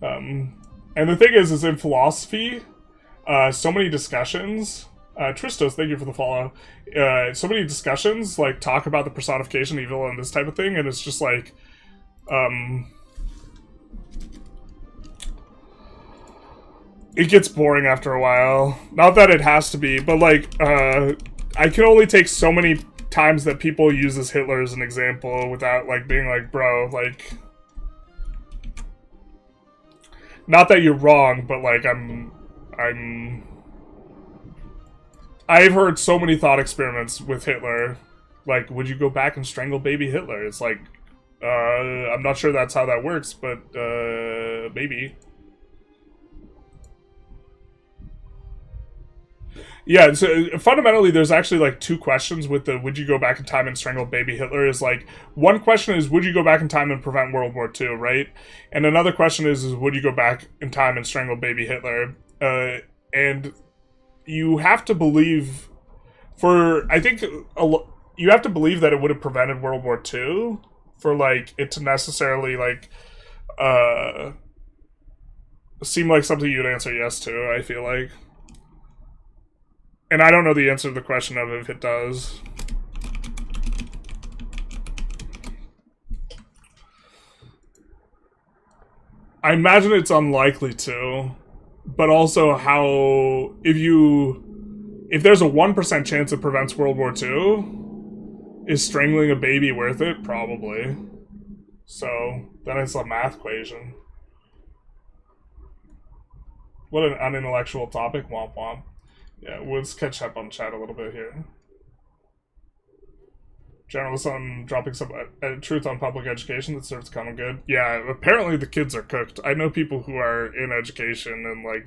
[SPEAKER 1] And the thing is in philosophy, so many discussions, Tristos, thank you for the follow, so many discussions like talk about the personification of evil and this type of thing, and it's just like, it gets boring after a while. Not that it has to be, but like, I can only take so many times that people use this Hitler as an example without like being like, bro, like, not that you're wrong, but like, I've heard so many thought experiments with Hitler. Like, would you go back and strangle baby Hitler? It's like, I'm not sure that's how that works, but, maybe. Yeah, so fundamentally there's actually like two questions with the would you go back in time and strangle baby Hitler. Is like, one question is would you go back in time and prevent World War II, right? And another question is would you go back in time and strangle baby Hitler? And you have to believe, I think you have to believe that it would have prevented World War II for like it to necessarily like seem like something you'd answer yes to, I feel like. And I don't know the answer to the question of if it does. I imagine it's unlikely to, but also how, if there's a 1% chance it prevents World War II, is strangling a baby worth it? Probably. So, then it's a math equation. What an unintellectual topic, womp womp. Yeah, let's catch up on chat a little bit here. Generalist on dropping some truth on public education that serves common good. Yeah, apparently the kids are cooked. I know people who are in education and, like,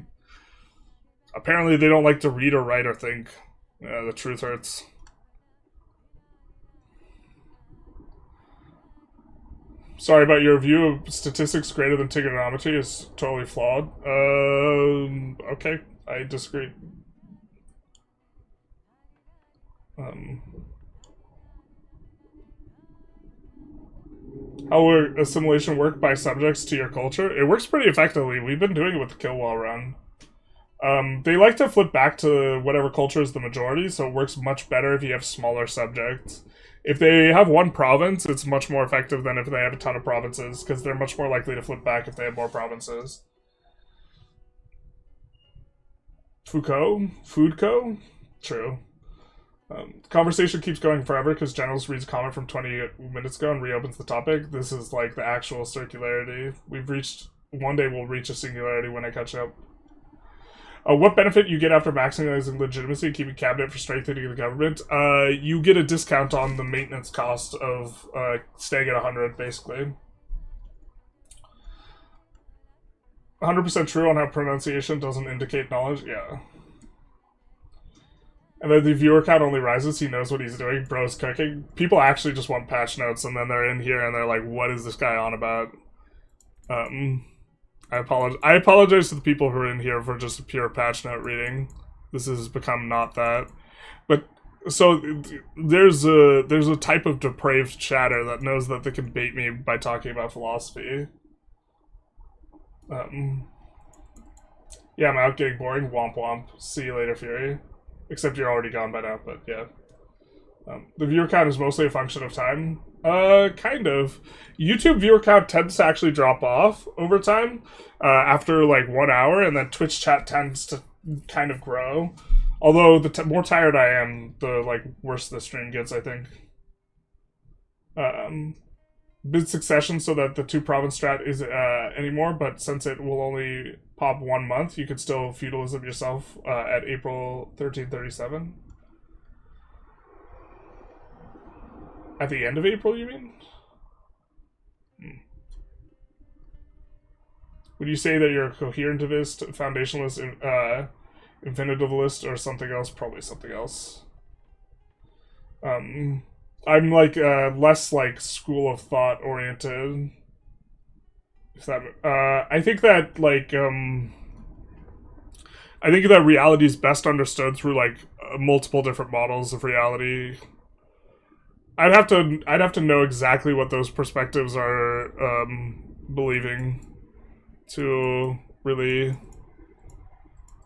[SPEAKER 1] apparently they don't like to read or write or think. Yeah, the truth hurts. Sorry about your view of statistics greater than trigonometry is totally flawed. Okay, I disagree. How will assimilation work by subjects to your culture? It works pretty effectively. We've been doing it with the kill wall run. They like to flip back to whatever culture is the majority, so it works much better if you have smaller subjects. If they have one province, it's much more effective than if they have a ton of provinces, because they're much more likely to flip back if they have more provinces. Foucault? Foodco? True. Conversation keeps going forever because Generalist reads a comment from 20 minutes ago and reopens the topic. This is like the actual circularity. One day we'll reach a singularity when I catch up. What benefit you get after maximizing legitimacy and keeping cabinet for strengthening the government? You get a discount on the maintenance cost of staying at 100, basically. 100% true on how pronunciation doesn't indicate knowledge? Yeah. And then the viewer count only rises. He knows what he's doing. Bro's cooking. People actually just want patch notes, and then they're in here and they're like, what is this guy on about? I apologize to the people who are in here for just a pure patch note reading. This has become not that. But, so, there's a type of depraved chatter that knows that they can bait me by talking about philosophy. Yeah, I'm out getting boring. Womp womp. See you later, Fury. Except you're already gone by now, but yeah. The viewer count is mostly a function of time. Kind of. YouTube viewer count tends to actually drop off over time, after like 1 hour, and then Twitch chat tends to kind of grow. Although the more tired I am, the like worse the stream gets, I think. Bid succession so that the 2-province strat is anymore, but since it will only pop 1 month, you could still feudalism yourself at April 1337. At the end of April, you mean? Would you say that you're a coherentivist, foundationalist, infinitivist, or something else? Probably something else. I'm like less like school of thought oriented. If that, I think that like I think that reality is best understood through like multiple different models of reality. I'd have to know exactly what those perspectives are believing to really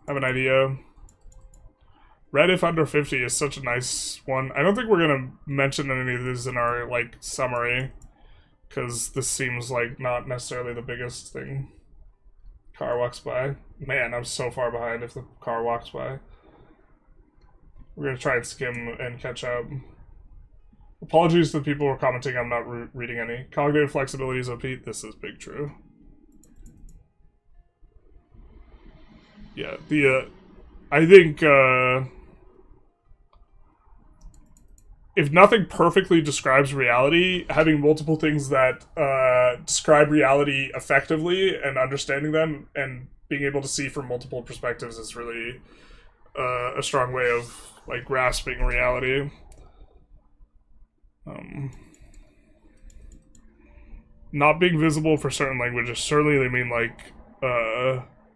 [SPEAKER 1] have an idea. Red if under 50 is such a nice one. I don't think we're gonna mention any of these in our like summary, because this seems like not necessarily the biggest thing. Car walks by. Man, I'm so far behind if the car walks by. We're gonna try and skim and catch up. Apologies to the people who are commenting, I'm not reading any. Cognitive flexibility is OP. This is big true. Yeah, I think, if nothing perfectly describes reality, having multiple things that describe reality effectively and understanding them and being able to see from multiple perspectives is really a strong way of like grasping reality. Not being visible for certain languages, certainly they mean like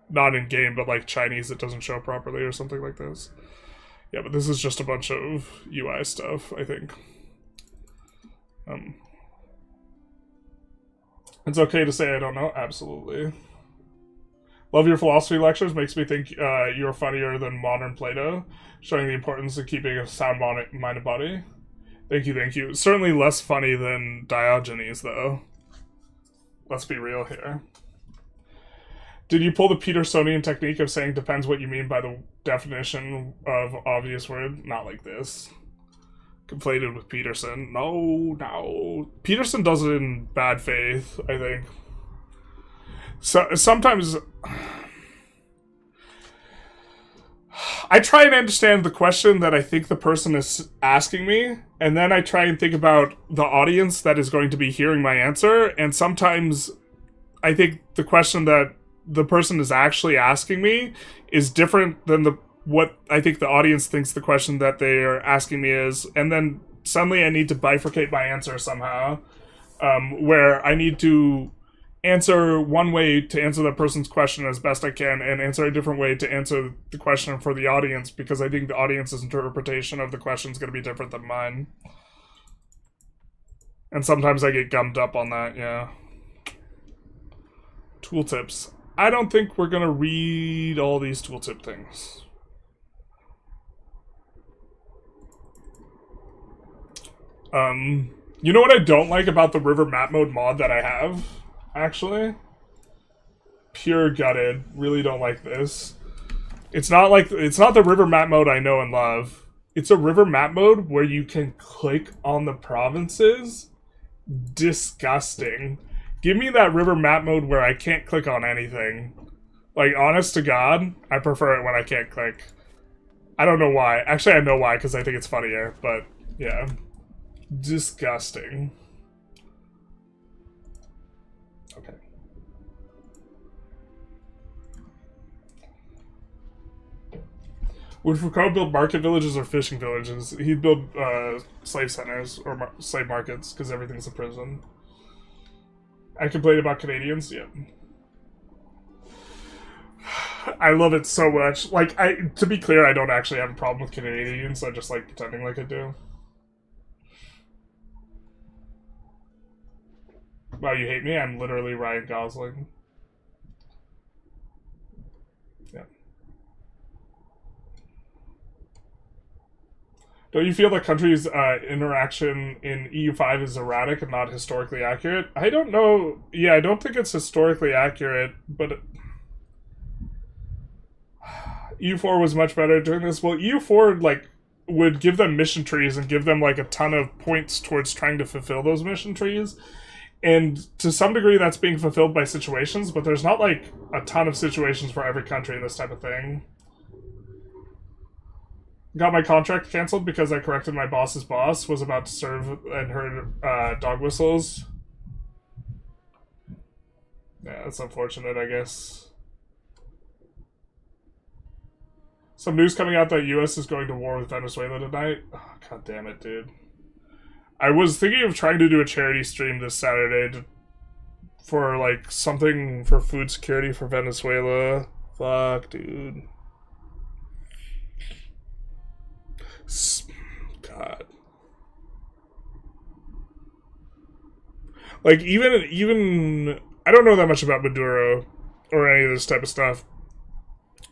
[SPEAKER 1] not in game, but like Chinese that doesn't show properly or something like this. Yeah, but this is just a bunch of UI stuff, I think. It's okay to say I don't know, absolutely. Love your philosophy lectures, makes me think you're funnier than modern Plato, showing the importance of keeping a sound mind and body. Thank you, thank you. Certainly less funny than Diogenes, though. Let's be real here. Did you pull the Petersonian technique of saying depends what you mean by the definition of obvious word? Not like this. Conflated with Peterson. No. Peterson does it in bad faith, I think. So sometimes I try and understand the question that I think the person is asking me, and then I try and think about the audience that is going to be hearing my answer, and sometimes I think the question that the person is actually asking me is different than what I think the audience thinks the question that they are asking me is, and then suddenly I need to bifurcate my answer somehow, where I need to answer one way to answer that person's question as best I can, and answer a different way to answer the question for the audience, because I think the audience's interpretation of the question is going to be different than mine. And sometimes I get gummed up on that, yeah. Tooltips. I don't think we're going to read all these tooltip things. You know what I don't like about the river map mode mod that I have? Actually, pure gutted. Really don't like this. It's not the river map mode I know and love. It's a river map mode where you can click on the provinces. Disgusting. Give me that river map mode where I can't click on anything. Like, honest to God, I prefer it when I can't click. I don't know why. Actually, I know why, because I think it's funnier, but yeah. Disgusting. Okay. Would Foucault build market villages or fishing villages? He'd build slave centers or slave markets, because everything's a prison. I complain about Canadians? Yeah. I love it so much. Like, to be clear, I don't actually have a problem with Canadians. I just like pretending like I do. Wow, you hate me? I'm literally Ryan Gosling. Yeah. Don't you feel that countries' interaction in EU5 is erratic and not historically accurate? I don't know. Yeah, I don't think it's historically accurate, but EU4 was much better doing this. Well, EU4, like, would give them mission trees and give them, like, a ton of points towards trying to fulfill those mission trees. And to some degree, that's being fulfilled by situations, but there's not, like, a ton of situations for every country, this type of thing. Got my contract canceled because I corrected my boss's boss, was about to serve and heard dog whistles. Yeah, that's unfortunate, I guess. Some news coming out that US is going to war with Venezuela tonight. Oh, God damn it, dude. I was thinking of trying to do a charity stream this Saturday for, like, something for food security for Venezuela. Fuck, dude. God. Like, even I don't know that much about Maduro or any of this type of stuff.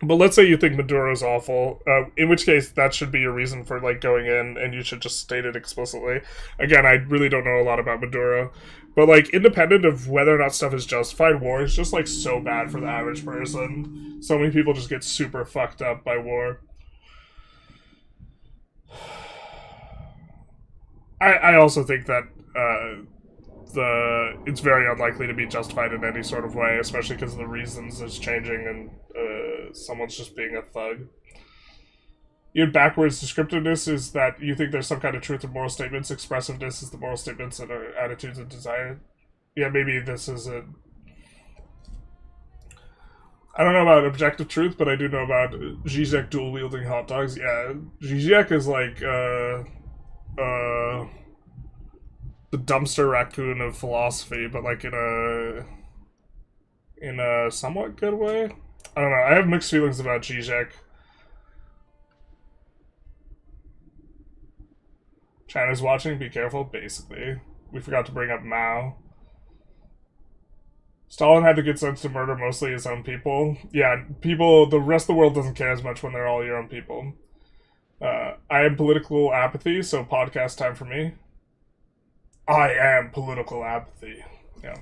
[SPEAKER 1] But let's say you think Maduro's awful, in which case that should be your reason for, like, going in, and you should just state it explicitly. Again, I really don't know a lot about Maduro. But, like, independent of whether or not stuff is justified, war is just, like, so bad for the average person. So many people just get super fucked up by war. I also think that it's very unlikely to be justified in any sort of way, especially because the reasons is changing and someone's just being a thug. Your backwards descriptiveness is that you think there's some kind of truth in moral statements. Expressiveness is the moral statements that are attitudes and desire. Yeah, maybe this is it. I don't know about objective truth, but I do know about Zizek dual-wielding hot dogs. Yeah, Zizek is like, the dumpster raccoon of philosophy, but like in a somewhat good way. I don't know. I have mixed feelings about Zizek. China's watching. Be careful. Basically, we forgot to bring up Mao. Stalin had the good sense to murder mostly his own people. Yeah, people. The rest of the world doesn't care as much when they're all your own people. I have political apathy, so podcast time for me. I am political apathy. Yeah.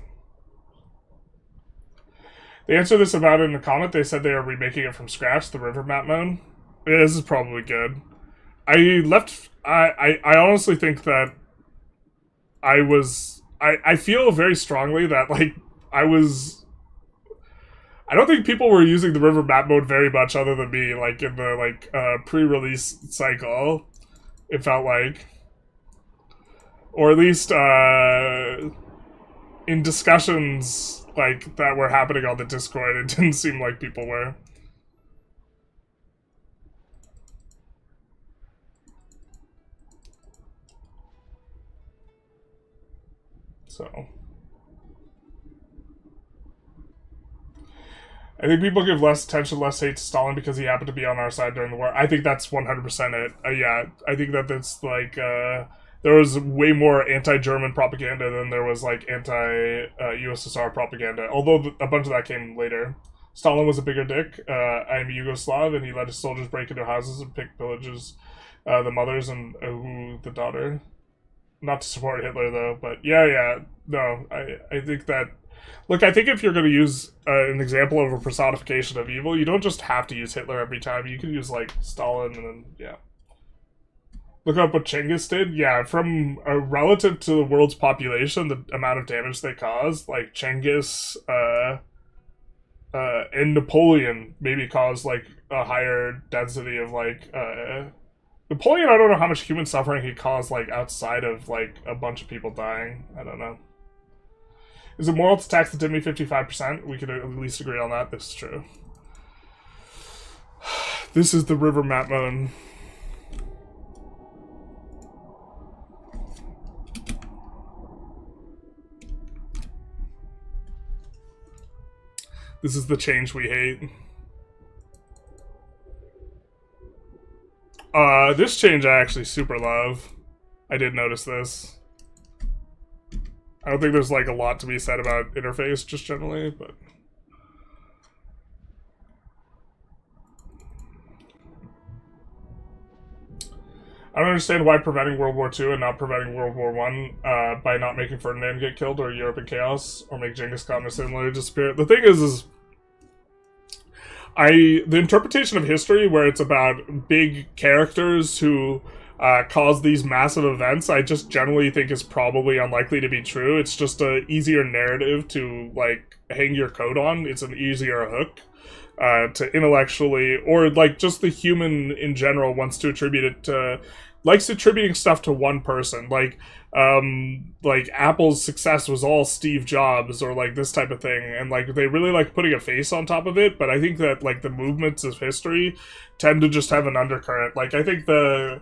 [SPEAKER 1] They answered this about it in the comment. They said they are remaking it from scratch, the river map mode. Yeah, this is probably good. I honestly think that I feel very strongly that, like, I don't think people were using the river map mode very much other than me, like, in the, like, pre-release cycle, it felt like. Or at least, in discussions, like, that were happening on the Discord, it didn't seem like people were. So. I think people give less attention, less hate to Stalin because he happened to be on our side during the war. I think that's 100% it. Yeah, I think that that's, like, there was way more anti-German propaganda than there was, like, anti-USSR propaganda, although a bunch of that came later. Stalin was a bigger dick. I am Yugoslav, and he let his soldiers break into houses and pick villages, the mothers and the daughter. Not to support Hitler, though, but yeah, no, I think that... Look, I think if you're going to use an example of a personification of evil, you don't just have to use Hitler every time. You can use, like, Stalin, and then, yeah. Look up what Genghis did. Yeah, from relative to the world's population, the amount of damage they caused, like, Genghis, and Napoleon maybe caused like a higher density of like Napoleon. I don't know how much human suffering he caused like outside of like a bunch of people dying. I don't know. Is it moral to tax the Dimmy 55%? We could at least agree on that. This is true. This is the river map mode. This is the change we hate. This change I actually super love. I did notice this. I don't think there's like a lot to be said about interface just generally, but I don't understand why preventing World War II and not preventing World War I by not making Ferdinand get killed or Europe in chaos or make Genghis Khan assimilated to disappear. The thing is the interpretation of history where it's about big characters who cause these massive events, I just generally think is probably unlikely to be true. It's just a easier narrative to like hang your coat on. It's an easier hook to intellectually, or like just the human in general wants to attribute it to, likes attributing stuff to one person. Like Apple's success was all Steve Jobs or like this type of thing, and like they really like putting a face on top of it. But I think that like the movements of history tend to just have an undercurrent. Like I think the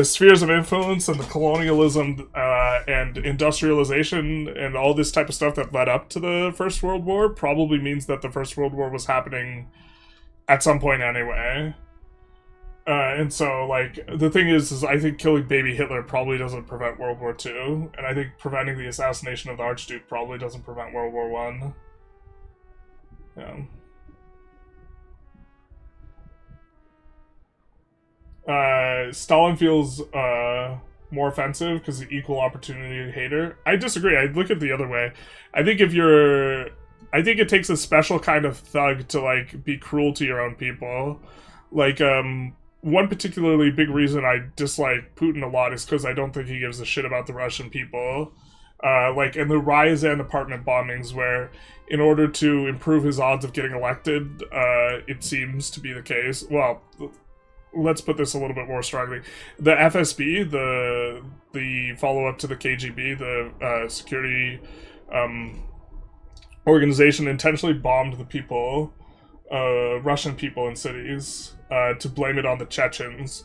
[SPEAKER 1] spheres of influence and the colonialism and industrialization and all this type of stuff that led up to the First World War probably means that the First World War was happening at some point anyway. And so, like, the thing is I think killing baby Hitler probably doesn't prevent World War II, and I think preventing the assassination of the Archduke probably doesn't prevent World War I. Stalin feels more offensive because the equal opportunity hater. I disagree. I look at it the other way. I think it takes a special kind of thug to like be cruel to your own people. Like one particularly big reason I dislike Putin a lot is because I don't think he gives a shit about the Russian people. Like in the Ryazan apartment bombings, where in order to improve his odds of getting elected, it seems to be the case. Well, let's put this a little bit more strongly. The FSB, the follow-up to the KGB, the security organization, intentionally bombed the people, Russian people in cities, to blame it on the Chechens,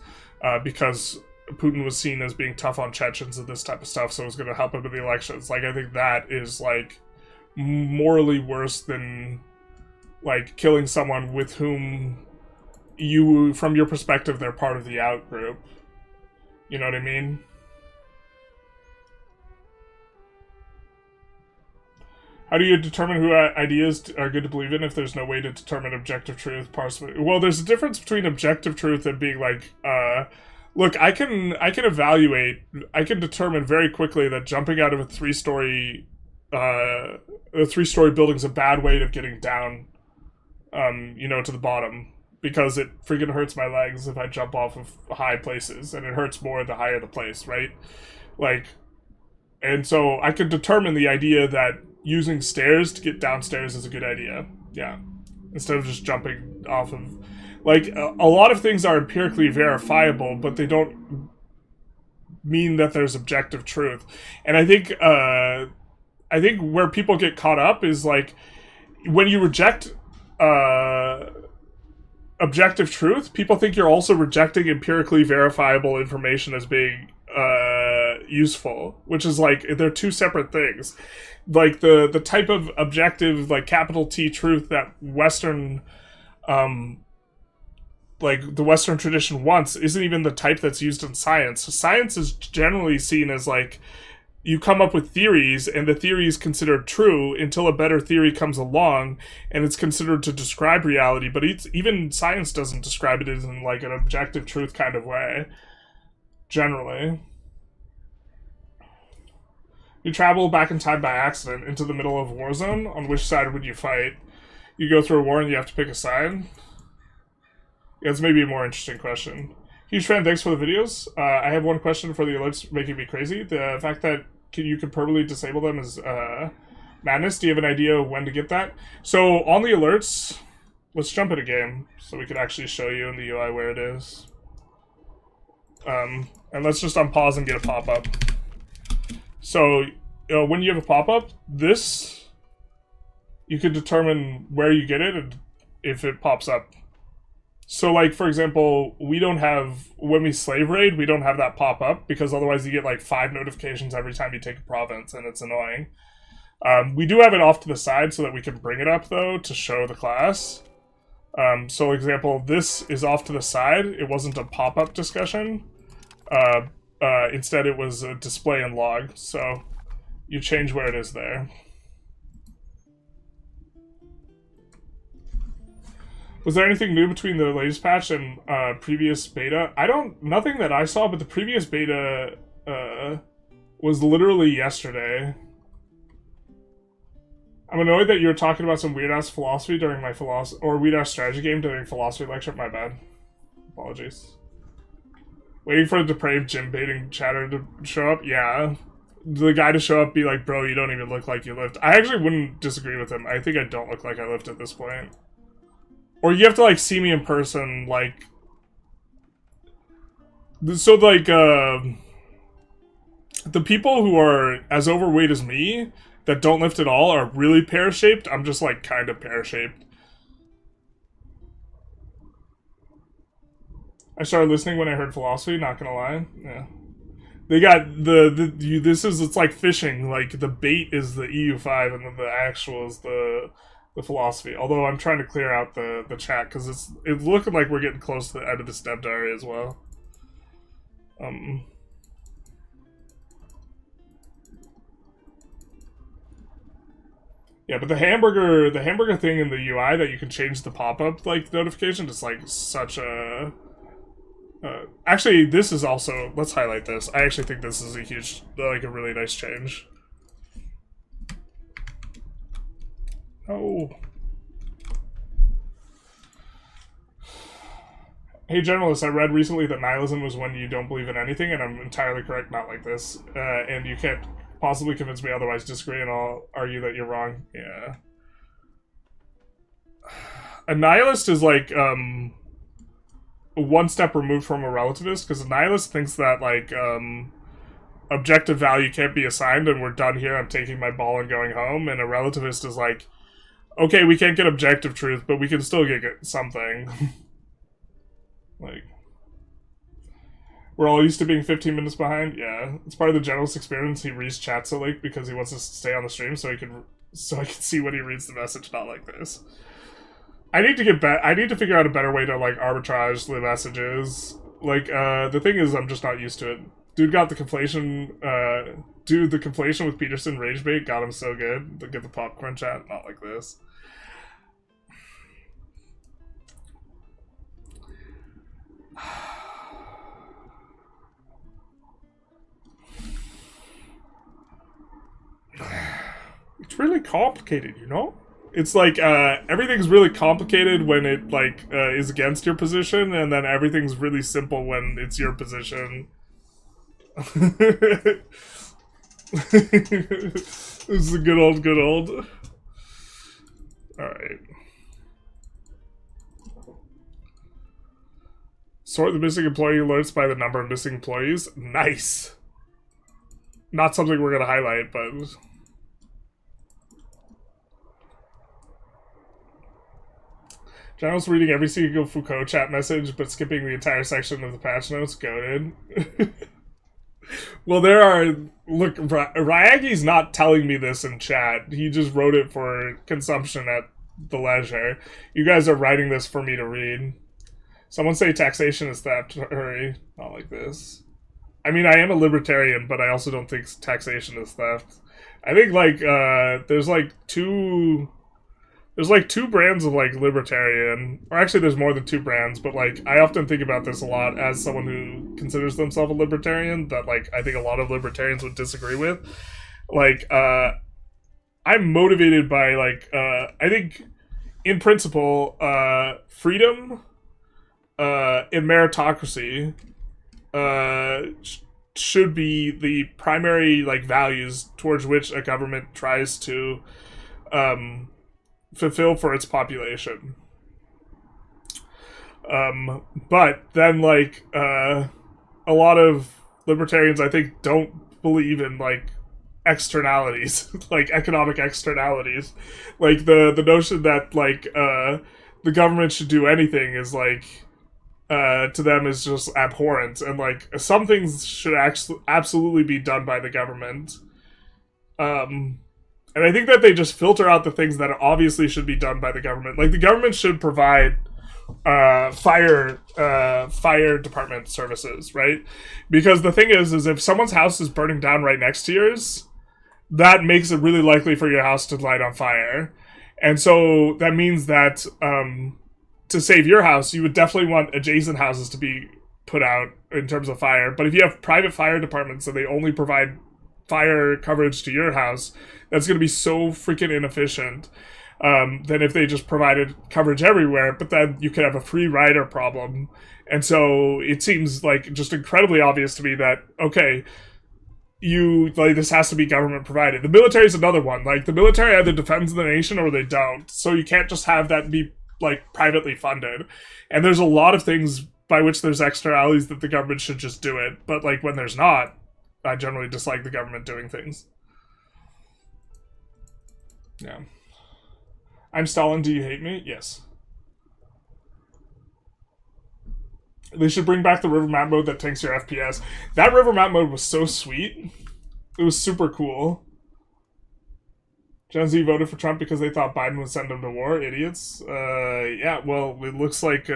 [SPEAKER 1] because Putin was seen as being tough on Chechens and this type of stuff, so it was going to help him in the elections. Like, I think that is, like, morally worse than, like, killing someone with whom you, from your perspective, they're part of the out group. You know what I mean? How do you determine who ideas are good to believe in if there's no way to determine objective truth? Well, there's a difference between objective truth and being like, look, I can evaluate, I can determine very quickly that jumping out of a three-story building's a bad way of getting down, you know, to the bottom, because it freaking hurts my legs if I jump off of high places, and it hurts more the higher the place, right? Like, and so I could determine the idea that using stairs to get downstairs is a good idea. Yeah. Instead of just jumping off of... Like, a lot of things are empirically verifiable, but they don't mean that there's objective truth. And I think where people get caught up is, like, when you reject objective truth, people think you're also rejecting empirically verifiable information as being useful, which is, like, they're two separate things. Like, the type of objective, like, capital T truth that Western, like, the Western tradition wants isn't even the type that's used in science. So science is generally seen as, like, you come up with theories, and the theory is considered true until a better theory comes along, and it's considered to describe reality, but even science doesn't describe it as in, like, an objective truth kind of way, generally. You travel back in time by accident into the middle of a war zone. On which side would you fight? You go through a war and you have to pick a side? Yeah, it's maybe a more interesting question. Huge fan, thanks for the videos. I have one question for the alerts making me crazy. The fact that you can permanently disable them is Madness, do you have an idea of when to get that? So on the alerts, let's jump in a game so we can actually show you in the UI where it is. And let's just unpause and get a pop-up. So when you have a pop-up, this, you can determine where you get it and if it pops up. So like, for example, we don't have, when we slave raid, we don't have that pop up because otherwise you get like 5 notifications every time you take a province and it's annoying. We do have it off to the side so that we can bring it up though to show the class. So example, this is off to the side. It wasn't a pop-up discussion. Instead it was a display and log. So you change where it is there. Was there anything new between the latest patch and previous beta? Nothing that I saw, but the previous beta was literally yesterday. I'm annoyed that you were talking about some weird-ass philosophy during my weird-ass strategy game during philosophy lecture. My bad. Apologies. Waiting for a depraved gym baiting chatter to show up? Yeah. The guy to show up be like, bro, you don't even look like you lift. I actually wouldn't disagree with him. I think I don't look like I lift at this point. Or you have to, like, see me in person, like... So, like, the people who are as overweight as me, that don't lift at all, are really pear-shaped. I'm just, like, kind of pear-shaped. I started listening when I heard philosophy, not gonna lie. Yeah. They got it's like fishing. Like, the bait is the EU5, and then the actual is the philosophy. Although I'm trying to clear out the chat because it's looking like we're getting close to the end of the step diary as well. Yeah, but the hamburger thing in the UI that you can change the pop-up like notification is like such a. Actually, this is also. Let's highlight this. I actually think this is a huge, like a really nice change. Oh. Hey, Generalist, I read recently that nihilism was when you don't believe in anything, and I'm entirely correct, not like this. And you can't possibly convince me otherwise, disagree, and I'll argue that you're wrong. Yeah. A nihilist is like, one step removed from a relativist, because a nihilist thinks that, like, objective value can't be assigned, and we're done here, I'm taking my ball and going home, and a relativist is like, okay, we can't get objective truth, but we can still get something. Like, we're all used to being 15 minutes behind. Yeah, it's part of the Generalist experience. He reads chat so late because he wants us to stay on the stream so I can see when he reads the message, not like this. I need to figure out a better way to like arbitrage the messages. Like, the thing is, I'm just not used to it. Dude got the conflation. The conflation with Peterson rage bait got him so good. To get the popcorn chat, not like this. It's really complicated, you know? It's like, everything's really complicated when it, like, is against your position, and then everything's really simple when it's your position. This is a good old. Alright. Sort the missing employee alerts by the number of missing employees. Nice. Not something we're gonna highlight, but... General's reading every single Foucault chat message, but skipping the entire section of the patch notes. Goated. Well, there are... Look, Ryagi's not telling me this in chat. He just wrote it for consumption at the leisure. You guys are writing this for me to read. Someone say taxation is theft. Hurry. Not like this. I mean, I am a libertarian, but I also don't think taxation is theft. I think, like, there's two brands of, like, libertarian. Or actually, there's more than 2 brands, but, like, I often think about this a lot as someone who considers themselves a libertarian, that, like, I think a lot of libertarians would disagree with. Like, I'm motivated by, like, I think, in principle, freedom, and meritocracy, should be the primary like values towards which a government tries to fulfill for its population. But then like a lot of libertarians, I think, don't believe in like externalities, like economic externalities. Like the notion that like the government should do anything is like to them is just abhorrent, and like some things should actually absolutely be done by the government. And I think that they just filter out the things that obviously should be done by the government. Like the government should provide fire department services, right? Because the thing is if someone's house is burning down right next to yours, that makes it really likely for your house to light on fire. And so that means that to save your house, you would definitely want adjacent houses to be put out in terms of fire. But if you have private fire departments and they only provide fire coverage to your house, that's going to be so freaking inefficient than if they just provided coverage everywhere. But then you could have a free rider problem. And so it seems like just incredibly obvious to me that, okay, this has to be government provided. The military is another one. Like the military either defends the nation or they don't. So you can't just have that be like privately funded. And there's a lot of things by which there's externalities that the government should just do it. But like when there's not, I generally dislike the government doing things. Yeah. I'm Stalin, do you hate me? Yes. They should bring back the river map mode that tanks your FPS. That river map mode was so sweet. It was super cool. Gen Z voted for Trump because they thought Biden would send them to war. Idiots. Yeah, well, it looks like...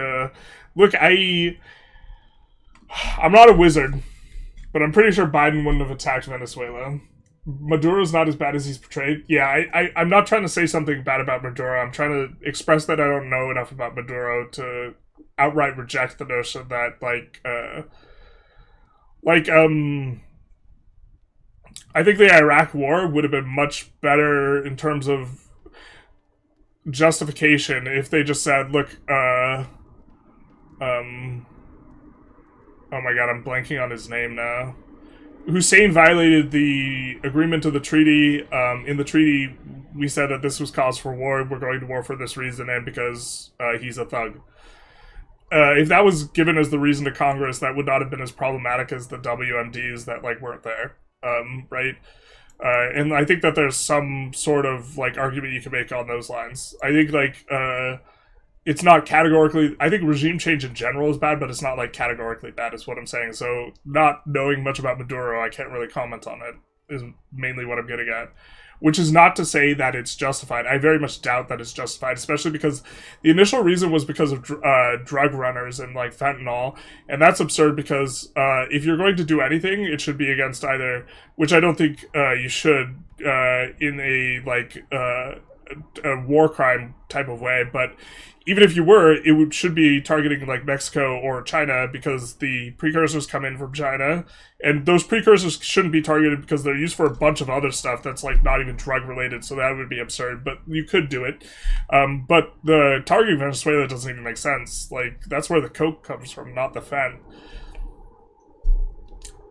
[SPEAKER 1] look, I'm not a wizard, but I'm pretty sure Biden wouldn't have attacked Venezuela. Maduro's not as bad as he's portrayed. Yeah, I'm not trying to say something bad about Maduro. I'm trying to express that I don't know enough about Maduro to outright reject the notion that, I think the Iraq War would have been much better in terms of justification if they just said, look, oh my god, I'm blanking on his name now. Hussein violated the agreement of the treaty. In the treaty, we said that this was cause for war. We're going to war for this reason and because he's a thug. If that was given as the reason to Congress, that would not have been as problematic as the WMDs that like weren't there, right? And I think that there's some sort of like argument you can make on those lines. I think like it's not categorically... I think regime change in general is bad, but it's not like categorically bad is what I'm saying. So not knowing much about Maduro, I can't really comment on it, is mainly what I'm getting at. Which is not to say that it's justified. I very much doubt that it's justified, especially because the initial reason was because of drug runners and like fentanyl. And that's absurd because if you're going to do anything, it should be against either... Which I don't think you should in a like a war crime type of way, but even if you were, it should be targeting like Mexico or China because the precursors come in from China, and those precursors shouldn't be targeted because they're used for a bunch of other stuff that's like not even drug related, so that would be absurd, but you could do it. But the targeting Venezuela doesn't even make sense. Like, that's where the coke comes from, not the fen.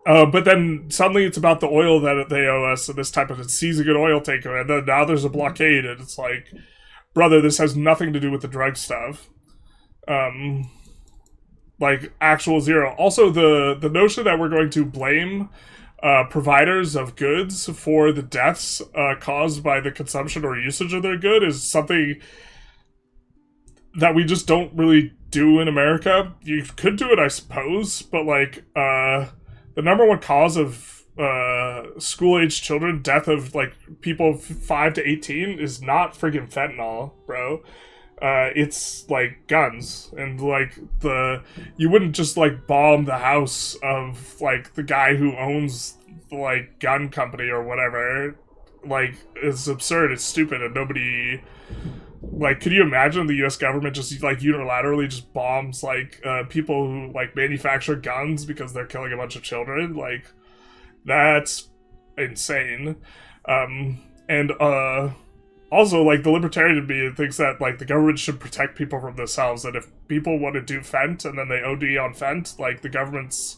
[SPEAKER 1] But then suddenly it's about the oil that they owe us, and this type of seize a good oil taker, and then now there's a blockade, and it's like, brother, this has nothing to do with the drug stuff. Like, actual zero. Also, the notion that we're going to blame providers of goods for the deaths caused by the consumption or usage of their good is something that we just don't really do in America. You could do it, I suppose, but like, the number one cause of school-age children, death of like people 5 to 18 is not friggin' fentanyl, bro. It's like guns, and like you wouldn't just like bomb the house of like the guy who owns the like gun company or whatever. Like, it's absurd, it's stupid, and nobody... Like, could you imagine the U.S. government just, like, unilaterally just bombs, like, people who, like, manufacture guns because they're killing a bunch of children? Like, that's insane. And also, like, the libertarian in me thinks that, like, the government should protect people from themselves, and if people want to do fent and then they OD on fent, like, the government's...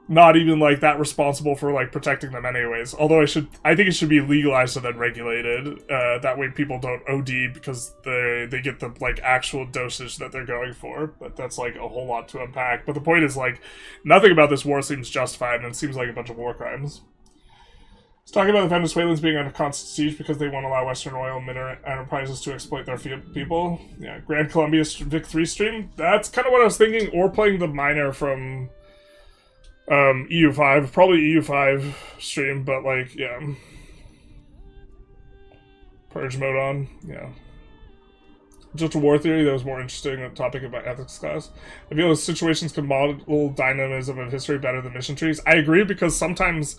[SPEAKER 1] not even like that responsible for like protecting them anyways. Although I think it should be legalized and then regulated. That way people don't OD because they get the like actual dosage that they're going for. But that's like a whole lot to unpack. But the point is like nothing about this war seems justified, and it seems like a bunch of war crimes. It's talking about the Venezuelans being under constant siege because they won't allow Western oil and mineral enterprises to exploit their people. Yeah, Grand Columbia Vic 3 stream. That's kind of what I was thinking. Or playing the miner from EU5, probably EU5 stream, but like, yeah. Purge mode on, yeah. Just a war theory that was more interesting than the topic about ethics class. I feel those situations can model dynamism of history better than mission trees. I agree because sometimes,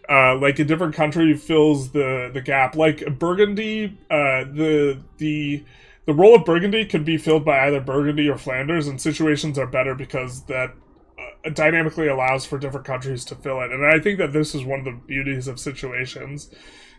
[SPEAKER 1] like a different country fills the gap. Like Burgundy, the role of Burgundy could be filled by either Burgundy or Flanders, and situations are better because that dynamically allows for different countries to fill it. And I think that this is one of the beauties of situations,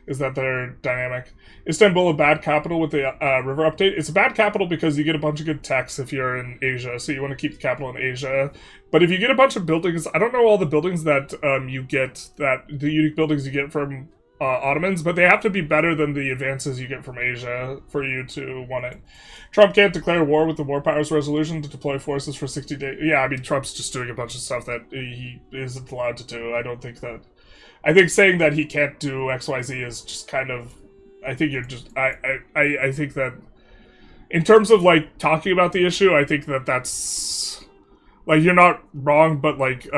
[SPEAKER 1] is that they're dynamic. Istanbul, a bad capital with the river update. It's a bad capital because you get a bunch of good techs if you're in Asia, so you want to keep the capital in Asia. But if you get a bunch of buildings, I don't know all the buildings that you get, the unique buildings you get from Ottomans, but they have to be better than the advances you get from Asia for you to want it. Trump can't declare war with the War Powers Resolution to deploy forces for 60 days. Yeah, I mean, Trump's just doing a bunch of stuff that he isn't allowed to do. I think saying that he can't do XYZ is just kind of, I think you're just, I think that in terms of like talking about the issue, I think that that's, like, you're not wrong, but like,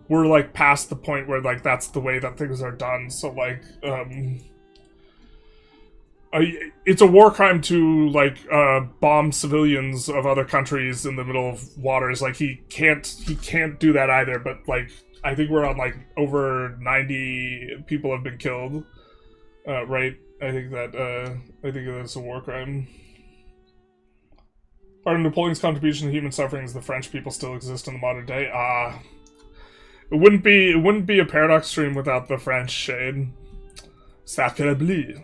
[SPEAKER 1] we're like past the point where like that's the way that things are done. So like, it's a war crime to like bomb civilians of other countries in the middle of waters. Like he can't do that either. But like, I think we're on like over 90 people have been killed, right? I think that's a war crime. Part of Napoleon's contribution to human suffering is the French people still exist in the modern day. It wouldn't be a paradox stream without the French shade. Sacre bleu.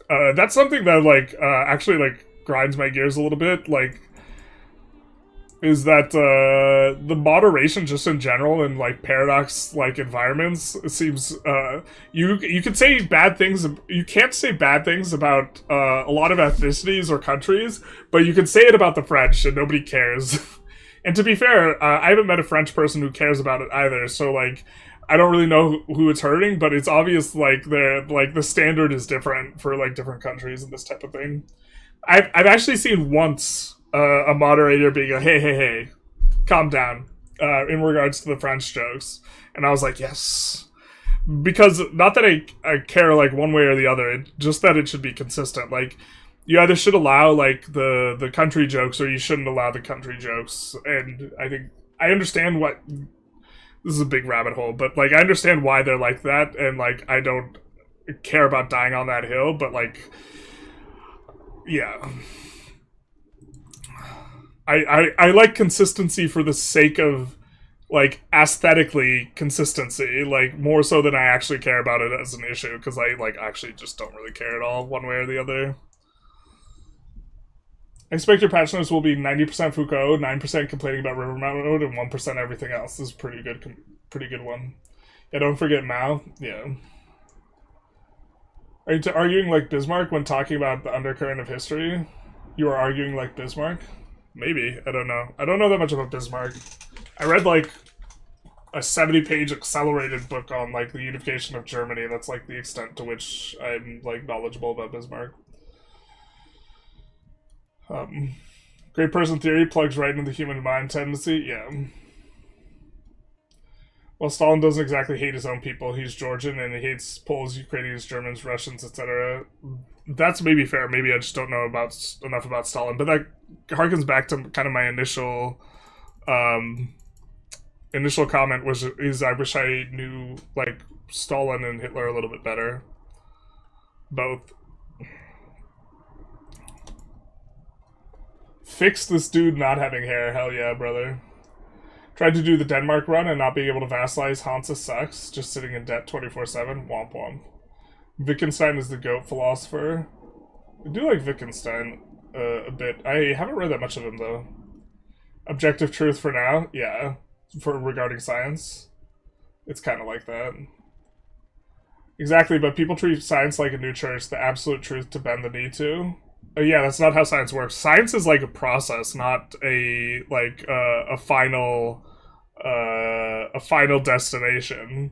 [SPEAKER 1] That's something that like actually like grinds my gears a little bit. Like, is that the moderation just in general in like paradox like environments seems you can say bad things, you can't say bad things about a lot of ethnicities or countries, but you can say it about the French and nobody cares. And to be fair, I haven't met a French person who cares about it either, so like I don't really know who it's hurting, but it's obvious like the standard is different for like different countries and this type of thing. I've actually seen once a moderator being like, hey, calm down, in regards to the French jokes. And I was like, yes. Because, not that I care, like, one way or the other, just that it should be consistent. Like, you either should allow, like, the country jokes, or you shouldn't allow the country jokes. And I think, I understand what, this is a big rabbit hole, but, like, I understand why they're like that, and, like, I don't care about dying on that hill, but, like, yeah. I like consistency for the sake of, like, aesthetically consistency, like, more so than I actually care about it as an issue, because I, like, actually just don't really care at all, one way or the other. I expect your patch notes will be 90% Foucault, 9% complaining about River Mode, and 1% everything else. This is pretty good one. Yeah, don't forget Mao. Yeah. Are you arguing like Bismarck when talking about the undercurrent of history? You are arguing like Bismarck? Maybe. I don't know. I don't know that much about Bismarck. I read, like, a 70-page accelerated book on, like, the unification of Germany. That's, like, the extent to which I'm, like, knowledgeable about Bismarck. Great person theory plugs right into the human mind tendency. Yeah. Well, Stalin doesn't exactly hate his own people. He's Georgian, and he hates Poles, Ukrainians, Germans, Russians, etc. That's maybe fair. Maybe I just don't know enough about Stalin. But that harkens back to kind of my initial comment is I wish I knew, like, Stalin and Hitler a little bit better. Both. Fix this dude not having hair. Hell yeah, brother. Tried to do the Denmark run and not being able to vassalize Hansa sucks. Just sitting in debt 24/7. Womp womp. Wittgenstein is the goat philosopher. I do like Wittgenstein a bit. I haven't read that much of him, though. Objective truth for now? Yeah. For regarding science? It's kind of like that. Exactly, but people treat science like a new church, the absolute truth to bend the knee to. Yeah, that's not how science works. Science is like a process, not a like a final destination,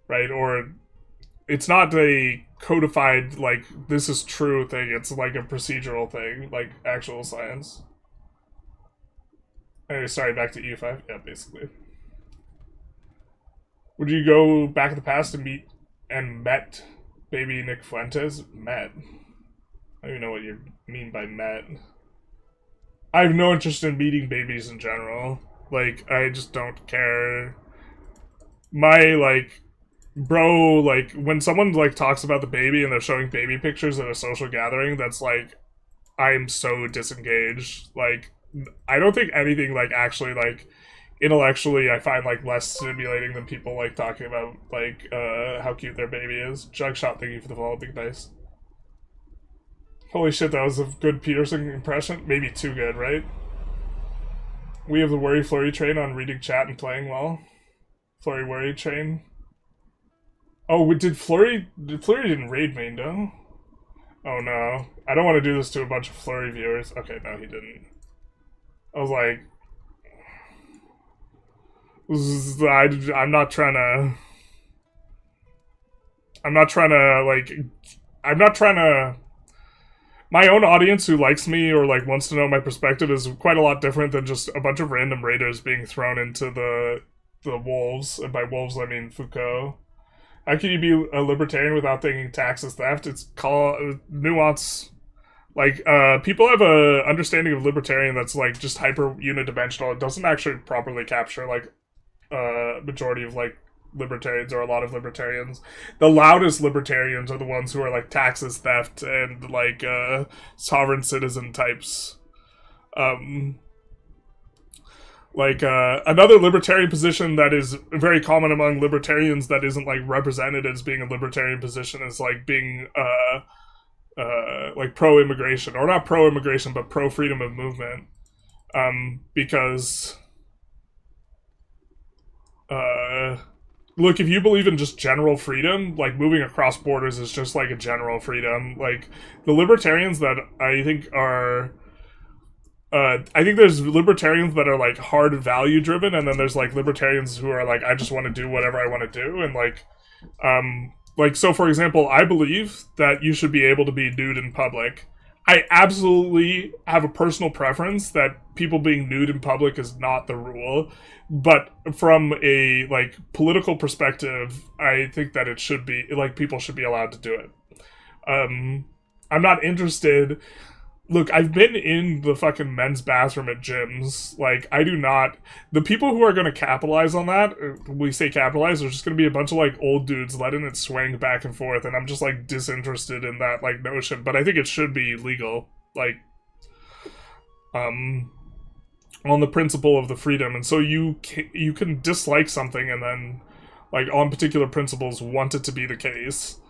[SPEAKER 1] right? Or it's not a codified like this is true thing. It's like a procedural thing, like actual science. Anyway, sorry, back to EU5. Yeah, basically. Would you go back in the past and met baby Nick Fuentes? Met? I don't even know what you mean by met. I have no interest in meeting babies in general. Like, I just don't care. My, like, bro, like, when someone, like, talks about the baby and they're showing baby pictures at a social gathering, that's, like, I'm so disengaged. Like, I don't think anything, like, actually, like, intellectually I find, like, less stimulating than people, like, talking about, like, how cute their baby is. Jugshot, thank you for the follow, big nice. Holy shit, that was a good Peterson impression. Maybe too good, right? We have the worry flurry train on reading chat and playing well. Flurry worry train. Oh, did Flurry didn't raid me, no? Oh no. I don't want to do this to a bunch of Flurry viewers. Okay, no, he didn't. I was like... I'm not trying to... My own audience who likes me or like wants to know my perspective is quite a lot different than just a bunch of random raiders being thrown into the wolves. And by wolves, I mean Foucault. How can you be a libertarian without thinking tax is theft? It's called nuance. Like, people have a understanding of libertarian that's like just hyper unidimensional. It doesn't actually properly capture like majority of like libertarians or a lot of libertarians. The loudest libertarians are the ones who are like taxes theft and like sovereign citizen types. Another libertarian position that is very common among libertarians that isn't like represented as being a libertarian position is like being like pro-immigration, or not pro-immigration but pro-freedom of movement, because look, if you believe in just general freedom, like moving across borders is just like a general freedom. Like the libertarians that I think are I think there's libertarians that are like hard value driven, and then there's like libertarians who are like, I just want to do whatever I want to do. And like so for example, I believe that you should be able to be nude in public. I absolutely have a personal preference that people being nude in public is not the rule, but from a like political perspective, I think that it should be like people should be allowed to do it. I'm not interested. Look, I've been in the fucking men's bathroom at gyms. Like, I do not... The people who are going to capitalize on that, we say capitalize, there's just going to be a bunch of, like, old dudes letting it swing back and forth, and I'm just, like, disinterested in that, like, notion. But I think it should be legal. Like, on the principle of the freedom. And so you can dislike something and then, like, on particular principles, want it to be the case.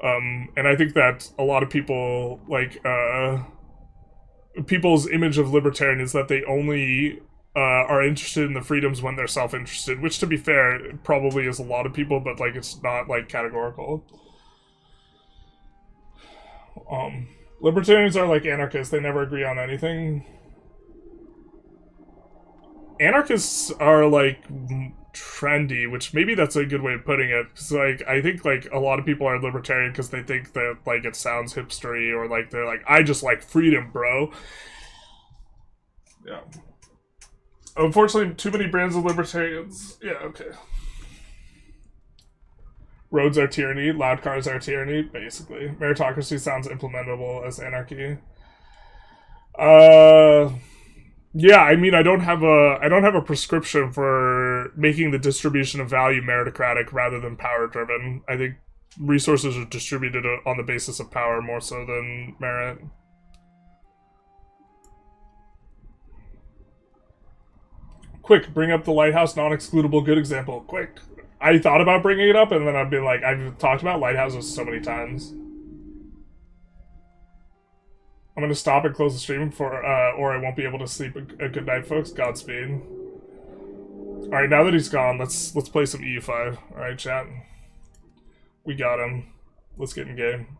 [SPEAKER 1] And I think that a lot of people, like, people's image of libertarian is that they only are interested in the freedoms when they're self-interested, which, to be fair, probably is a lot of people, but like it's not like categorical. Libertarians are like anarchists; they never agree on anything. Anarchists are like trendy, which maybe that's a good way of putting it. Because like I think like a lot of people are libertarian because they think that like it sounds hipstery, or like they're like, I just like freedom, bro. Yeah. Unfortunately, too many brands of libertarians. Yeah, okay. Roads are tyranny, loud cars are tyranny, basically. Meritocracy sounds implementable as anarchy. Yeah, I mean, I don't have a prescription for making the distribution of value meritocratic rather than power driven. I think resources are distributed on the basis of power more so than merit. Quick, bring up the lighthouse non-excludable good example. Quick. I thought about bringing it up, and then I'd be like, I've talked about lighthouses so many times. I'm gonna stop and close the stream or I won't be able to sleep a good night, folks. Godspeed. Alright, now that he's gone, let's play some EU5. Alright, chat. We got him. Let's get in game.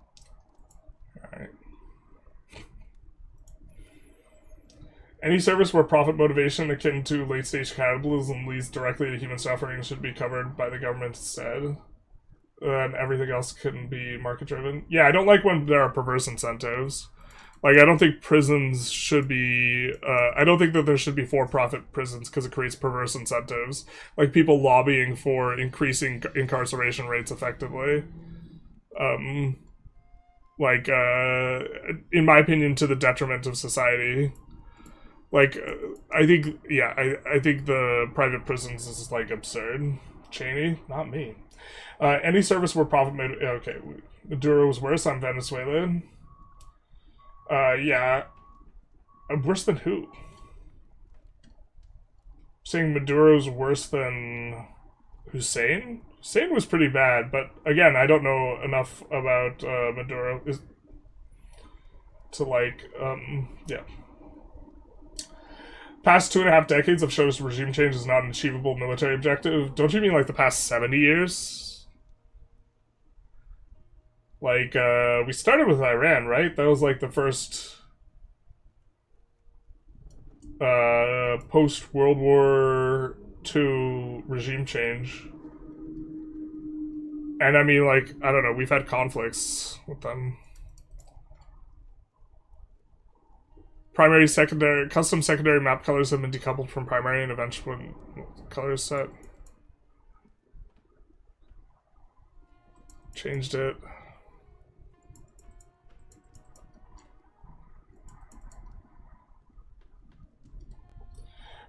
[SPEAKER 1] Alright. Any service where profit motivation akin to late-stage cannibalism leads directly to human suffering should be covered by the government instead. And everything else can be market-driven. Yeah, I don't like when there are perverse incentives. Like, I don't think prisons should be... I don't think that there should be for-profit prisons because it creates perverse incentives. Like, people lobbying for increasing incarceration rates effectively. In my opinion, to the detriment of society. Like, I think, yeah, I think the private prisons is, like, absurd. Cheney? Not me. Any service where profit made... Okay, Maduro was worse on Venezuela. Yeah. Worse than who? Saying Maduro's worse than Hussein? Hussein was pretty bad, but again, I don't know enough about Maduro to like, yeah. Past 2.5 decades have shown us regime change is not an achievable military objective. Don't you mean like the past 70 years? Like, we started with Iran, right? That was like the first post-World War II regime change. And I mean, like, I don't know, we've had conflicts with them. Primary, secondary, custom secondary map colors have been decoupled from primary and eventually color set. Changed it.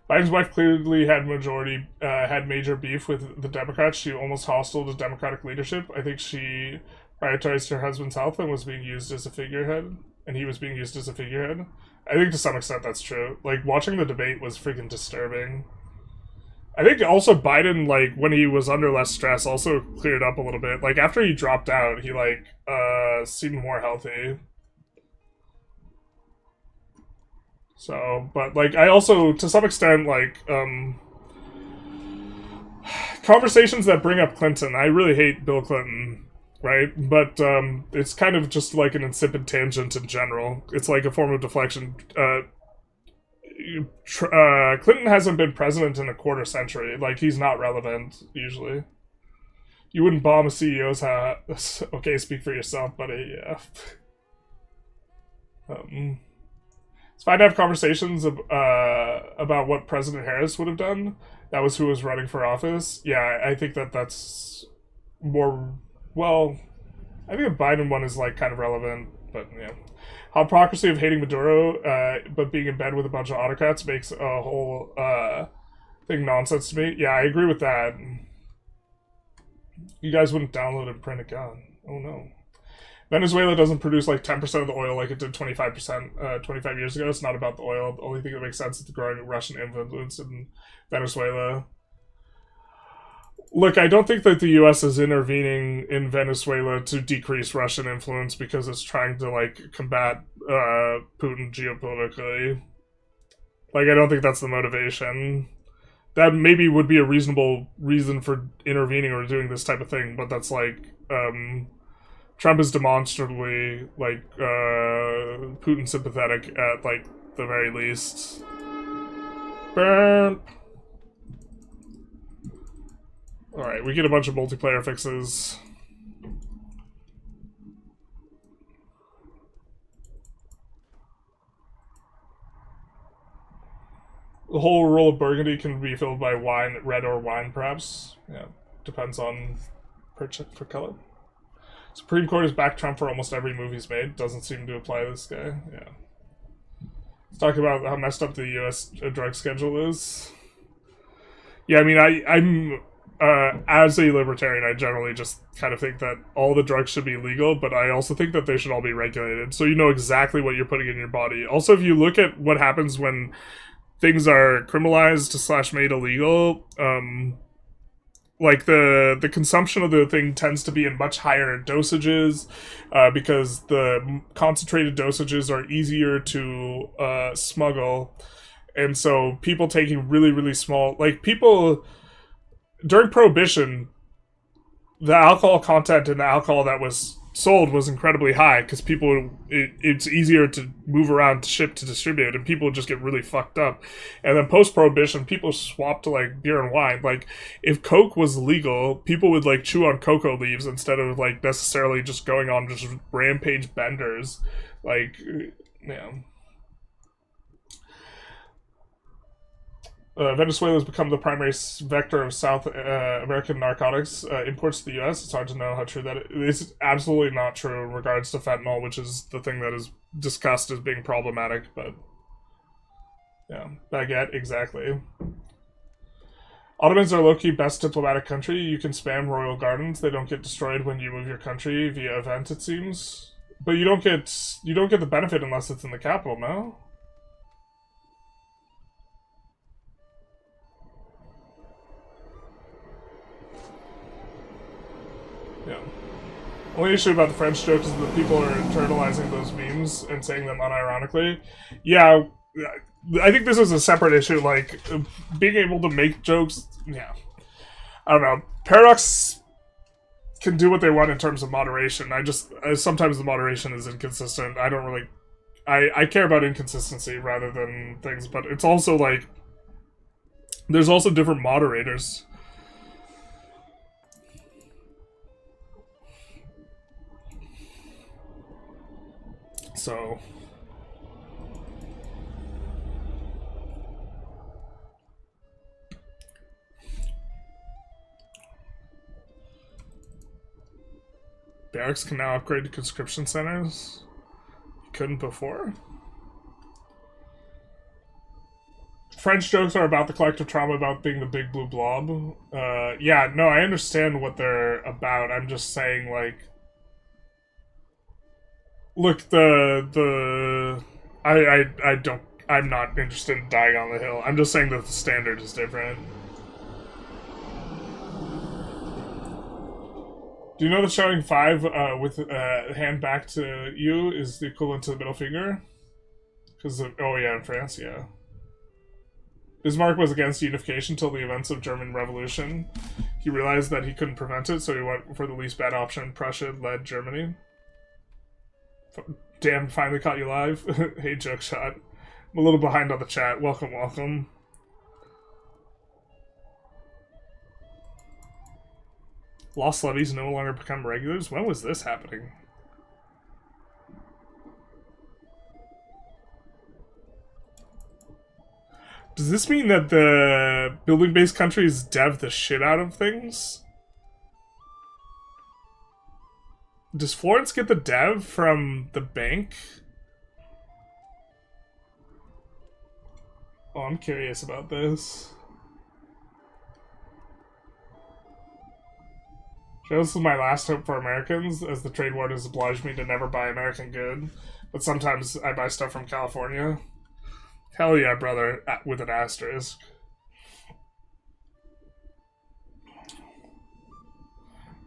[SPEAKER 1] Biden's wife clearly had major beef with the Democrats. She almost hostile to Democratic leadership. I think she prioritized her husband's health and was being used as a figurehead. And he was being used as a figurehead. I think to some extent that's true. Like, watching the debate was freaking disturbing. I think also Biden, like, when he was under less stress, also cleared up a little bit. Like, after he dropped out, he, like, seemed more healthy. So, but, like, I also, to some extent, like, conversations that bring up Clinton, I really hate Bill Clinton, right? But, it's kind of just, like, an insipid tangent in general. It's like a form of deflection. Clinton hasn't been president in a quarter century. Like, he's not relevant, usually. You wouldn't bomb a CEO's hat. Okay, speak for yourself, buddy, yeah. It's fine to have conversations about what President Harris would have done. That was who was running for office. Yeah, I think that that's more... Well, I think the Biden one is, like, kind of relevant, but, yeah. Hypocrisy of hating Maduro, but being in bed with a bunch of autocrats makes a whole thing nonsense to me. Yeah, I agree with that. You guys wouldn't download and print a gun. Oh, no. Venezuela doesn't produce like 10% of the oil like it did 25% 25 years ago. It's not about the oil. The only thing that makes sense is the growing Russian influence in Venezuela. Look, I don't think that the U.S. is intervening in Venezuela to decrease Russian influence because it's trying to, like, combat Putin geopolitically. Like, I don't think that's the motivation. That maybe would be a reasonable reason for intervening or doing this type of thing, but that's, like, Trump is demonstrably, like, Putin sympathetic at, like, the very least. Burn. Alright, we get a bunch of multiplayer fixes. The whole roll of burgundy can be filled by wine, red or wine, perhaps. Yeah, depends on per color. Supreme Court has backed Trump for almost every move he's made. Doesn't seem to apply to this guy. Yeah. Let's talk about how messed up the U.S. drug schedule is. Yeah, I mean, I'm as a libertarian, I generally just kind of think that all the drugs should be legal, but I also think that they should all be regulated, so you know exactly what you're putting in your body. Also, if you look at what happens when things are criminalized / made illegal, like the consumption of the thing tends to be in much higher dosages because the concentrated dosages are easier to smuggle. And so people taking really, really small, like people during Prohibition, the alcohol content in the alcohol that was sold was incredibly high because people, it's easier to move around to ship to distribute, and people would just get really fucked up. And then post-Prohibition, people swapped to like beer and wine. Like if Coke was legal, people would like chew on cocoa leaves instead of like necessarily just going on just rampage benders. Like, yeah. Venezuela has become the primary vector of South American narcotics imports to the U.S. It's hard to know how true that is. It's absolutely not true in regards to fentanyl, which is the thing that is discussed as being problematic. But yeah, baguette, exactly. Ottomans are low-key best diplomatic country. You can spam royal gardens; they don't get destroyed when you move your country via event. It seems, but you don't get the benefit unless it's in the capital. No. Yeah. Only issue about the French joke is that people are internalizing those memes and saying them unironically. Yeah, I think this is a separate issue. Like, being able to make jokes, yeah. I don't know. Paradox can do what they want in terms of moderation. Sometimes the moderation is inconsistent. I don't really... I care about inconsistency rather than things, but it's also like... There's also different moderators. So... Barracks can now upgrade to conscription centers. You couldn't before? French jokes are about the collective trauma about being the big blue blob. Yeah, no, I understand what they're about. I'm just saying, like... Look, I'm not interested in dying on the hill. I'm just saying that the standard is different. Do you know that showing 5 with hand back to you is the equivalent to the middle finger? Because oh yeah, in France, yeah. Bismarck was against unification till the events of German Revolution. He realized that he couldn't prevent it, so he went for the least bad option. Prussia led Germany. Damn, finally caught you live. Hey, joke shot. I'm a little behind on the chat. Welcome, welcome. Lost levies no longer become regulars? When was this happening? Does this mean that the building-based countries dev the shit out of things? Does Florence get the dev from the bank? Oh, I'm curious about this. This is my last hope for Americans, as the trade war has obliged me to never buy American good, but sometimes I buy stuff from California. Hell yeah, brother, with an asterisk.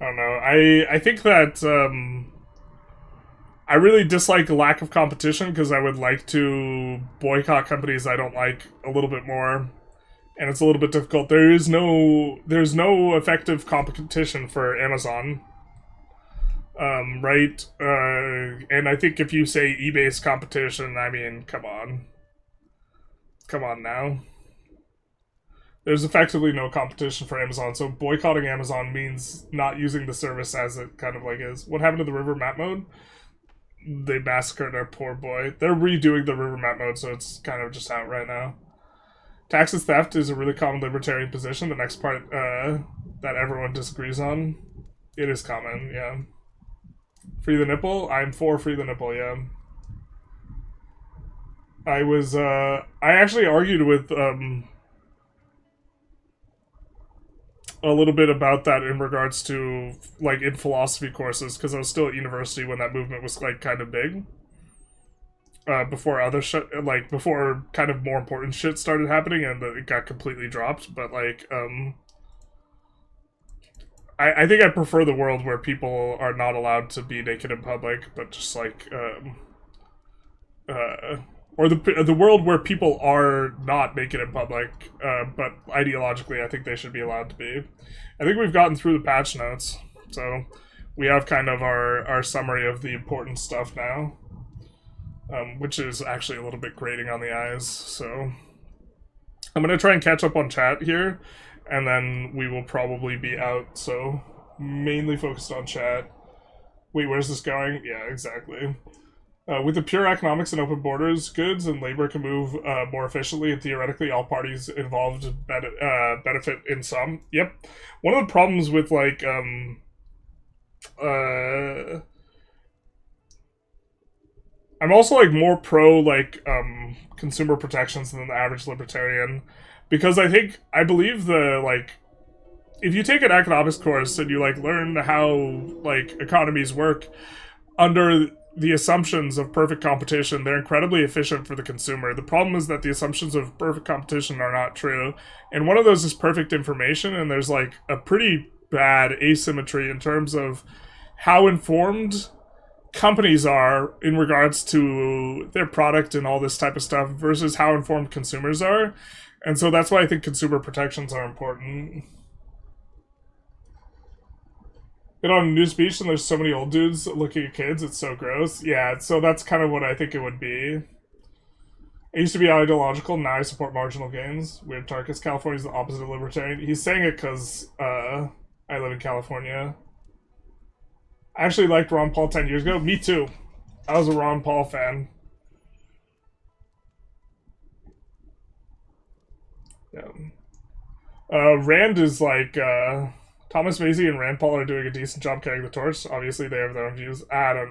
[SPEAKER 1] I don't know. I think that I really dislike the lack of competition because I would like to boycott companies I don't like a little bit more. And it's a little bit difficult. There's no effective competition for Amazon, right? And I think if you say eBay's competition, I mean, come on now. There's effectively no competition for Amazon, so boycotting Amazon means not using the service as it kind of like is. What happened to the river map mode? They massacred our poor boy. They're redoing the river map mode, so it's kind of just out right now. Taxes theft is a really common libertarian position. The next part that everyone disagrees on. It is common, yeah. Free the nipple? I'm for free the nipple, yeah. I actually argued with a little bit about that in regards to, like, in philosophy courses, because I was still at university when that movement was, like, kind of big. Before other shit, like, before kind of more important shit started happening and it got completely dropped, but, like, I think I prefer the world where people are not allowed to be naked in public, but just, like, or the world where people are not making it public, but ideologically I think they should be allowed to be. I think we've gotten through the patch notes, so we have kind of our summary of the important stuff now, which is actually a little bit grating on the eyes, so I'm going to try and catch up on chat here, and then we will probably be out, so mainly focused on chat. Wait, where's this going? Yeah, exactly. With the pure economics and open borders, goods and labor can move more efficiently, and theoretically all parties involved benefit in some. Yep. One of the problems with, like, I'm also, like, more pro, like, consumer protections than the average libertarian, because I believe like, if you take an economics course and you, like, learn how, like, economies work under the assumptions of perfect competition, they're incredibly efficient for the consumer. The problem is that the assumptions of perfect competition are not true, and one of those is perfect information, and there's, like, a pretty bad asymmetry in terms of how informed companies are in regards to their product and all this type of stuff versus how informed consumers are. And so that's why I think consumer protections are important. Been on a news beach and there's so many old dudes looking at kids, it's so gross. Yeah, so that's kind of what I think it would be. I used to be ideological, now I support marginal gains. Weird Tarkus, California's the opposite of libertarian. He's saying it because I live in California. I actually liked Ron Paul 10 years ago. Me too. I was a Ron Paul fan. Yeah. Rand is like, Thomas Macy and Rand Paul are doing a decent job carrying the torch. Obviously, they have their own views. I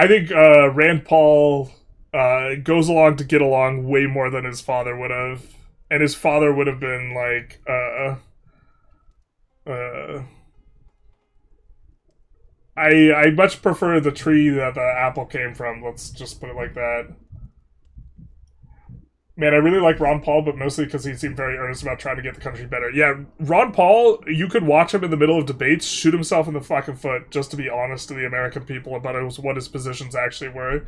[SPEAKER 1] think Rand Paul goes along to get along way more than his father would have. And his father would have been like, I much prefer the tree that the apple came from. Let's just put it like that. Man, I really like Ron Paul, but mostly because he seemed very earnest about trying to get the country better. Yeah, Ron Paul, you could watch him in the middle of debates, shoot himself in the fucking foot just to be honest to the American people about what his positions actually were.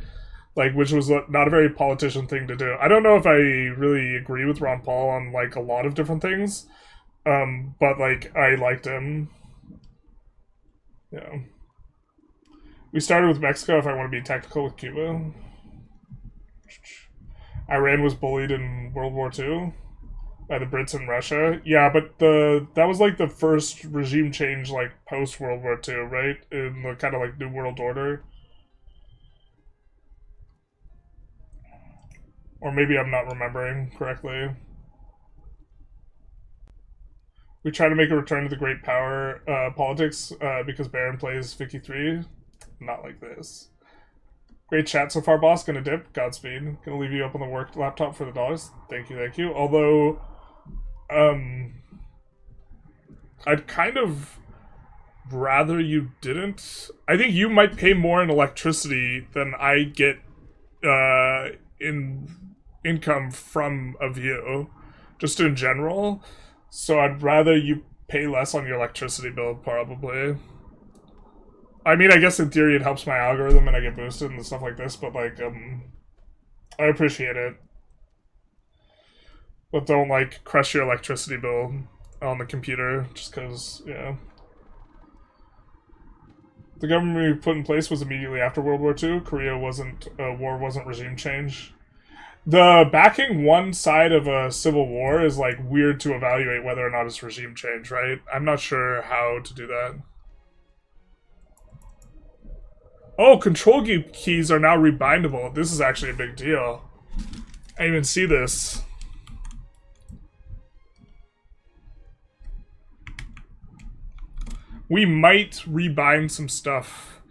[SPEAKER 1] Like, which was not a very politician thing to do. I don't know if I really agree with Ron Paul on, like, a lot of different things. But, like, I liked him. Yeah. We started with Mexico if I want to be technical with Cuba. Iran was bullied in World War II by the Brits and Russia. Yeah, but that was like the first regime change, like, post-World War II, right? In the kind of, like, New World Order. Or maybe I'm not remembering correctly. We try to make a return to the great power politics because Baron plays Vicky 3. Not like this. Great chat so far, boss. Gonna dip. Godspeed. Gonna leave you up on the work laptop for the dollars. Thank you, thank you. Although, I'd kind of rather you didn't. I think you might pay more in electricity than I get in income from a view, just in general. So I'd rather you pay less on your electricity bill, probably. I mean, I guess in theory it helps my algorithm and I get boosted and stuff like this, but, like, I appreciate it. But don't, like, crush your electricity bill on the computer just because, yeah. The government we put in place was immediately after World War II. Korea wasn't, war wasn't regime change. The backing one side of a civil war is, like, weird to evaluate whether or not it's regime change, right? I'm not sure how to do that. Oh, control keys are now rebindable. This is actually a big deal. I didn't even see this. We might rebind some stuff.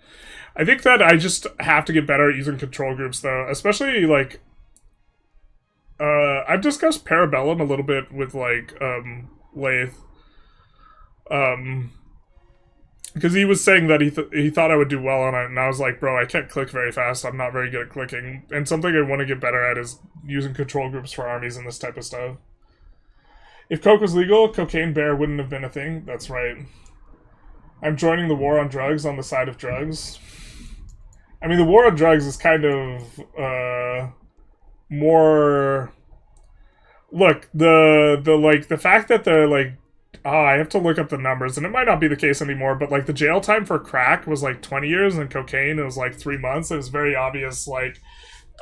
[SPEAKER 1] I think that I just have to get better at using control groups, though. Especially, like, I've discussed Parabellum a little bit with, like, Lath. Because he was saying that he thought I would do well on it, and I was like, bro, I can't click very fast. I'm not very good at clicking. And something I want to get better at is using control groups for armies and this type of stuff. If coke was legal, cocaine bear wouldn't have been a thing. That's right. I'm joining the war on drugs on the side of drugs. I mean, the war on drugs is kind of more. Look, the fact that they're like, I have to look up the numbers, and it might not be the case anymore, but like the jail time for crack was like 20 years, and cocaine it was like 3 months. It was very obvious, like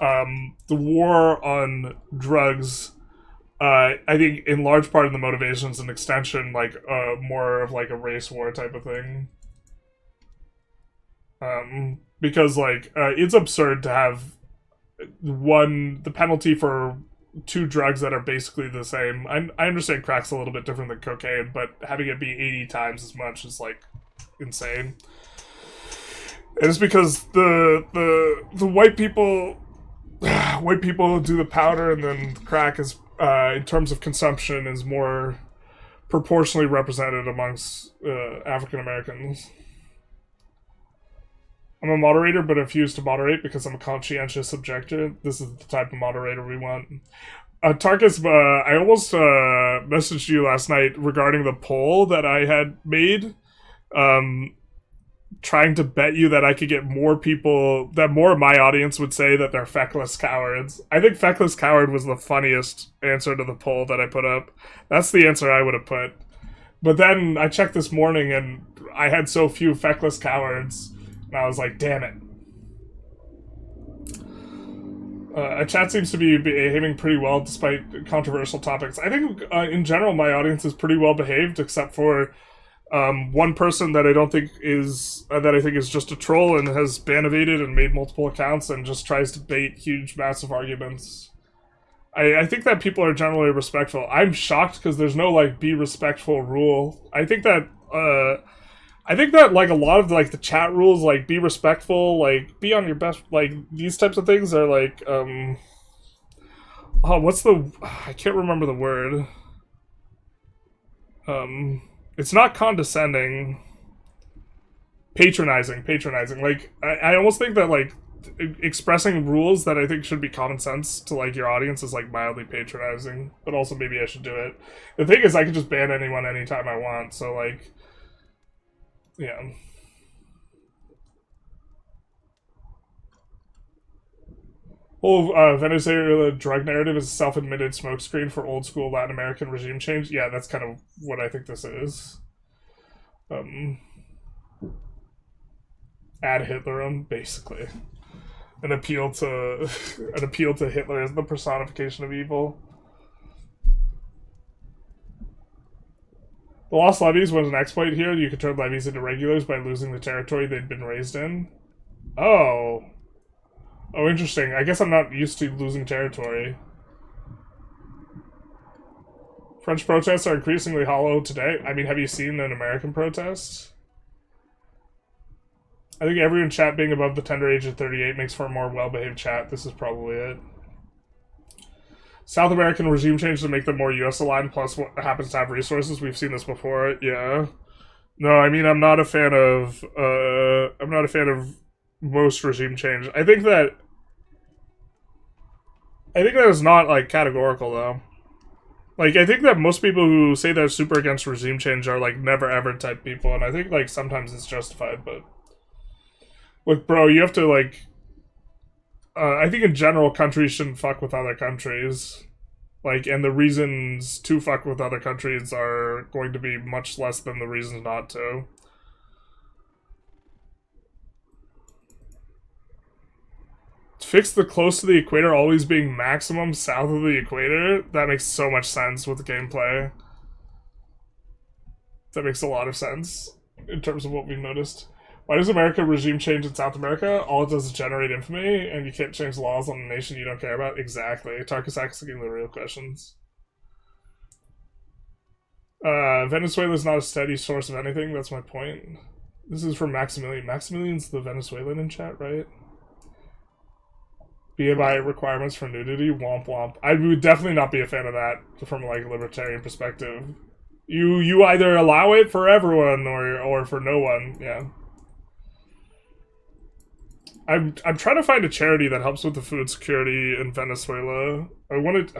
[SPEAKER 1] the war on drugs. I think in large part of the motivations and extension, like more of like a race war type of thing. Because like it's absurd to have the penalty for 2 drugs that are basically the same. I understand crack's a little bit different than cocaine, but having it be 80 times as much is like insane. And it's because the white people do the powder, and then crack is in terms of consumption is more proportionally represented amongst African Americans. I'm a moderator, but I refuse to moderate because I'm a conscientious objector. This is the type of moderator we want. Tarkus, I almost messaged you last night regarding the poll that I had made, trying to bet you that I could get more people, that more of my audience would say that they're feckless cowards. I think feckless coward was the funniest answer to the poll that I put up. That's the answer I would have put. But then I checked this morning, and I had so few feckless cowards. And I was like, damn it. Chat seems to be behaving pretty well despite controversial topics. I think, in general, my audience is pretty well behaved, except for one person that I don't think is that I think is just a troll and has ban evaded and made multiple accounts and just tries to bait huge, massive arguments. I think that people are generally respectful. I'm shocked because there's no like be respectful rule. I think that like a lot of like the chat rules, like be respectful, like be on your best, like these types of things are like I can't remember the word. It's not condescending. Patronizing. Like I almost think that like expressing rules that I think should be common sense to like your audience is like mildly patronizing, but also maybe I should do it. The thing is I could just ban anyone anytime I want, so like yeah. Whole Venezuela drug narrative is a self-admitted smokescreen for old school Latin American regime change. Yeah, that's kind of what I think this is. Ad Hitlerum, basically. An appeal to Hitler as the personification of evil. The lost levies was an exploit here. You could turn levies into regulars by losing the territory they'd been raised in. Oh, interesting. I guess I'm not used to losing territory. French protests are increasingly hollow today. I mean, have you seen an American protest? I think everyone in chat being above the tender age of 38 makes for a more well-behaved chat. This is probably it. South American regime change to make them more US aligned, plus what happens to have resources. We've seen this before, yeah. No, I mean, I'm not a fan of most regime change. I think that is not, like, categorical, though. Like, I think that most people who say they're super against regime change are, like, never-ever type people, and I think, like, sometimes it's justified, but... Look, bro, you have to, like... I think in general, countries shouldn't fuck with other countries. Like, and the reasons to fuck with other countries are going to be much less than the reasons not to. Fix the close to the equator always being maximum south of the equator? That makes so much sense with the gameplay. That makes a lot of sense in terms of what we've noticed. Why does America regime change in South America? All it does is generate infamy, and you can't change laws on a nation you don't care about? Exactly. Tarkus asking the real questions. Venezuela is not a steady source of anything, that's my point. This is from Maximilian. Maximilian's the Venezuelan in chat, right? BMI requirements for nudity? Womp womp. I would definitely not be a fan of that from like a libertarian perspective. You either allow it for everyone or for no one, yeah. I'm trying to find a charity that helps with the food security in Venezuela. I wanted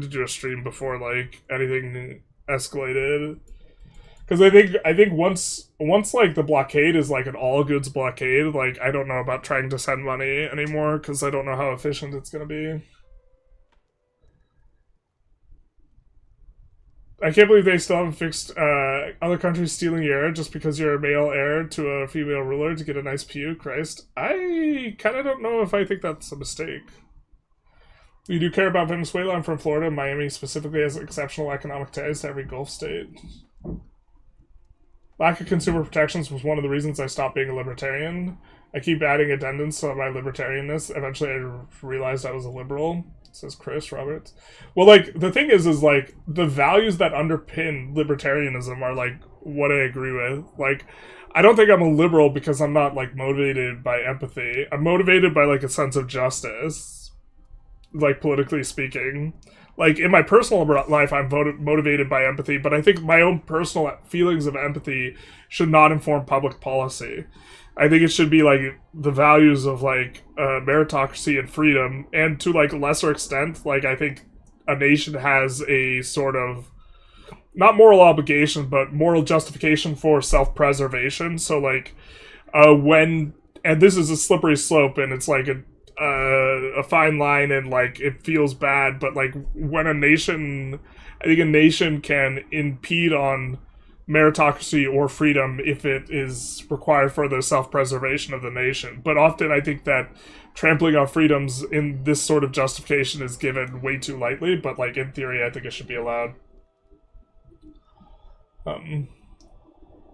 [SPEAKER 1] to do a stream before like anything escalated, Because I think once like the blockade is like an all goods blockade, like I don't know about trying to send money anymore because I don't know how efficient it's gonna be. I can't believe they still haven't fixed other countries stealing your heir just because you're a male heir to a female ruler to get a nice pew. Christ, I kind of don't know if I think that's a mistake. We do care about Venezuela. I'm from Florida. Miami specifically has exceptional economic ties to every Gulf state. Lack of consumer protections was one of the reasons I stopped being a libertarian. I keep adding addendums to my libertarianness. Eventually I realized I was a liberal, says Chris Roberts. Well, like, the thing is like, the values that underpin libertarianism are, like, what I agree with. Like, I don't think I'm a liberal because I'm not, like, motivated by empathy. I'm motivated by, like, a sense of justice, like, politically speaking. Like, in my personal life, I'm motivated by empathy, but I think my own personal feelings of empathy should not inform public policy. I think it should be, like, the values of, like, meritocracy and freedom, and to, like, a lesser extent, like, I think a nation has a sort of, not moral obligation, but moral justification for self-preservation. So, like, and this is a slippery slope, and it's, like, a fine line, and like it feels bad, but like when I think a nation can impede on meritocracy or freedom if it is required for the self-preservation of the nation. But often I think that trampling on freedoms in this sort of justification is given way too lightly, but like in theory I think it should be allowed.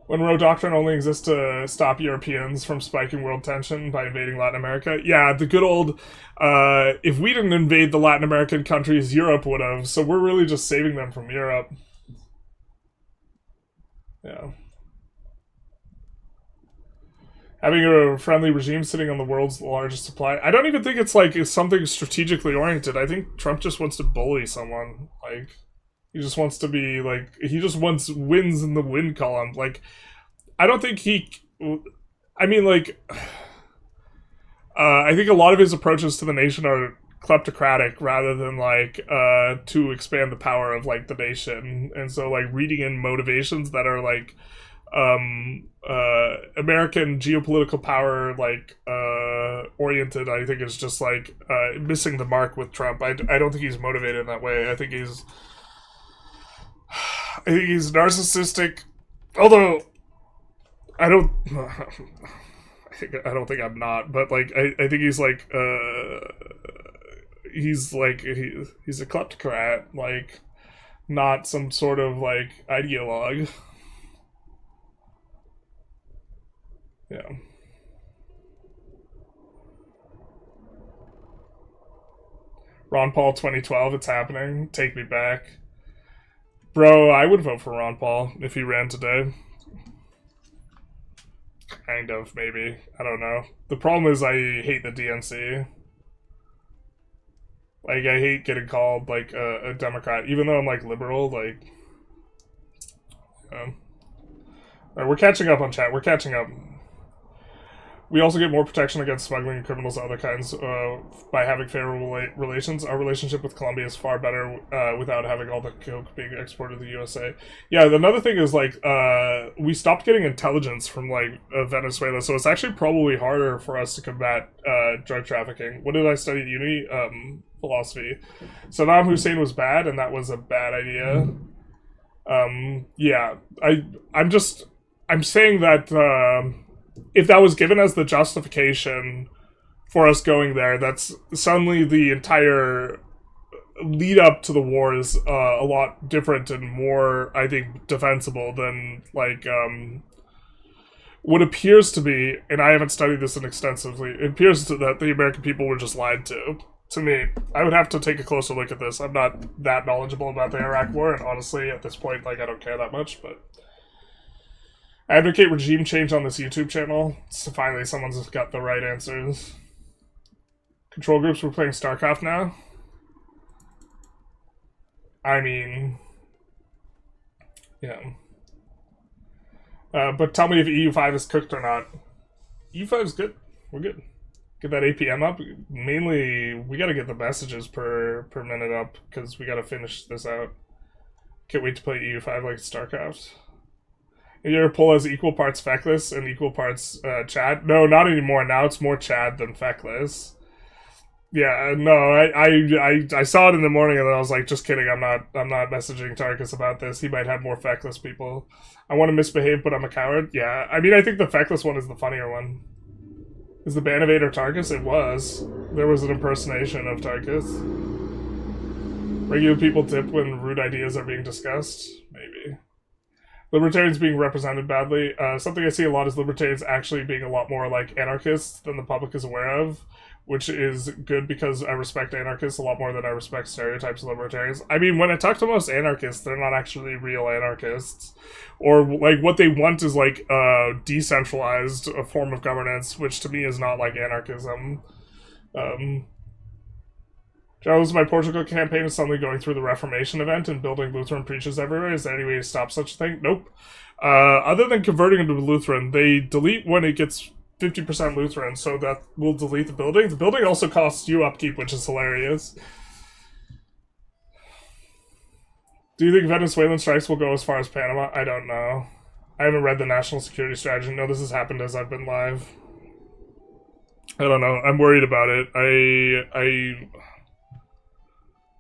[SPEAKER 1] When Monroe Doctrine only exists to stop Europeans from spiking world tension by invading Latin America. Yeah, the good old, if we didn't invade the Latin American countries, Europe would have, so we're really just saving them from Europe. Yeah. Having a friendly regime sitting on the world's largest supply. I don't even think it's like it's something strategically oriented. I think Trump just wants to bully someone. Like, he just wants to be, like, he just wants wins in the win column. Like, I don't think I mean, like, I think a lot of his approaches to the nation are kleptocratic rather than, like, to expand the power of, like, the nation. And so, like, reading in motivations that are, like, American geopolitical power, like, oriented, I think is just, like, missing the mark with Trump. I don't think he's motivated in that way. I think he's narcissistic, although I don't think I'm not, but like I think he's like he's a kleptocrat, like not some sort of like ideologue. Yeah. Ron Paul 2012, it's happening. Take me back. Bro, I would vote for Ron Paul if he ran today. Kind of, maybe. I don't know. The problem is I hate the DNC. Like, I hate getting called, like, a Democrat, even though I'm, like, liberal, like... Alright, we're catching up on chat. We're catching up. We also get more protection against smuggling and criminals of other kinds by having favorable relations. Our relationship with Colombia is far better without having all the coke being exported to the USA. Yeah, another thing is, like, we stopped getting intelligence from, like, Venezuela, so it's actually probably harder for us to combat drug trafficking. What did I study at uni? Philosophy. Saddam Hussein was bad, and that was a bad idea. Yeah, I'm saying that... if that was given as the justification for us going there, that's suddenly the entire lead up to the war is a lot different and more, I think, defensible than, like, what appears to be, and I haven't studied this extensively, it appears that the American people were just lied to me. I would have to take a closer look at this. I'm not that knowledgeable about the Iraq War, and honestly, at this point, like, I don't care that much, but... I advocate regime change on this YouTube channel, so finally someone's got the right answers. Control groups, we're playing StarCraft now? I mean... yeah. But tell me if EU5 is cooked or not. EU5 is good. We're good. Get that APM up. Mainly, we gotta get the messages per minute up, because we gotta finish this out. Can't wait to play EU5 like StarCraft. Your poll has equal parts feckless and equal parts Chad. No, not anymore. Now it's more Chad than feckless. Yeah, no, I saw it in the morning and then I was like, just kidding. I'm not messaging Tarkus about this. He might have more feckless people. I want to misbehave, but I'm a coward. Yeah, I mean, I think the feckless one is the funnier one. Is the Banivator Tarkus? It was. There was an impersonation of Tarkus. Regular people tip when rude ideas are being discussed? Maybe. Libertarians being represented badly. Something I see a lot is libertarians actually being a lot more like anarchists than the public is aware of, which is good because I respect anarchists a lot more than I respect stereotypes of libertarians. I mean, when I talk to most anarchists, they're not actually real anarchists. Or, like, what they want is, like, a decentralized form of governance, which to me is not, like, anarchism. Generalist, my Portugal campaign is suddenly going through the Reformation event and building Lutheran preachers everywhere. Is there any way to stop such a thing? Nope. Other than converting into Lutheran, they delete when it gets 50% Lutheran, so that will delete the building. The building also costs you upkeep, which is hilarious. Do you think Venezuelan strikes will go as far as Panama? I don't know. I haven't read the national security strategy. No, this has happened as I've been live. I don't know. I'm worried about it.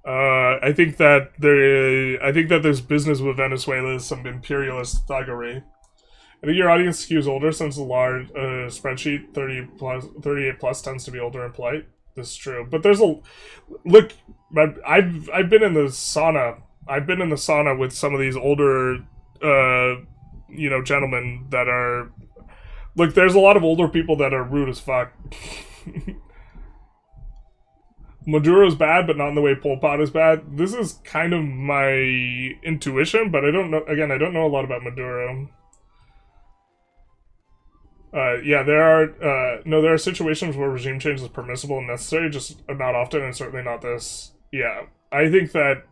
[SPEAKER 1] I think that there's business with Venezuela, some imperialist thuggery. I think your audience skews older since the large spreadsheet 38 plus tends to be older and polite. This is true, but there's a look. I've been in the sauna. I've been in the sauna with some of these older, gentlemen that are. Look, there's a lot of older people that are rude as fuck. Maduro's bad, but not in the way Pol Pot is bad. This is kind of my intuition, but I don't know. Again, I don't know a lot about Maduro. Yeah, there are situations where regime change is permissible and necessary, just not often, and certainly not this. Yeah, I think that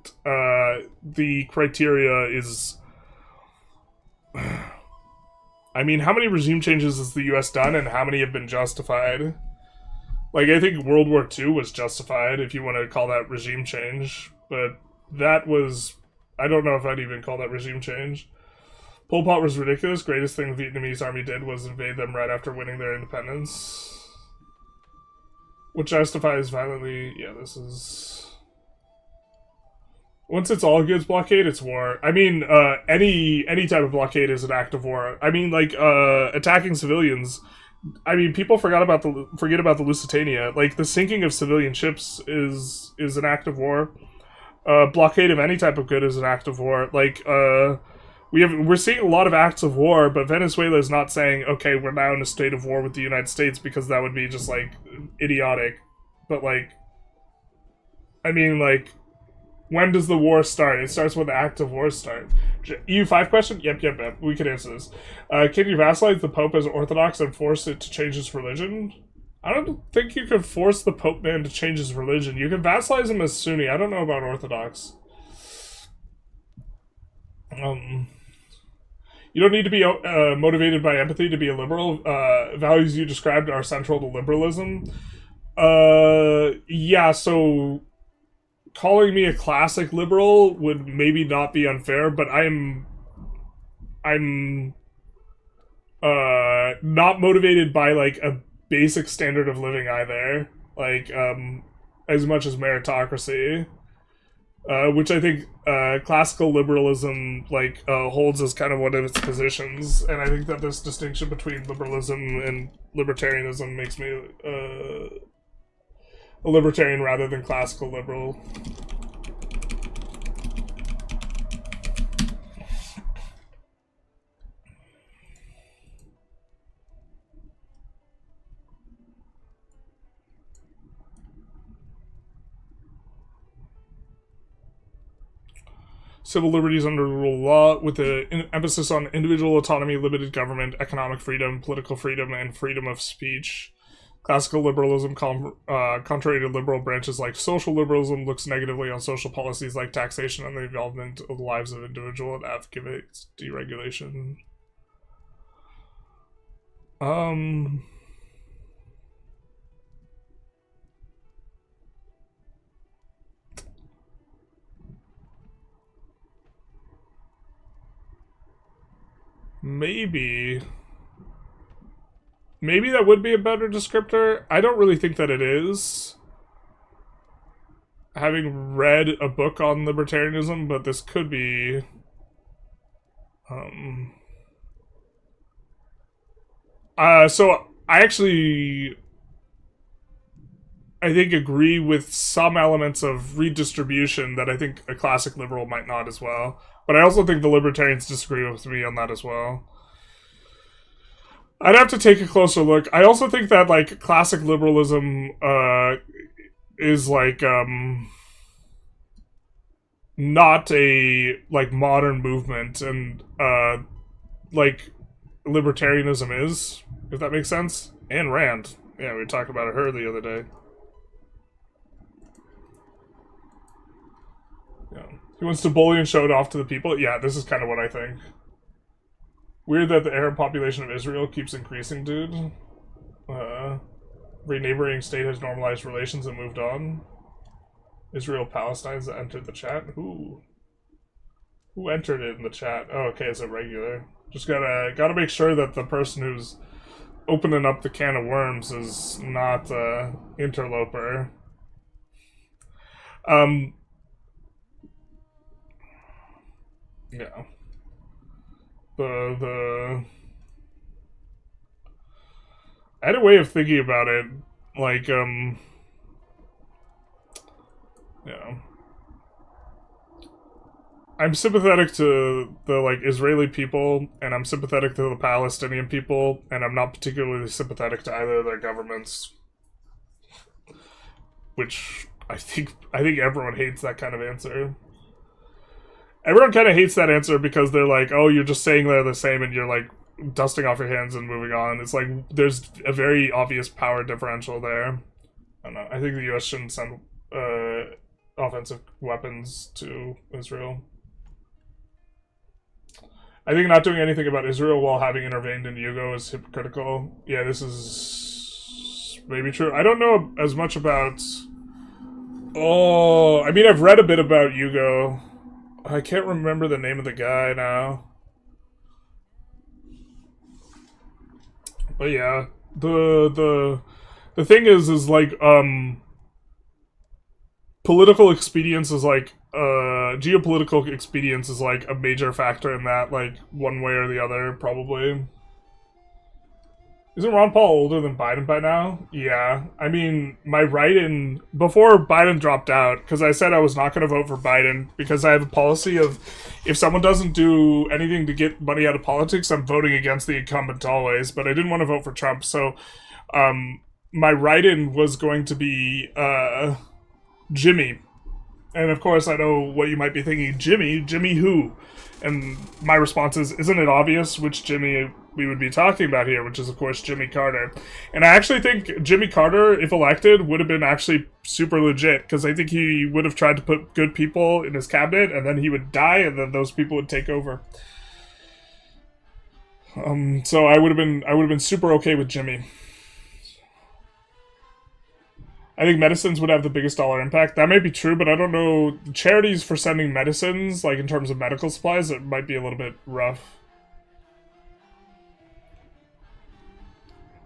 [SPEAKER 1] the criteria is. I mean, how many regime changes has the U.S. done, and how many have been justified? Like, I think World War II was justified, if you want to call that regime change, but that was... I don't know if I'd even call that regime change. Pol Pot was ridiculous. Greatest thing the Vietnamese army did was invade them right after winning their independence. Which justifies violently... Yeah, this is... Once it's all goods blockade, it's war. I mean, any type of blockade is an act of war. I mean, like, attacking civilians... I mean, people forget about the Lusitania. Like, the sinking of civilian ships is an act of war. Blockade of any type of good is an act of war. Like, we're seeing a lot of acts of war, but Venezuela is not saying, okay, we're now in a state of war with the United States, because that would be just, like, idiotic. But, like, I mean, like, when does the war start? It starts when the act of war start. EU5 question? Yep. We can answer this. Can you vassalize the Pope as Orthodox and force it to change his religion? I don't think you can force the Pope man to change his religion. You can vassalize him as Sunni. I don't know about Orthodox. You don't need to be motivated by empathy to be a liberal. Values you described are central to liberalism. Yeah, so... Calling me a classic liberal would maybe not be unfair, but I'm not motivated by, like, a basic standard of living either. Like, as much as meritocracy. Which I think, classical liberalism, like, holds as kind of one of its positions, and I think that this distinction between liberalism and libertarianism makes me, a libertarian rather than classical liberal. Civil liberties under the rule of law, with an emphasis on individual autonomy, limited government, economic freedom, political freedom, and freedom of speech. Classical liberalism, contrary to liberal branches like social liberalism, looks negatively on social policies like taxation and the involvement of the lives of individuals and advocates deregulation. maybe that would be a better descriptor. I don't really think that it is, having read a book on libertarianism, but this could be so I think agree with some elements of redistribution that I think a classic liberal might not as well. But I also think the libertarians disagree with me on that as well. I'd have to take a closer look. I also think that, like, classic liberalism is, like, not a, like, modern movement, and, like, libertarianism is, if that makes sense. And Rand. Yeah, we talked about her the other day. Yeah. He wants to bully and show it off to the people. Yeah, this is kind of what I think. Weird that the Arab population of Israel keeps increasing, dude. Every neighboring state has normalized relations and moved on. Israel-Palestine's entered the chat. Who entered it in the chat? Oh, okay, it's a regular. Just gotta make sure that the person who's opening up the can of worms is not interloper. Yeah. I had a way of thinking about it, like, yeah. I'm sympathetic to the, like, Israeli people, and I'm sympathetic to the Palestinian people, and I'm not particularly sympathetic to either of their governments. Which, I think everyone hates that kind of answer. Everyone kind of hates that answer because they're like, oh, you're just saying they're the same and you're, like, dusting off your hands and moving on. It's like, there's a very obvious power differential there. I don't know. I think the US shouldn't send offensive weapons to Israel. I think not doing anything about Israel while having intervened in Yugo is hypocritical. Yeah, this is maybe true. I don't know as much about... Oh, I mean, I've read a bit about Yugo. I can't remember the name of the guy now. But yeah, the thing is like, political expedience is like, geopolitical expedience is like a major factor in that, like, one way or the other, probably. Isn't Ron Paul older than Biden by now? Yeah. I mean, my write-in, before Biden dropped out, because I said I was not going to vote for Biden, because I have a policy of, if someone doesn't do anything to get money out of politics, I'm voting against the incumbent always, but I didn't want to vote for Trump, so, my write-in was going to be, Jimmy. And of course, I know what you might be thinking, Jimmy who? And my response is, isn't it obvious which Jimmy we would be talking about here, which is, of course, Jimmy Carter. And I actually think Jimmy Carter, if elected, would have been actually super legit, because I think he would have tried to put good people in his cabinet, and then he would die, and then those people would take over. So I would have been super okay with Jimmy. I think medicines would have the biggest dollar impact. That might be true, but I don't know. Charities for sending medicines, like in terms of medical supplies, it might be a little bit rough.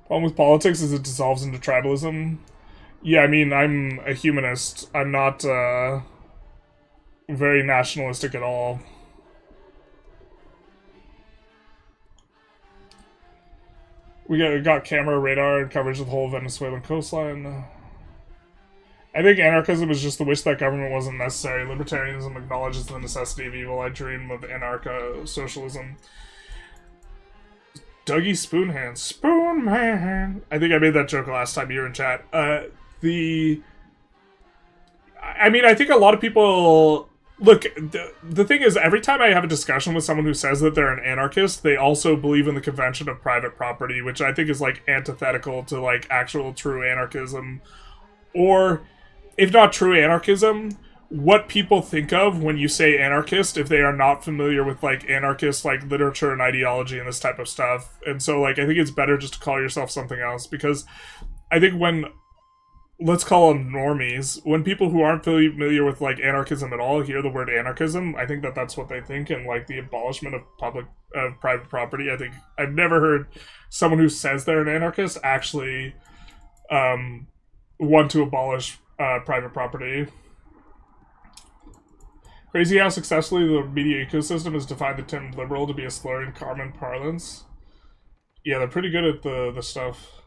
[SPEAKER 1] Problem with politics is it dissolves into tribalism. Yeah, I mean, I'm a humanist. I'm not very nationalistic at all. We got camera, radar, and coverage of the whole Venezuelan coastline. I think anarchism is just the wish that government wasn't necessary. Libertarianism acknowledges the necessity of evil. I dream of anarcho-socialism. Dougie Spoonhand. Spoonman! I think I made that joke last time you were in chat. I mean, I think a lot of people... Look, the thing is, every time I have a discussion with someone who says that they're an anarchist, they also believe in the convention of private property, which I think is, like, antithetical to, like, actual true anarchism. Or, if not true anarchism, what people think of when you say anarchist if they are not familiar with, like, anarchist, like, literature and ideology and this type of stuff. And so, like, I think it's better just to call yourself something else, because I think when let's call them normies. When people who aren't familiar with like anarchism at all hear the word anarchism, I think that that's what they think, and like the abolishment of private property. I think I've never heard someone who says they're an anarchist actually want to abolish private property. Crazy how successfully the media ecosystem has defined the term liberal to be a slur in common parlance. Yeah, they're pretty good at the stuff.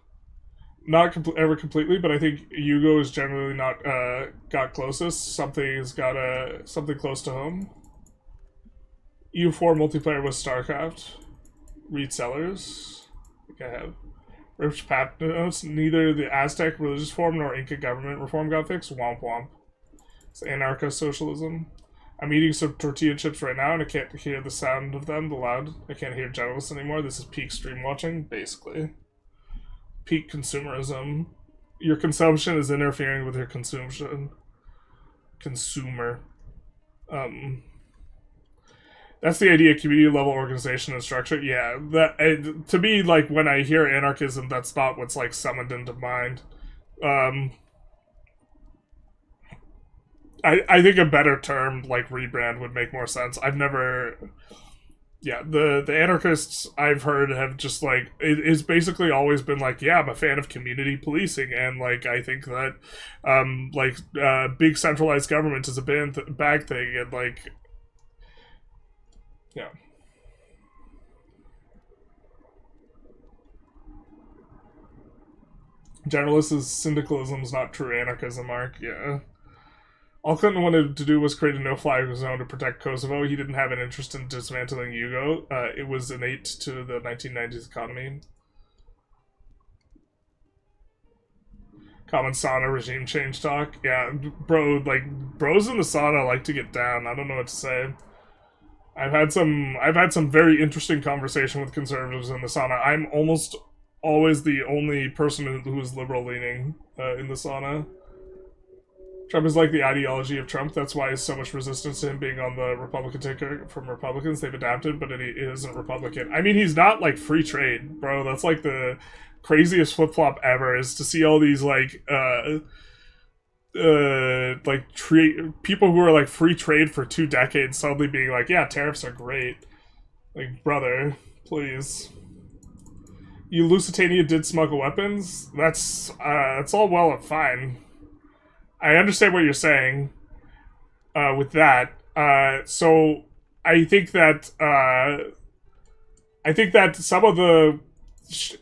[SPEAKER 1] Not ever completely, but I think Yugo is generally not got closest. Something's got something close to home. EU4 multiplayer was StarCraft. Read sellers. I think I have. Rich Pat notes. Neither the Aztec religious form nor Inca government reform got fixed. Womp womp. It's anarcho-socialism. I'm eating some tortilla chips right now and I can't hear the sound of them, the loud. I can't hear Generalist anymore. This is peak stream watching, basically. Peak consumerism. Your consumption is interfering with your consumption. Consumer. That's the idea, community level organization and structure. Yeah, that to me, like, when I hear anarchism, that's not what's, like, summoned into mind. I think a better term, like, rebrand would make more sense. I've never... Yeah, the anarchists I've heard have just, like, it's basically always been like, yeah, I'm a fan of community policing, and, like, I think that, big centralized government is a bad thing, and, like, yeah. Generalist syndicalism is not true anarchism, Mark, yeah. All Clinton wanted to do was create a no-fly zone to protect Kosovo. He didn't have an interest in dismantling Yugo. It was innate to the 1990s economy. Common sauna regime change talk. Yeah, bro, like, bros in the sauna like to get down. I don't know what to say. I've had some very interesting conversation with conservatives in the sauna. I'm almost always the only person who is liberal-leaning in the sauna. Trump is like the ideology of Trump. That's why there's so much resistance to him being on the Republican ticket from Republicans. They've adapted, but he isn't Republican. I mean, he's not, like, free trade, bro. That's, like, the craziest flip-flop ever, is to see all these, like, people who are, like, free trade for 2 decades suddenly being like, yeah, tariffs are great. Like, brother, please. You Lusitania did smuggle weapons? That's all well and fine. I understand what you're saying with that. So I think that some of the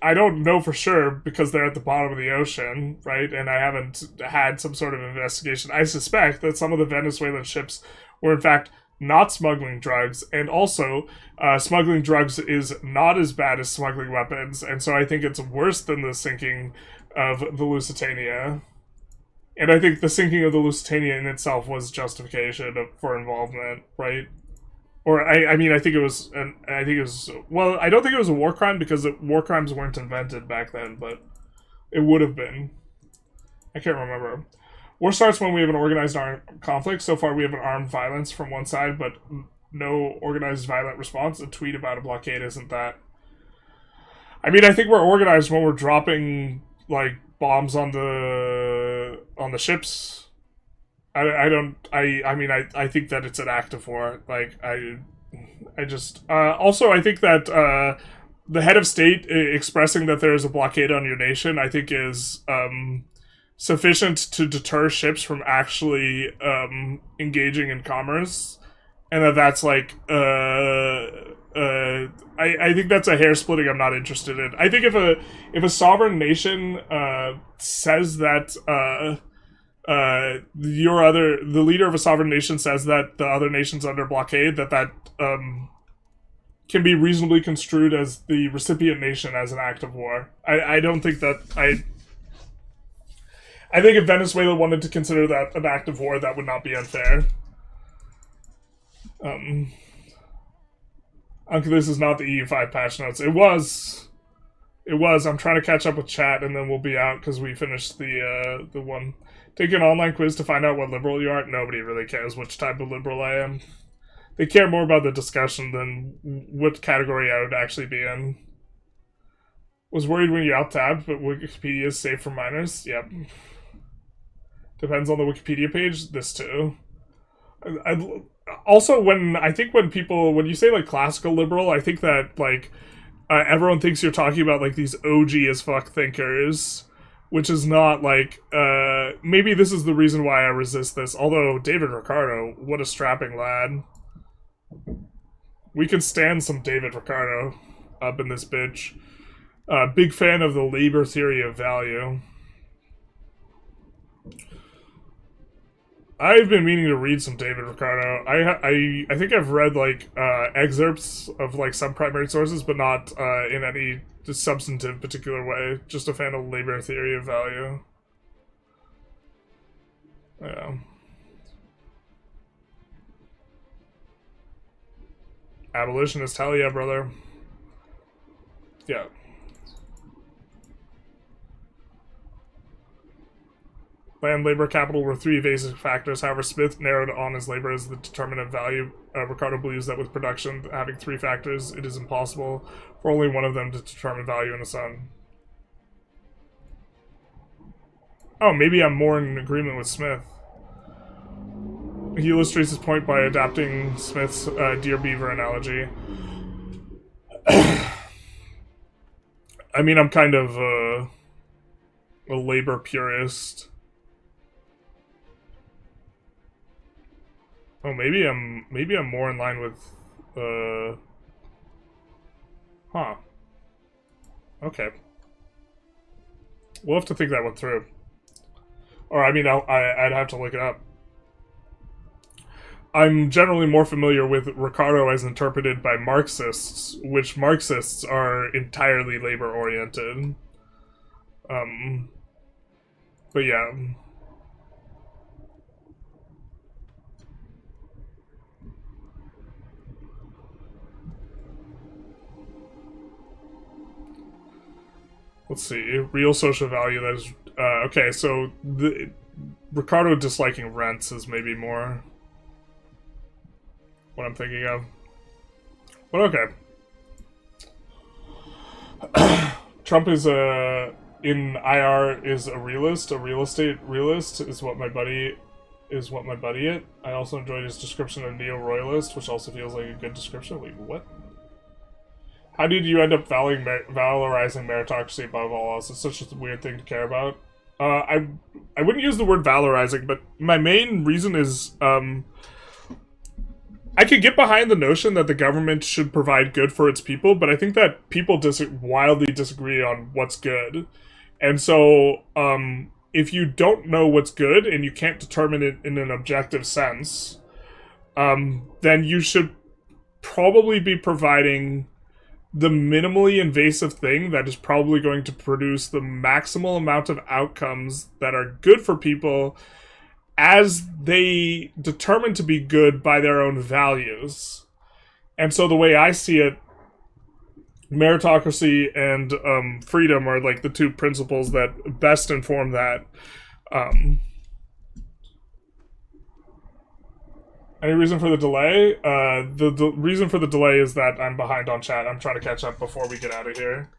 [SPEAKER 1] I don't know for sure because they're at the bottom of the ocean, right? And I haven't had some sort of investigation. I suspect that some of the Venezuelan ships were in fact not smuggling drugs, and also smuggling drugs is not as bad as smuggling weapons, and so I think it's worse than the sinking of the Lusitania. And I think the sinking of the Lusitania in itself was justification for involvement, right? Or I think it was. Well, I don't think it was a war crime because war crimes weren't invented back then, but it would have been. I can't remember. War starts when we have an organized armed conflict. So far, we have an armed violence from one side, but no organized violent response. A tweet about a blockade isn't that. I mean, I think we're organized when we're dropping, like, bombs on the ships. I think that it's an act of war. Like, I just also I think that the head of state expressing that there is a blockade on your nation, I think is sufficient to deter ships from actually engaging in commerce, and that's like I think that's a hair splitting I'm not interested in. I think if a sovereign nation says that the leader of a sovereign nation says that the other nation's under blockade, that can be reasonably construed as the recipient nation as an act of war. I don't think that I think if Venezuela wanted to consider that an act of war, that would not be unfair. Uncle, this is not the EU5 patch notes. It was. I'm trying to catch up with chat, and then we'll be out because we finished the one. Take an online quiz to find out what liberal you are. Nobody really cares which type of liberal I am. They care more about the discussion than what category I would actually be in. Was worried when you alt-tabbed, but Wikipedia is safe for minors. Yep. Depends on the Wikipedia page. This too. Also, when you say like classical liberal, I think that like everyone thinks you're talking about like these OG as fuck thinkers, which is not like maybe this is the reason why I resist this. Although David Ricardo, what a strapping lad. We can stand some David Ricardo up in this bitch. Big fan of the labor theory of value. I've been meaning to read some David Ricardo. I think I've read like excerpts of like some primary sources, but not in any substantive particular way. Just a fan of labor theory of value. Yeah. Abolitionist, hell yeah, brother. Yeah. Land, labor, capital were three basic factors. However, Smith narrowed on his labor as the determinant value. Ricardo believes that with production having three factors, it is impossible for only one of them to determine value in a sum. Oh, maybe I'm more in agreement with Smith. He illustrates his point by adapting Smith's deer beaver analogy. I mean, I'm kind of a labor purist. Oh, maybe I'm more in line with huh. Okay. We'll have to think that one through. Or I mean, I'd have to look it up. I'm generally more familiar with Ricardo as interpreted by Marxists, which Marxists are entirely labor-oriented. But yeah. Let's see. Real social value, that is... okay, so Ricardo disliking rents is maybe more what I'm thinking of. But okay. Trump is in IR is a realist, a real estate realist is what my buddy it. I also enjoyed his description of neo-royalist, which also feels like a good description. Wait, what? How did you end up valorizing meritocracy above all else? It's such a weird thing to care about. I wouldn't use the word valorizing, but my main reason is I could get behind the notion that the government should provide good for its people, but I think that people wildly disagree on what's good. And so, if you don't know what's good and you can't determine it in an objective sense, then you should probably be providing the minimally invasive thing that is probably going to produce the maximal amount of outcomes that are good for people as they determine to be good by their own values. And so the way I see it, meritocracy and freedom are like the two principles that best inform that. Any reason for the delay? The reason for the delay is that I'm behind on chat. I'm trying to catch up before we get out of here.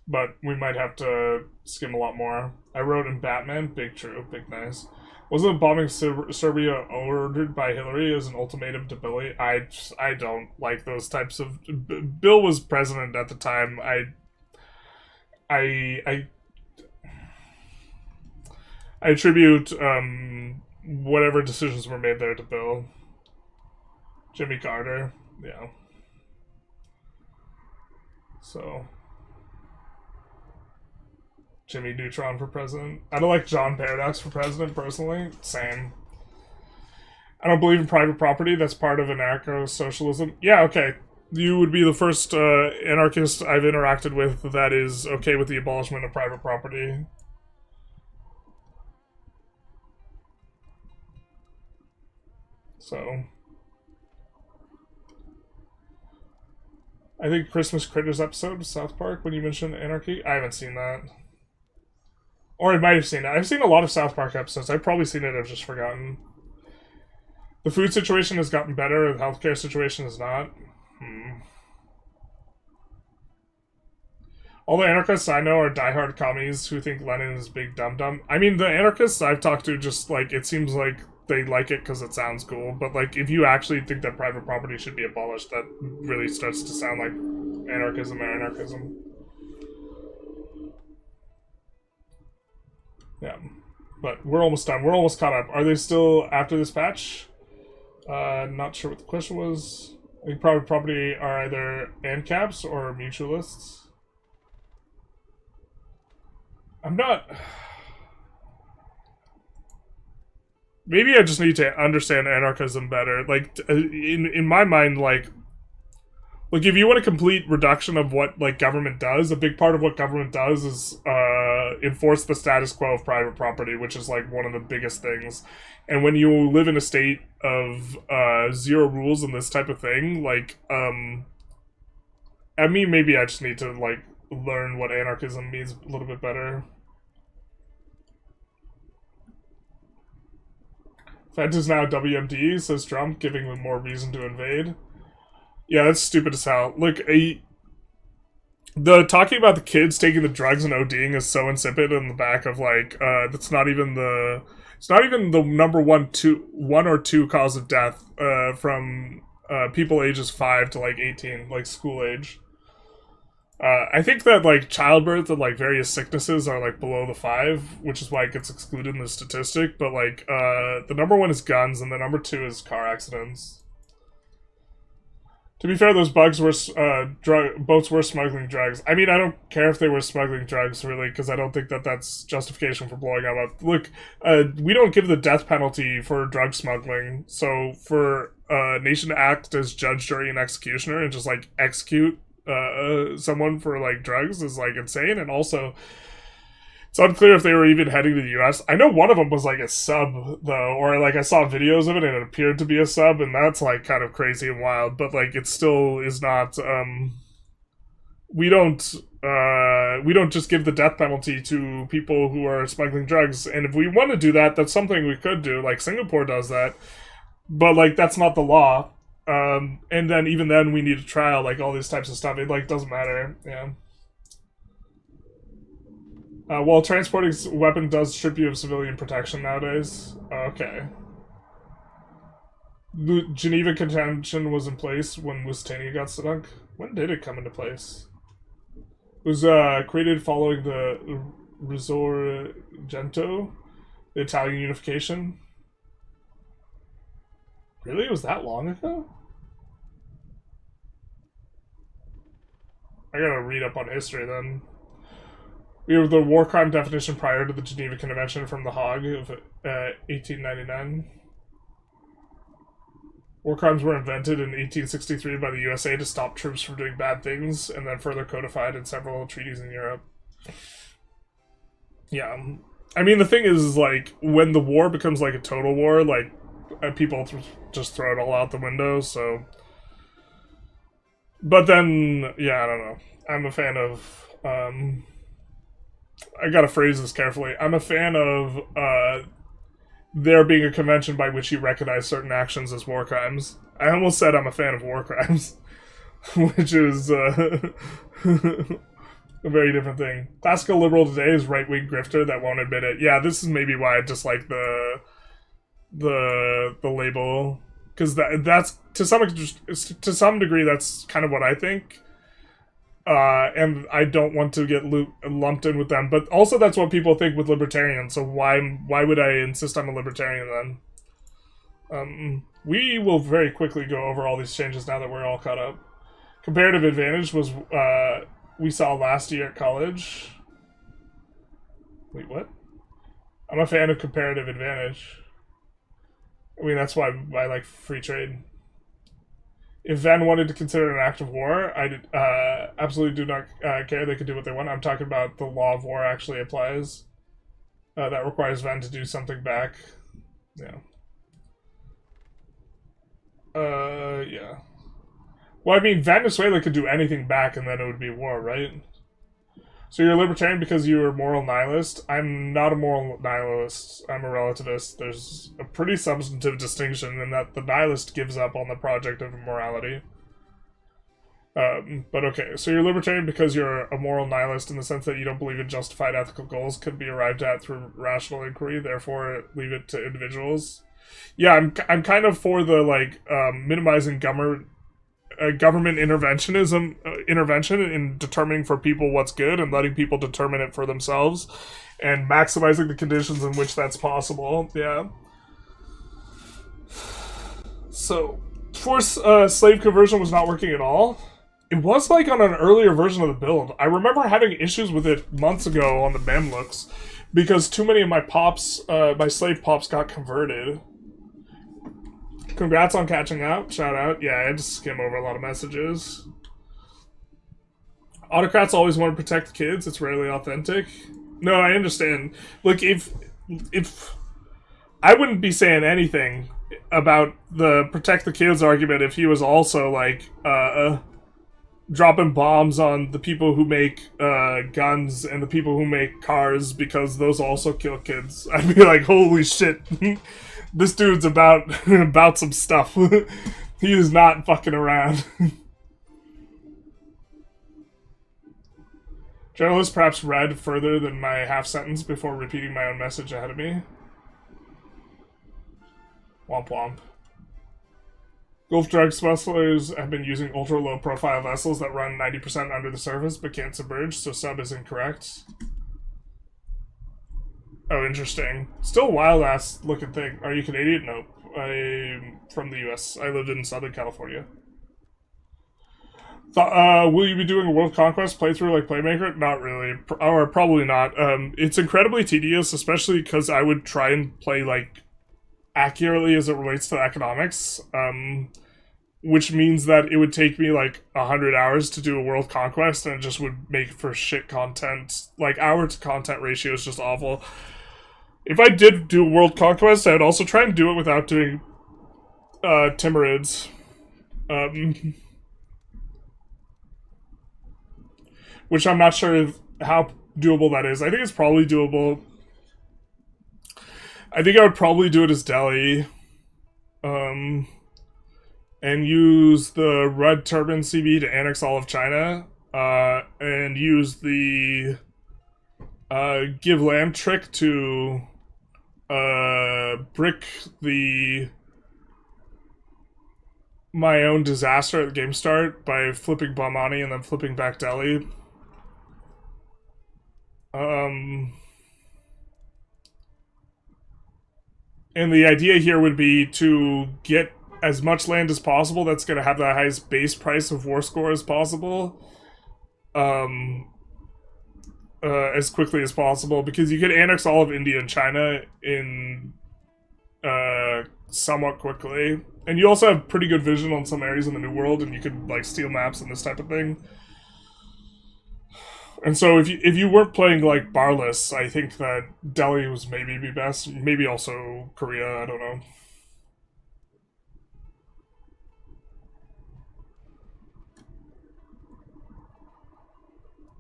[SPEAKER 1] But we might have to skim a lot more. I wrote in Batman. Big true. Big nice. Wasn't bombing Serbia ordered by Hillary as an ultimatum to Billy? I don't like those types of... Bill was president at the time. I attribute whatever decisions were made there to Bill. Jimmy Carter. Yeah. So... Jimmy Neutron for president. I don't like John Paradox for president, personally. Same. I don't believe in private property. That's part of anarcho-socialism. Yeah, okay. You would be the first anarchist I've interacted with that is okay with the abolishment of private property. So... I think Christmas Critters episode of South Park, when you mentioned anarchy. I haven't seen that. Or I might have seen it. I've seen a lot of South Park episodes. I've probably seen it, I've just forgotten. The food situation has gotten better, the healthcare situation is not. All the anarchists I know are diehard commies who think Lenin is big dum-dum. I mean, the anarchists I've talked to just, like, it seems like they like it because it sounds cool, but, like, if you actually think that private property should be abolished, that really starts to sound like anarchism or anarchism. Yeah. But we're almost done. We're almost caught up. Are they still after this patch? Not sure what the question was. I think private property are either ANCAPs or mutualists. I'm not... Maybe I just need to understand anarchism better. Like, in my mind, like, if you want a complete reduction of what, like, government does, a big part of what government does is enforce the status quo of private property, which is, like, one of the biggest things. And when you live in a state of zero rules and this type of thing, like, I mean, maybe I just need to, like, learn what anarchism means a little bit better. Fed is now WMD, says Trump, giving them more reason to invade. Yeah, that's stupid as hell. Look, the talking about the kids taking the drugs and ODing is so insipid in the back of, like, that's not even the... It's not even the number one or two cause of death from people ages 5 to, like, 18, like, school age. I think that, like, childbirth and, like, various sicknesses are, like, below the 5, which is why it gets excluded in the statistic, but, like, the number 1 is guns, and the number 2 is car accidents. To be fair, those boats were smuggling drugs. I mean, I don't care if they were smuggling drugs, really, because I don't think that that's justification for blowing up. Look, we don't give the death penalty for drug smuggling, so for a nation to act as judge, jury, and executioner and just, like, execute someone for, like, drugs is, like, insane, and also it's unclear if they were even heading to the US. I know one of them was, like, a sub, though, or, like, I saw videos of it and it appeared to be a sub, and that's, like, kind of crazy and wild, but, like, it still is not, we don't just give the death penalty to people who are smuggling drugs, and if we want to do that, that's something we could do, like, Singapore does that, but, like, that's not the law. And then even then we need a trial, like, all these types of stuff. It, like, doesn't matter. Yeah. While transporting a weapon does strip you of civilian protection nowadays. Okay. The Geneva Convention was in place when Lusitania got sunk. When did it come into place? It was created following the Risorgimento, the Italian unification. Really? It was that long ago? I gotta read up on history then. We have the war crime definition prior to the Geneva Convention from the Hague of 1899. War crimes were invented in 1863 by the USA to stop troops from doing bad things, and then further codified in several treaties in Europe. Yeah. I mean, the thing is, like, when the war becomes, like, a total war, like, people just throw it all out the window, so... But then, yeah, I don't know. I'm a fan of, I gotta phrase this carefully. I'm a fan of, there being a convention by which you recognize certain actions as war crimes. I almost said I'm a fan of war crimes, which is, a very different thing. Classical liberal today is right-wing grifter that won't admit it. Yeah, this is maybe why I dislike the label, because that's to some degree that's kind of what I think, and I don't want to get lumped in with them. But also that's what people think with libertarians. So why would I insist I'm a libertarian then? We will very quickly go over all these changes now that we're all caught up. Comparative advantage was we saw last year at college. Wait, what? I'm a fan of comparative advantage. I mean, that's why I like free trade. If Venn wanted to consider an act of war, I absolutely do not care. They could do what they want. I'm talking about the law of war actually applies. That requires Venn to do something back. Yeah. Yeah. Well, I mean, Venezuela could do anything back and then it would be war, right? So you're a libertarian because you're a moral nihilist? I'm not a moral nihilist. I'm a relativist. There's a pretty substantive distinction in that the nihilist gives up on the project of morality. But okay, so you're libertarian because you're a moral nihilist in the sense that you don't believe in justified ethical goals could be arrived at through rational inquiry, therefore leave it to individuals. Yeah, I'm kind of for the, like, minimizing government intervention in determining for people what's good and letting people determine it for themselves and maximizing the conditions in which that's possible. Yeah. So, forced slave conversion was not working at all. It was, like, on an earlier version of the build. I remember having issues with it months ago on the Mamluks because too many of my pops, my slave pops, got converted. Congrats on catching up. Shout out. Yeah, I had to skim over a lot of messages. Autocrats always want to protect the kids. It's rarely authentic. No, I understand. Like, if I wouldn't be saying anything about the protect the kids argument if he was also, like, dropping bombs on the people who make guns and the people who make cars because those also kill kids. I'd be like, holy shit. This dude's about some stuff. He is not fucking around. Generalist perhaps read further than my half sentence before repeating my own message ahead of me. Womp womp. Gulf drug smugglers have been using ultra-low profile vessels that run 90% under the surface but can't submerge, so sub is incorrect. Oh, interesting. Still wild-ass looking thing. Are you Canadian? Nope. I'm from the US. I lived in Southern California. Will you be doing a World Conquest playthrough like Playmaker? Not really. Or probably not. It's incredibly tedious, especially because I would try and play, like, accurately as it relates to economics. Which means that it would take me, like, 100 hours to do a World Conquest, and it just would make for shit content. Like, hour-to-content ratio is just awful. If I did do a World Conquest, I would also try and do it without doing Timurids. Which I'm not sure how doable that is. I think it's probably doable. I think I would probably do it as Delhi. And use the Red Turban CB to annex all of China. And use the give land trick to brick my own disaster at the game start by flipping Bahmani and then flipping back Delhi. And the idea here would be to get as much land as possible that's going to have the highest base price of war score as possible. As quickly as possible, because you could annex all of India and China in somewhat quickly. And you also have pretty good vision on some areas in the New World, and you could, like, steal maps and this type of thing. And so if you weren't playing, like, Barless, I think that Delhi was maybe be best. Maybe also Korea, I don't know.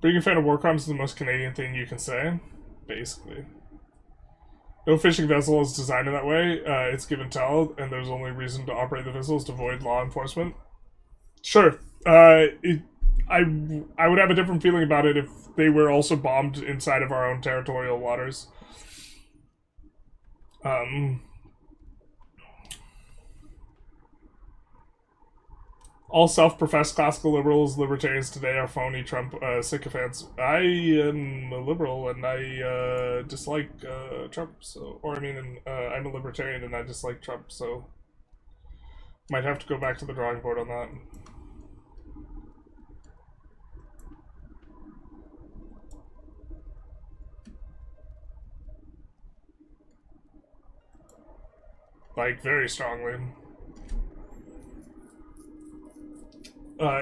[SPEAKER 1] Being a fan of war crimes is the most Canadian thing you can say, basically. No fishing vessel is designed in that way. It's give and tell, and there's only reason to operate the vessels to avoid law enforcement. Sure. I would have a different feeling about it if they were also bombed inside of our own territorial waters. All self-professed classical liberals, libertarians today are phony Trump sycophants. I am a liberal and I dislike Trump, so, or I mean, I'm a libertarian and I dislike Trump, so might have to go back to the drawing board on that. Like, very strongly.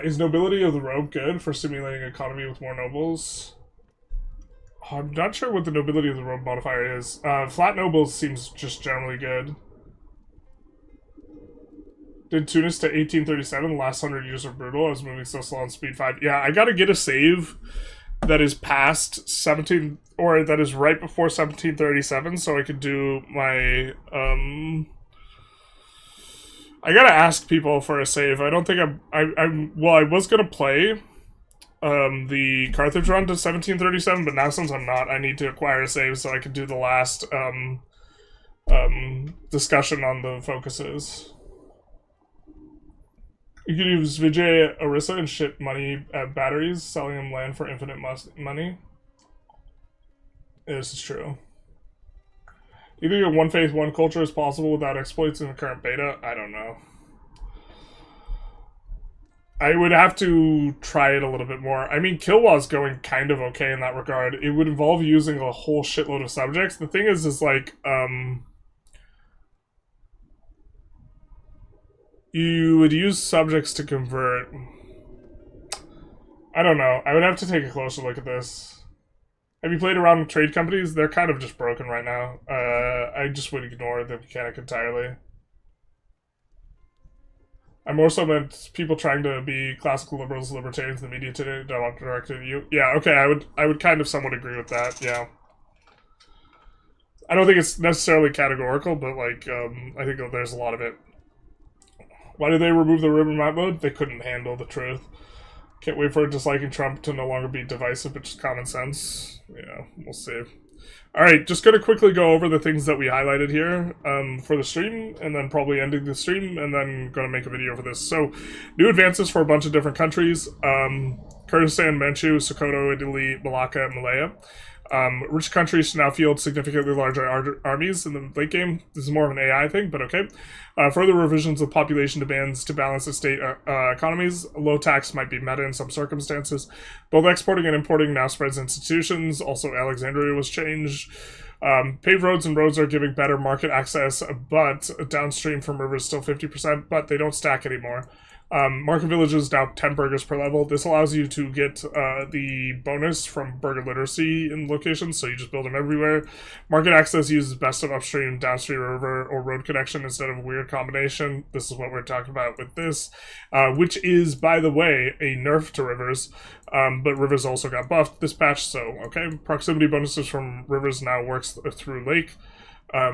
[SPEAKER 1] Is nobility of the robe good for simulating an economy with more nobles? I'm not sure what the nobility of the robe modifier is. Flat nobles seems just generally good. Did Tunis to 1837, the last 100 years are brutal. I was moving so slow on speed 5. Yeah, I gotta get a save that is past 17, or that is right before 1737, so I could do my, I gotta ask people for a save. I don't think well, I was gonna play the Carthage run to 1737, but now since I'm not, I need to acquire a save so I can do the last discussion on the focuses. You can use Vijay Orissa and shit money at batteries, selling them land for infinite money. This is true. Do you think a one faith, one culture is possible without exploits in the current beta? I don't know. I would have to try it a little bit more. I mean, Kilwa's going kind of okay in that regard. It would involve using a whole shitload of subjects. The thing is like, you would use subjects to convert. I don't know. I would have to take a closer look at this. Have you played around with trade companies? They're kind of just broken right now. I just would ignore the mechanic entirely. I more so meant people trying to be classical liberals, libertarians in the media today don't want to direct it at you. Yeah, okay, I would kind of somewhat agree with that, yeah. I don't think it's necessarily categorical, but like, I think there's a lot of it. Why did they remove the river map mode? They couldn't handle the truth. Can't wait for disliking Trump to no longer be divisive, but just common sense. Yeah, we'll see. Alright, just gonna quickly go over the things that we highlighted here for the stream, and then probably ending the stream, and then gonna make a video for this. So, new advances for a bunch of different countries. Kurdistan, Manchu, Sokoto, Italy, Malacca, Malaya. Rich countries now field significantly larger armies in the late game. This is more of an AI thing, but okay. Further revisions of population demands to balance the state economies. Low tax might be meta in some circumstances. Both exporting and importing now spreads institutions. Also, Alexandria was changed. Paved roads and roads are giving better market access, but downstream from rivers still 50%, but they don't stack anymore. Market villages now 10 burgers per level. This allows you to get the bonus from burger literacy in locations, so you just build them everywhere. Market access uses best of upstream, downstream river, or road connection instead of a weird combination. This is what we're talking about with this, which is, by the way, a nerf to rivers, but rivers also got buffed this patch, so okay. Proximity bonuses from rivers now works through lake. Oh,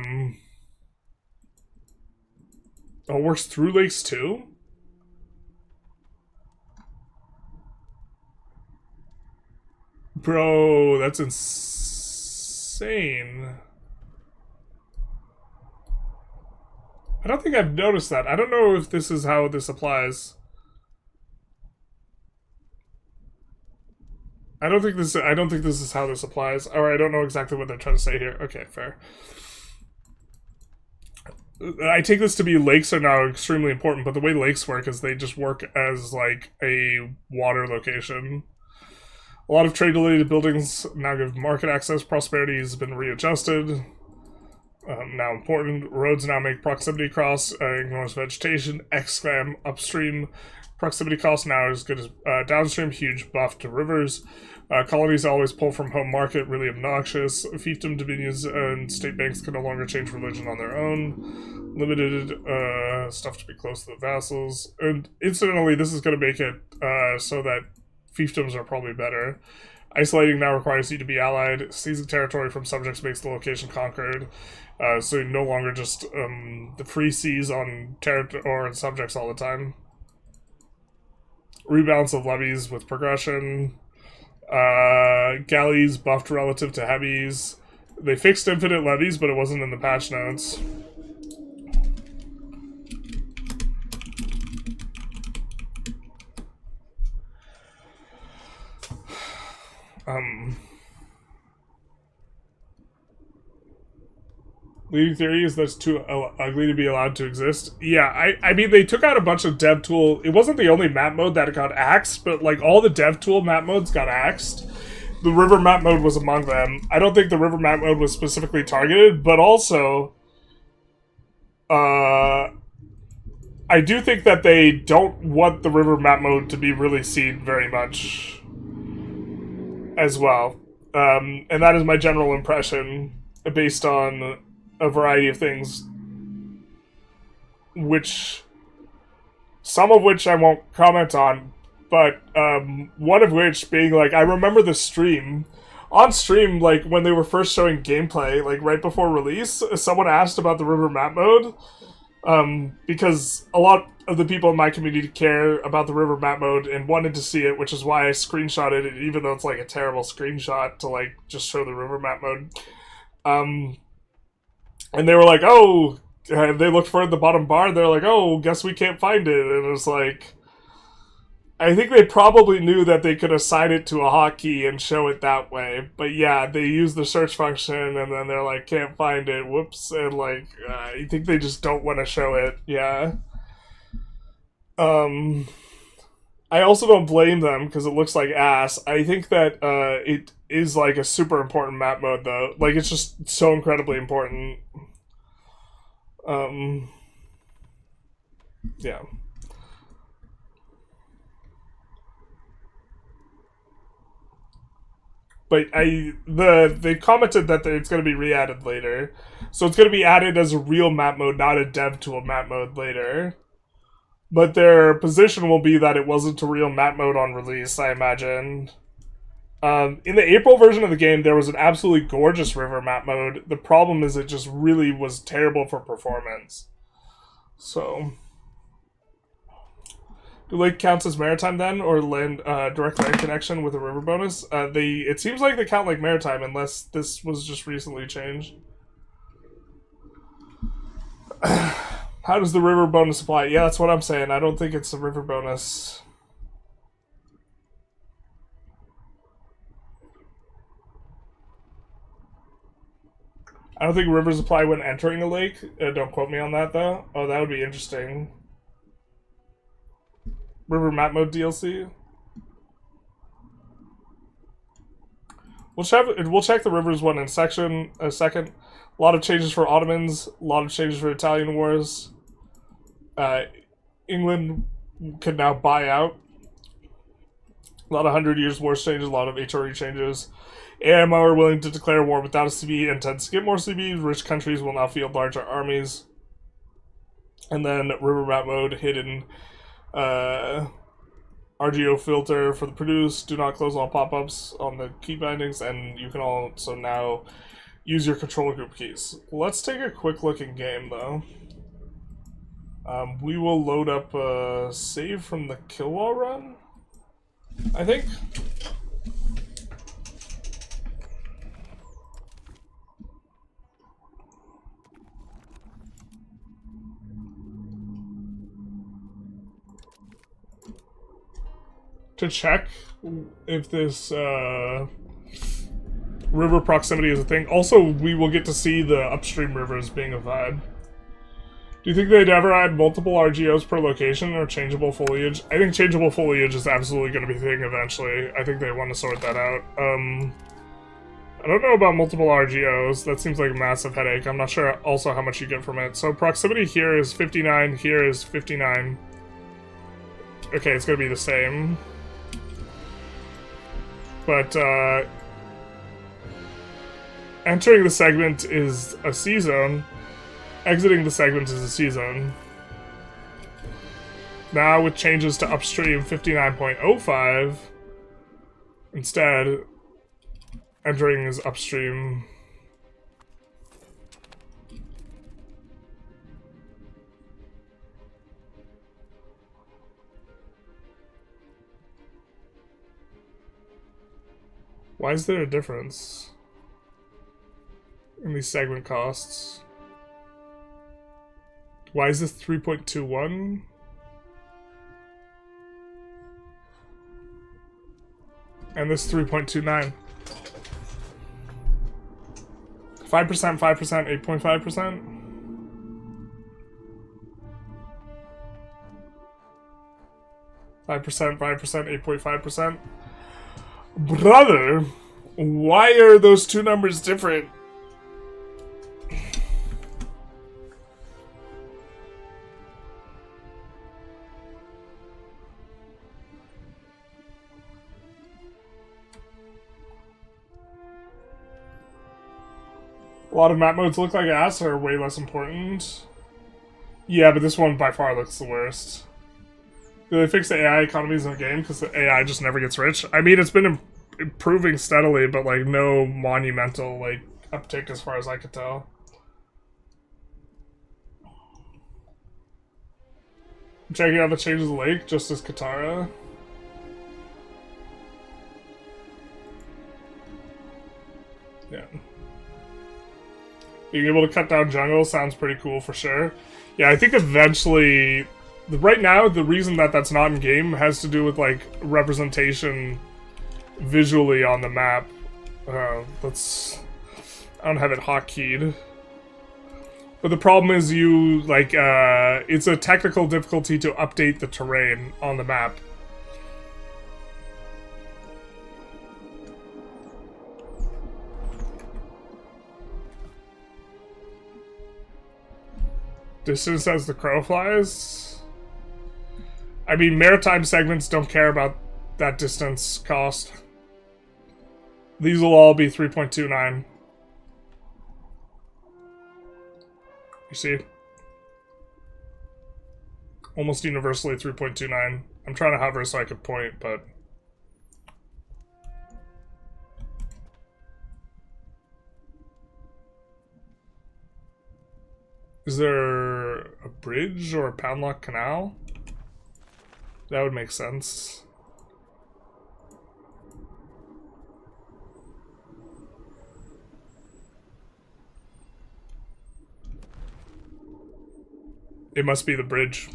[SPEAKER 1] it works through lakes too? Bro, that's insane. I don't think I've noticed that. I don't know if this is how this applies. I don't think this is how this applies. Or I don't know exactly what they're trying to say here. Okay, fair. I take this to be lakes are now extremely important, but the way lakes work is they just work as like a water location. A lot of trade-related buildings now give market access. Prosperity has been readjusted. Now important. Roads now make proximity costs. Ignores vegetation. Exclam upstream. Proximity costs now as good as downstream. Huge buff to rivers. Colonies always pull from home market. Really obnoxious. Fiefdom, dominions, and state banks can no longer change religion on their own. Limited stuff to be close to the vassals. And incidentally, this is going to make it so that fiefdoms are probably better. Isolating now requires you to be allied. Seizing territory from subjects makes the location conquered. So you no longer just the free seize on territory or subjects all the time. Rebalance of levies with progression. Galleys buffed relative to heavies. They fixed infinite levies, but it wasn't in the patch notes. Leading theory is that's too ugly to be allowed to exist. Yeah, I mean, they took out a bunch of dev tool. It wasn't the only map mode that got axed, but like all the dev tool map modes got axed. The river map mode was among them. I don't think the river map mode was specifically targeted, but also I do think that they don't want the river map mode to be really seen very much as well. And that is my general impression based on a variety of things, some of which I won't comment on, but one of which being, like, I remember the stream, on stream, like, when they were first showing gameplay, like, right before release, someone asked about the river map mode, Because a lot of the people in my community care about the river map mode and wanted to see it, which is why I screenshotted it, even though it's like a terrible screenshot to like just show the river map mode. And they were like, oh, they looked for it at the bottom bar, they're like, oh, guess we can't find it. And it was like, I think they probably knew that they could assign it to a hotkey and show it that way. But yeah, they used the search function and then they're like, can't find it, whoops. And like, I think they just don't want to show it, yeah. I also don't blame them because it looks like ass. I think that it is like a super important map mode though. Like, it's just so incredibly important. Yeah. But they commented that it's going to be re-added later. So it's going to be added as a real map mode, not a dev tool map mode later. But their position will be that it wasn't a real map mode on release, I imagine. In the April version of the game, there was an absolutely gorgeous river map mode. The problem is it just really was terrible for performance. So... Do lake counts as maritime then, or land direct land connection with a river bonus? It seems like they count like maritime unless this was just recently changed. How does the river bonus apply? Yeah, that's what I'm saying. I don't think it's a river bonus. I don't think rivers apply when entering a lake. Don't quote me on that though. Oh, that would be interesting. River map mode DLC. We'll check the rivers one in a second. A lot of changes for Ottomans. A lot of changes for Italian wars. England can now buy out. A lot of 100 Years' War changes. A lot of HRE changes. AMO are willing to declare war without a CB and tend to get more CBs. Rich countries will now field larger armies. And then river map mode hidden. RGO filter for the produce, do not close all pop-ups on the key bindings, and you can also now use your control group keys. Let's take a quick look in game though. We will load up a save from the Killwall run, I think. To check if this river proximity is a thing. Also, we will get to see the upstream rivers being a vibe. Do you think they'd ever add multiple RGOs per location or changeable foliage? I think changeable foliage is absolutely going to be a thing eventually. I think they want to sort that out. I don't know about multiple RGOs. That seems like a massive headache. I'm not sure also how much you get from it. So proximity here is 59, here is 59. Okay, it's going to be the same. But, entering the segment is a C-zone. Exiting the segment is a C-zone. Now, with changes to upstream 59.05, instead, entering is upstream. Why is there a difference in these segment costs? Why is this 3.21? And this 3.29? 5%, 5%, 8.5%? (5%, 5%, 8.5%? Brother, why are those two numbers different? A lot of map modes look like ass are way less important. Yeah, but this one by far looks the worst. Do they fix the AI economies in the game because the AI just never gets rich? I mean, it's been improving steadily, but like no monumental like uptick as far as I could tell. checking out the changes of the lake, just as Katara. Yeah. Being able to cut down jungle sounds pretty cool for sure. Yeah, I think eventually... Right now, the reason that that's not in-game has to do with, like, representation visually on the map. Let's... I don't have it hotkeyed. But the problem is you, like, it's a technical difficulty to update the terrain on the map. Distance as the crow flies? I mean, maritime segments don't care about that distance cost. These will all be 3.29. You see? Almost universally 3.29. I'm trying to hover so I can point, but... Is there a bridge or a padlock canal? That would make sense. It must be the bridge.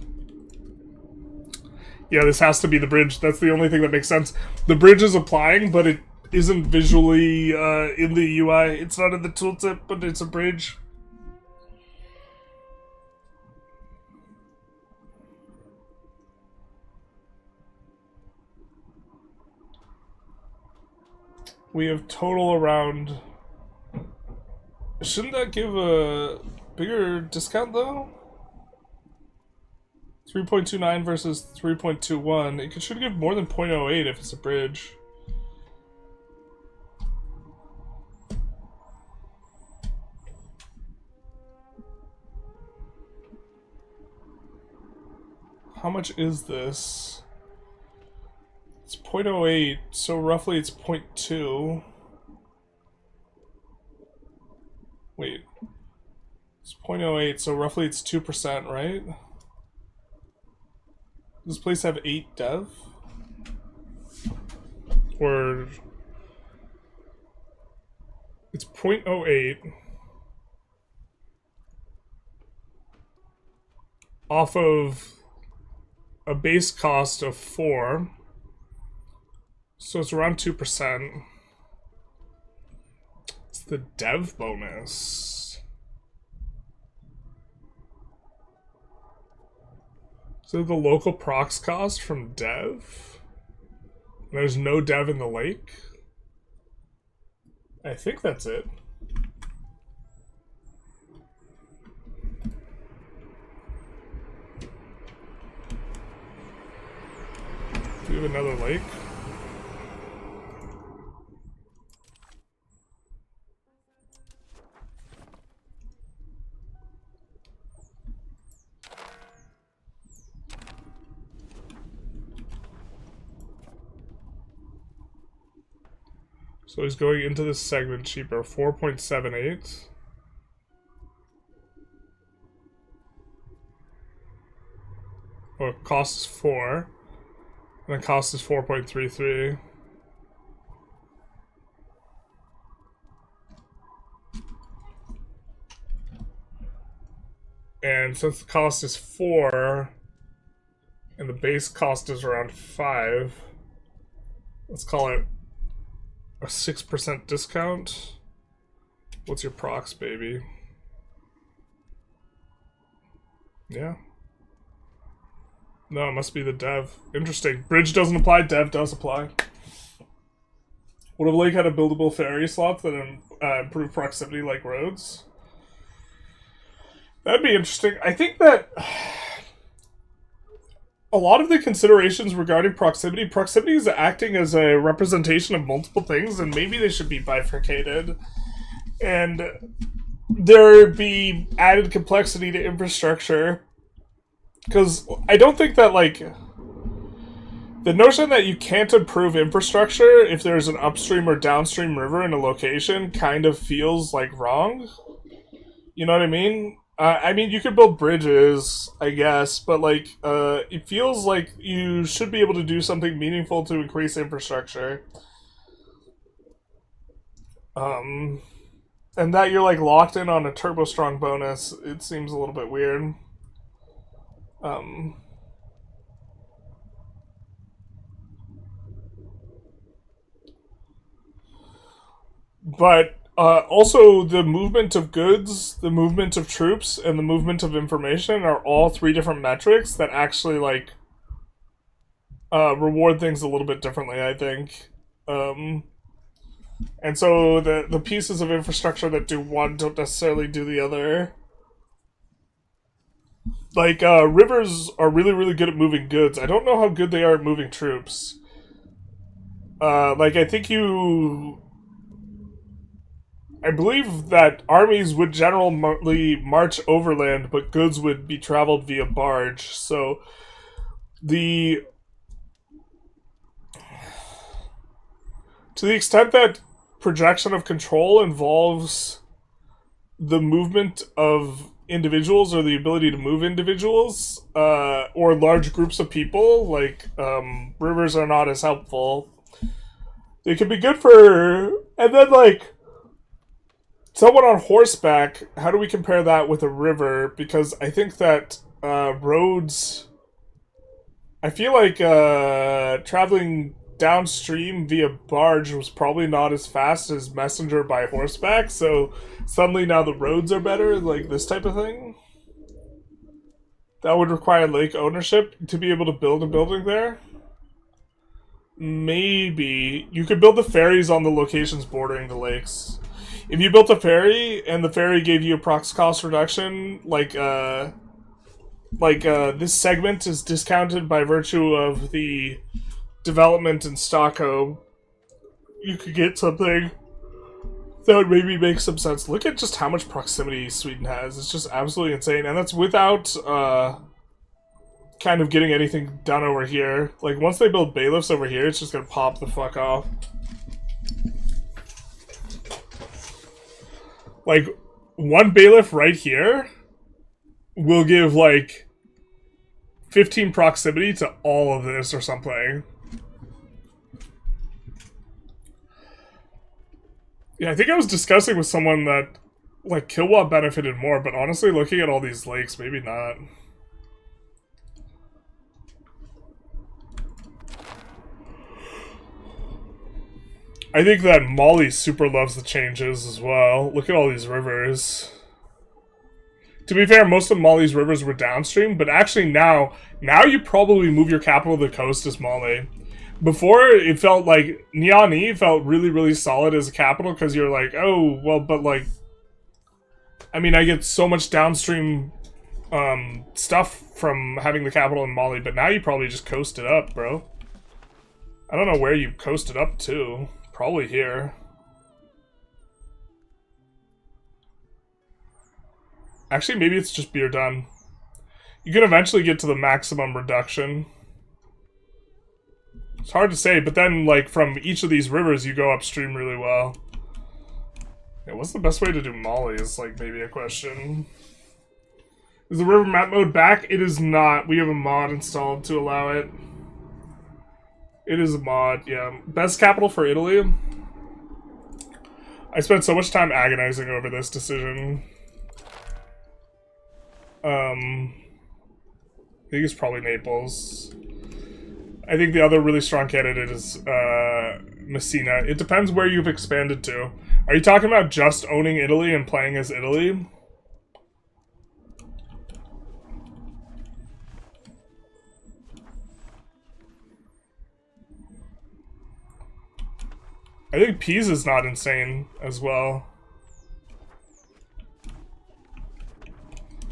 [SPEAKER 1] Yeah, this has to be the bridge. That's the only thing that makes sense. The bridge is applying, but it isn't visually in the UI. It's not in the tooltip, but it's a bridge. We have total around... Shouldn't that give a bigger discount, though? 3.29 versus 3.21. It should give more than 0.08 if it's a bridge. How much is this? It's 0.08, so roughly it's 0.2. Wait. It's 0.08, so roughly it's 2%, right? Does this place have 8 dev? Or... It's 0.08 off of a base cost of 4. So it's around 2%. It's the dev bonus. So the local procs cost from dev? There's no dev in the lake? I think that's it. Do we have another lake? So he's going into this segment cheaper, 4.78. Well, cost is 4. And the cost is 4.33. And since the cost is 4, and the base cost is around 5, let's call it a 6% discount. What's your procs, baby? Yeah. No, it must be the dev. Interesting. Bridge doesn't apply, dev does apply. Would have Lake had a buildable ferry slot that improved proximity like roads? That'd be interesting. I think that a lot of the considerations regarding proximity is acting as a representation of multiple things, and maybe they should be bifurcated. And there be added complexity to infrastructure. Because I don't think that, like, the notion that you can't improve infrastructure if there's an upstream or downstream river in a location kind of feels, like, wrong. You know what I mean? I mean, you could build bridges, I guess, but like, it feels like you should be able to do something meaningful to increase infrastructure. And that you're like locked in on a turbo strong bonus, it seems a little bit weird. Um, but also the movement of goods, the movement of troops, and the movement of information are all three different metrics that actually like reward things a little bit differently, I think. And so the pieces of infrastructure that do one don't necessarily do the other. Like rivers are really really good at moving goods. I don't know how good they are at moving troops. Like I believe that armies would generally march overland, but goods would be traveled via barge. So the to the extent that projection of control involves the movement of individuals or the ability to move individuals or large groups of people, like rivers are not as helpful. They can be good for, and then like someone on horseback. How do we compare that with a river? Because I think that roads. I feel like traveling downstream via barge was probably not as fast as messenger by horseback, so suddenly now the roads are better, like this type of thing. That would require lake ownership to be able to build a building there. Maybe you could build the ferries on the locations bordering the lakes. If you built a ferry and the ferry gave you a prox cost reduction, like this segment is discounted by virtue of the development in Stockholm, you could get something that would maybe make some sense. Look at just how much proximity Sweden has. It's just absolutely insane. And that's without kind of getting anything done over here. Like, once they build bailiffs over here, it's just gonna pop the fuck off. Like, one bailiff right here will give, like, 15 proximity to all of this or something. Yeah, I think I was discussing with someone that, like, Kilwa benefited more, but honestly, looking at all these lakes, maybe not. I think that Molly super loves the changes as well. Look at all these rivers. To be fair, most of Molly's rivers were downstream, but actually now you probably move your capital to the coast as Molly. Before, it felt like Niani felt really, really solid as a capital because you're like, oh, well, but like, I mean, I get so much downstream stuff from having the capital in Mali, but now you probably just coast it up, bro. I don't know where you coasted up to. Probably here. Actually, maybe it's just beer done. You can eventually get to the maximum reduction. It's hard to say, but then, like, from each of these rivers, you go upstream really well. Yeah, what's the best way to do Molly is, like, maybe a question. Is the river map mode back? It is not. We have a mod installed to allow it. It is a mod, yeah. Best capital for Italy? I spent so much time agonizing over this decision. I think it's probably Naples. I think the other really strong candidate is Messina. It depends where you've expanded to. Are you talking about just owning Italy and playing as Italy? I think Pisa's not insane as well.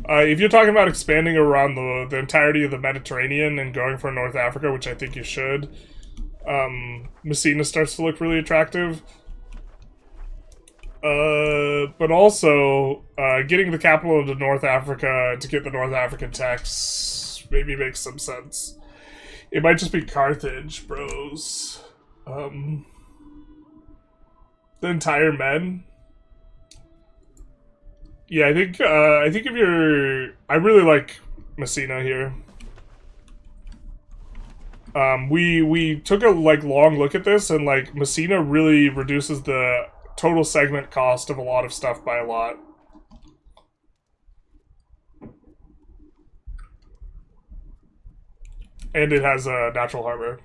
[SPEAKER 1] If you're talking about expanding around the entirety of the Mediterranean and going for North Africa, which I think you should, Messina starts to look really attractive. But also, getting the capital of North Africa to get the North African tax maybe makes some sense. It might just be Carthage, bros. The entire Med. Yeah, I think if you're, I really like Messina here. We took a long look at this, and Messina really reduces the total segment cost of a lot of stuff by a lot. And it has a natural harbor.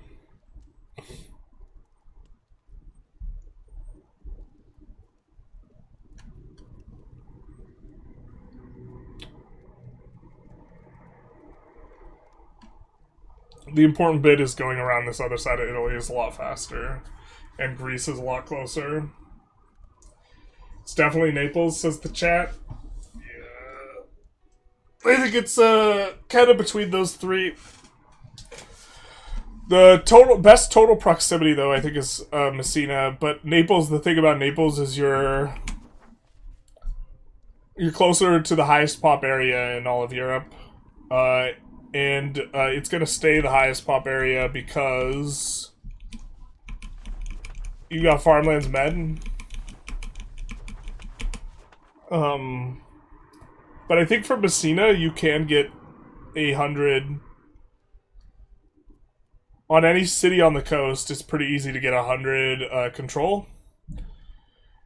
[SPEAKER 1] The important bit is going around this other side of Italy is a lot faster. And Greece is a lot closer. It's definitely Naples, says the chat. Yeah. I think it's kind of between those three. The best total proximity, though, I think is Messina. But Naples, the thing about Naples is you're closer to the highest pop area in all of Europe. And it's going to stay the highest pop area because you got farmlands med. But I think for Messina, you can get 100 on any city on the coast. It's pretty easy to get 100 control.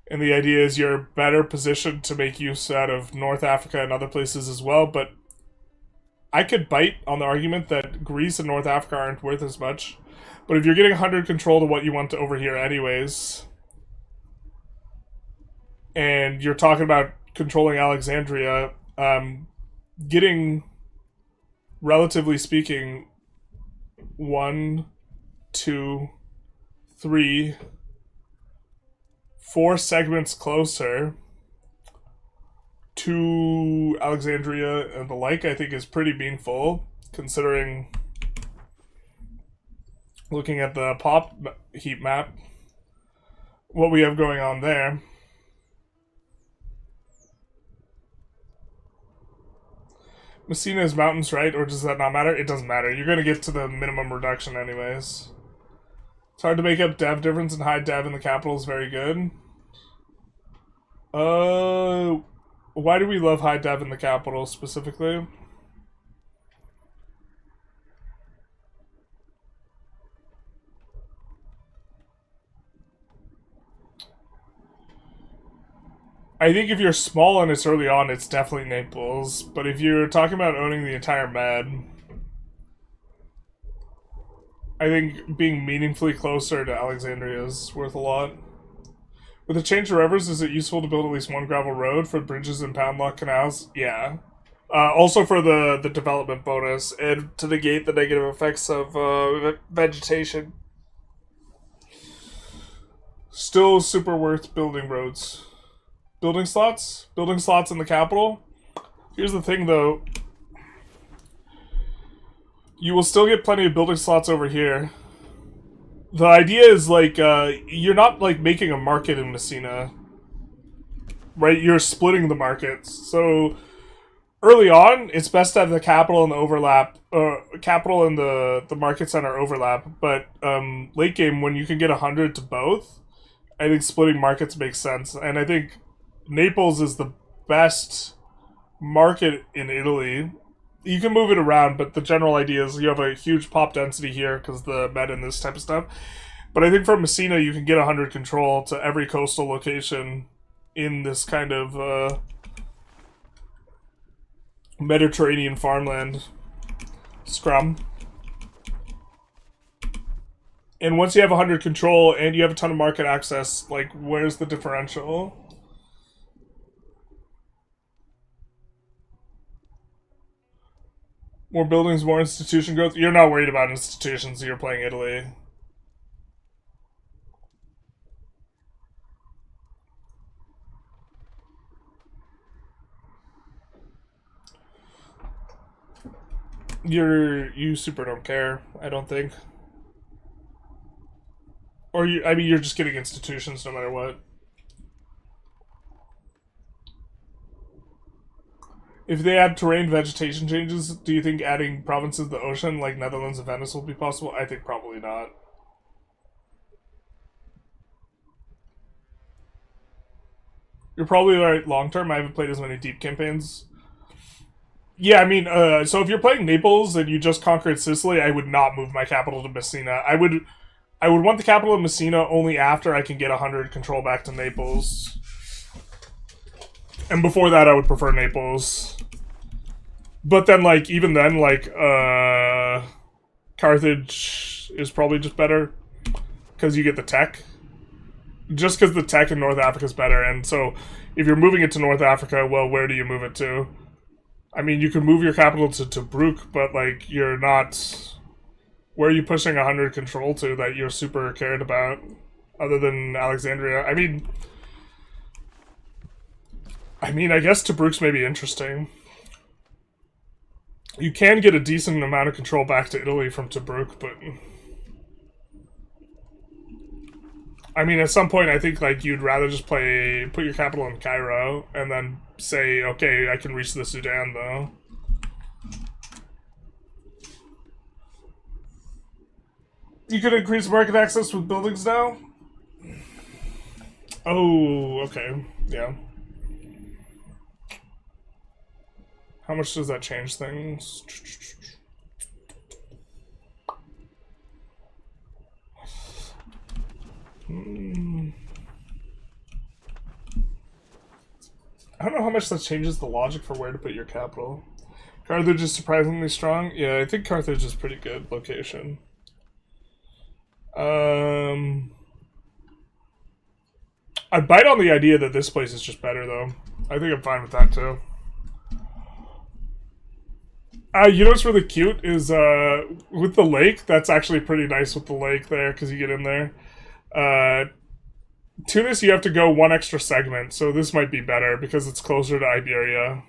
[SPEAKER 1] And the idea is you're better positioned to make use out of North Africa and other places as well. But I could bite on the argument that Greece and North Africa aren't worth as much. But if you're getting 100 control to what you want to over here anyways, and you're talking about controlling Alexandria, getting, relatively speaking, 1, 2, 3, 4 segments closer to Alexandria and the like, I think is pretty meaningful, considering looking at the pop heat map, what we have going on there. Messina is mountains, right? Or does that not matter? It doesn't matter. You're going to get to the minimum reduction anyways. It's hard to make up dev difference, and high dev in the capital is very good. Why do we love high dev in the capital specifically? I think if you're small and it's early on, it's definitely Naples. But if you're talking about owning the entire Med, I think being meaningfully closer to Alexandria is worth a lot. With the change of rivers, is it useful to build at least one gravel road for bridges and pound lock canals? Yeah. Also for the development bonus and to negate the negative effects of vegetation. Still super worth building roads. Building slots? Building slots in the capital? Here's the thing, though. You will still get plenty of building slots over here. The idea is, you're not, making a market in Messina. Right? You're splitting the markets. So, early on, it's best to have the capital and the overlap, capital and the market center overlap. But, late game, when you can get 100 to both, I think splitting markets makes sense. And I think Naples is the best market in Italy. You can move it around, but the general idea is you have a huge pop density here because the med and this type of stuff. But I think for Messina, you can get 100 control to every coastal location in this kind of Mediterranean farmland scrum. And once you have 100 control and you have a ton of market access, where's the differential? More buildings, more institution growth. You're not worried about institutions, you're playing Italy. You super don't care, I don't think. Or you're just getting institutions no matter what. If they add terrain vegetation changes, do you think adding provinces to the ocean, like Netherlands and Venice, will be possible? I think probably not. You're You're probably right long term. I haven't played as many deep campaigns. Yeah, I mean, so if you're playing Naples and you just conquered Sicily, I would not move my capital to Messina. I would want the capital of Messina only after I can get 100 control back to Naples. And before that, I would prefer Naples. But then, like, even then, like, Carthage is probably just better. Because you get the tech. Just because the tech in North Africa is better. And so, if you're moving it to North Africa, well, where do you move it to? I mean, you can move your capital to Tobruk, but, like, you're not... Where are you pushing 100 control to that you're super cared about? Other than Alexandria? I mean, I guess Tobruk's maybe interesting. You can get a decent amount of control back to Italy from Tobruk, but... I mean, at some point, I think, like, you'd rather just put your capital in Cairo, and then say, okay, I can reach the Sudan, though. You could increase market access with buildings now? Oh, okay. Yeah. How much does that change things? I don't know how much that changes the logic for where to put your capital. Carthage is surprisingly strong. Yeah, I think Carthage is pretty good location. I'd bite on the idea that this place is just better, though. I think I'm fine with that, too. You know what's really cute is, with the lake, that's actually pretty nice with the lake there, because you get in there. Tunis, you have to go one extra segment, so this might be better, because it's closer to Iberia.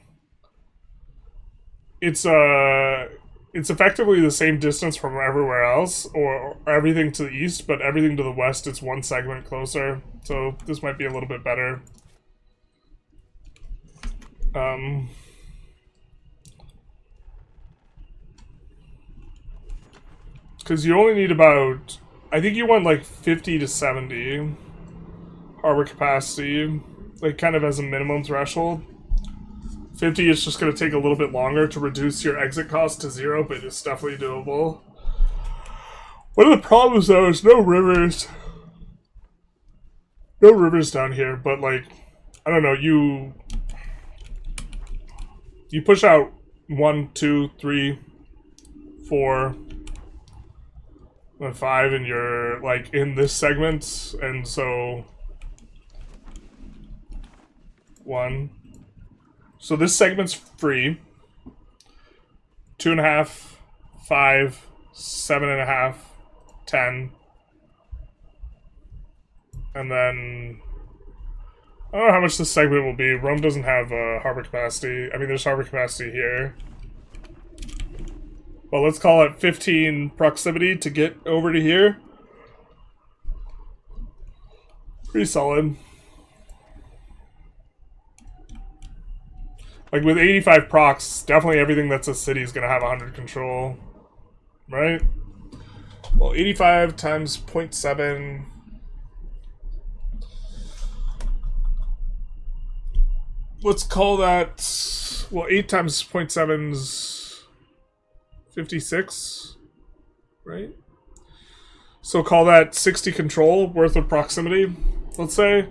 [SPEAKER 1] It's effectively the same distance from everywhere else, or everything to the east, but everything to the west, it's one segment closer. So this might be a little bit better. Because you only need about, I think you want like 50 to 70 harbor capacity, like kind of as a minimum threshold. 50 is just going to take a little bit longer to reduce your exit cost to 0, but it's definitely doable. One of the problems, though, is no rivers. No rivers down here, but, like, I don't know, you push out 1, 2, 3, 4, and 5, and you're, like, in this segment, and so... 1... So this segment's free. 2.5, 5, 7.5, 10. And then... I don't know how much this segment will be. Rome doesn't have harbor capacity. I mean, there's harbor capacity here. Well, let's call it 15 proximity to get over to here. Pretty solid. Like, with 85 procs, definitely everything that's a city is going to have 100 control. Right? Well, 85 times 0.7... Let's call that... Well, 8 times 0.7 is... 56? Right? So call that 60 control worth of proximity, let's say.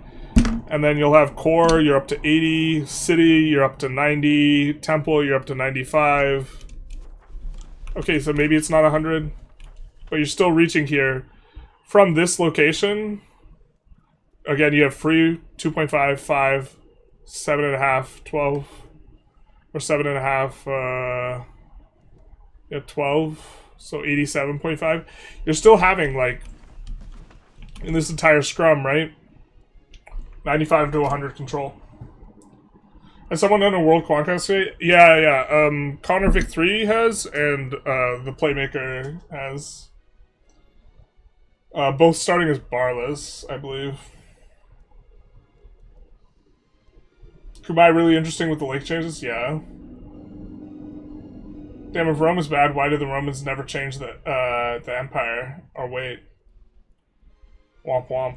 [SPEAKER 1] And then you'll have core, you're up to 80, city, you're up to 90, temple, you're up to 95. Okay, so maybe it's not 100, but you're still reaching here. From this location, again, you have free 2.5, 5, 7.5, 12, or 7.5, yeah, 12, so 87.5. You're still having, like, in this entire scrum, right? 95 to 100 control. Has someone done a World Conquest yet? Yeah. Connor Vic 3 has, and the Playmaker has. Both starting as barless, I believe. Kubai really interesting with the lake changes? Yeah. Damn, if Rome is bad, why did the Romans never change the empire? Or wait. Womp womp.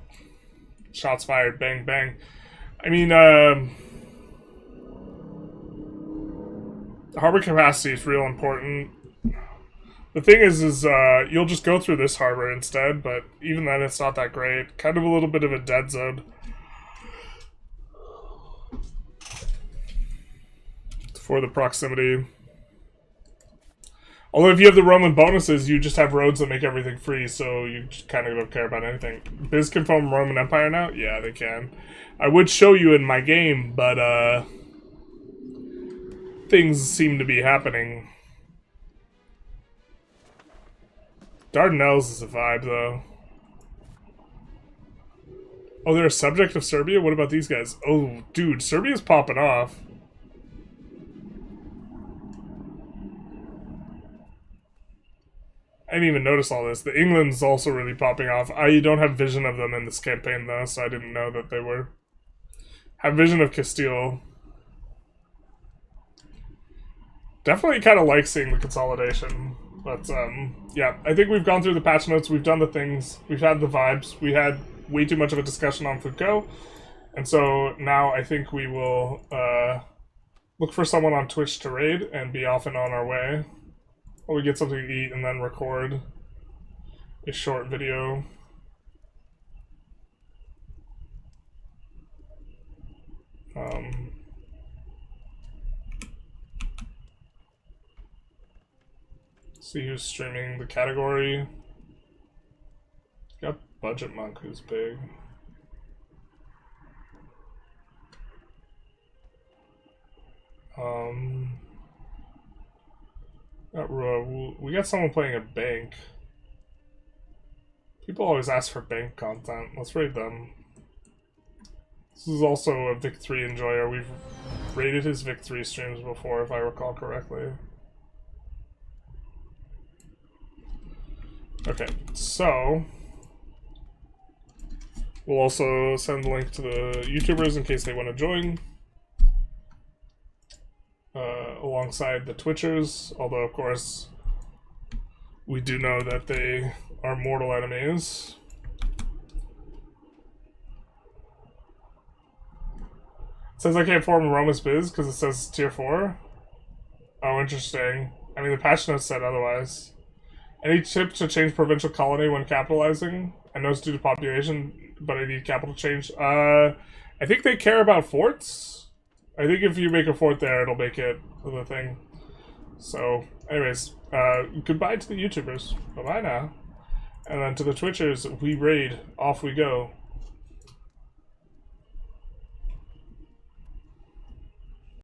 [SPEAKER 1] Shots fired, bang bang. I mean, harbor capacity is real important. The thing is you'll just go through this harbor instead, but even then it's not that great. Kind of a little bit of a dead zone. For the proximity. Although if you have the Roman bonuses, you just have roads that make everything free, so you just kind of don't care about anything. Biz can form Roman Empire now? Yeah, they can. I would show you in my game, but things seem to be happening. Dardanelles is a vibe, though. Oh, they're a subject of Serbia? What about these guys? Oh, dude, Serbia's popping off. I didn't even notice all this. The England's also really popping off. I don't have vision of them in this campaign, though, so I didn't know that they were. Have vision of Castile. Definitely kind of like seeing the consolidation. But, yeah, I think we've gone through the patch notes. We've done the things. We've had the vibes. We had way too much of a discussion on Foucault. And so now I think we will look for someone on Twitch to raid and be off and on our way. Or we get something to eat and then record a short video. See who's streaming the category. Got Budget Monk, who's big. We got someone playing a bank. People always ask for bank content. Let's raid them. This is also a Vic 3 enjoyer. We've raided his Vic 3 streams before, if I recall correctly. Okay, so we'll also send the link to the YouTubers in case they want to join. Alongside the Twitchers, although of course we do know that they are mortal enemies. It says I can't form a Romus Biz because it says tier 4. Oh, interesting. I mean, the patch notes said otherwise. Any tip to change provincial colony when capitalizing? I know it's due to population, but I need capital change. I think they care about forts. I think if you make a fort there, it'll make it the thing. So, anyways, goodbye to the YouTubers. Bye-bye now. And then to the Twitchers, we raid. Off we go.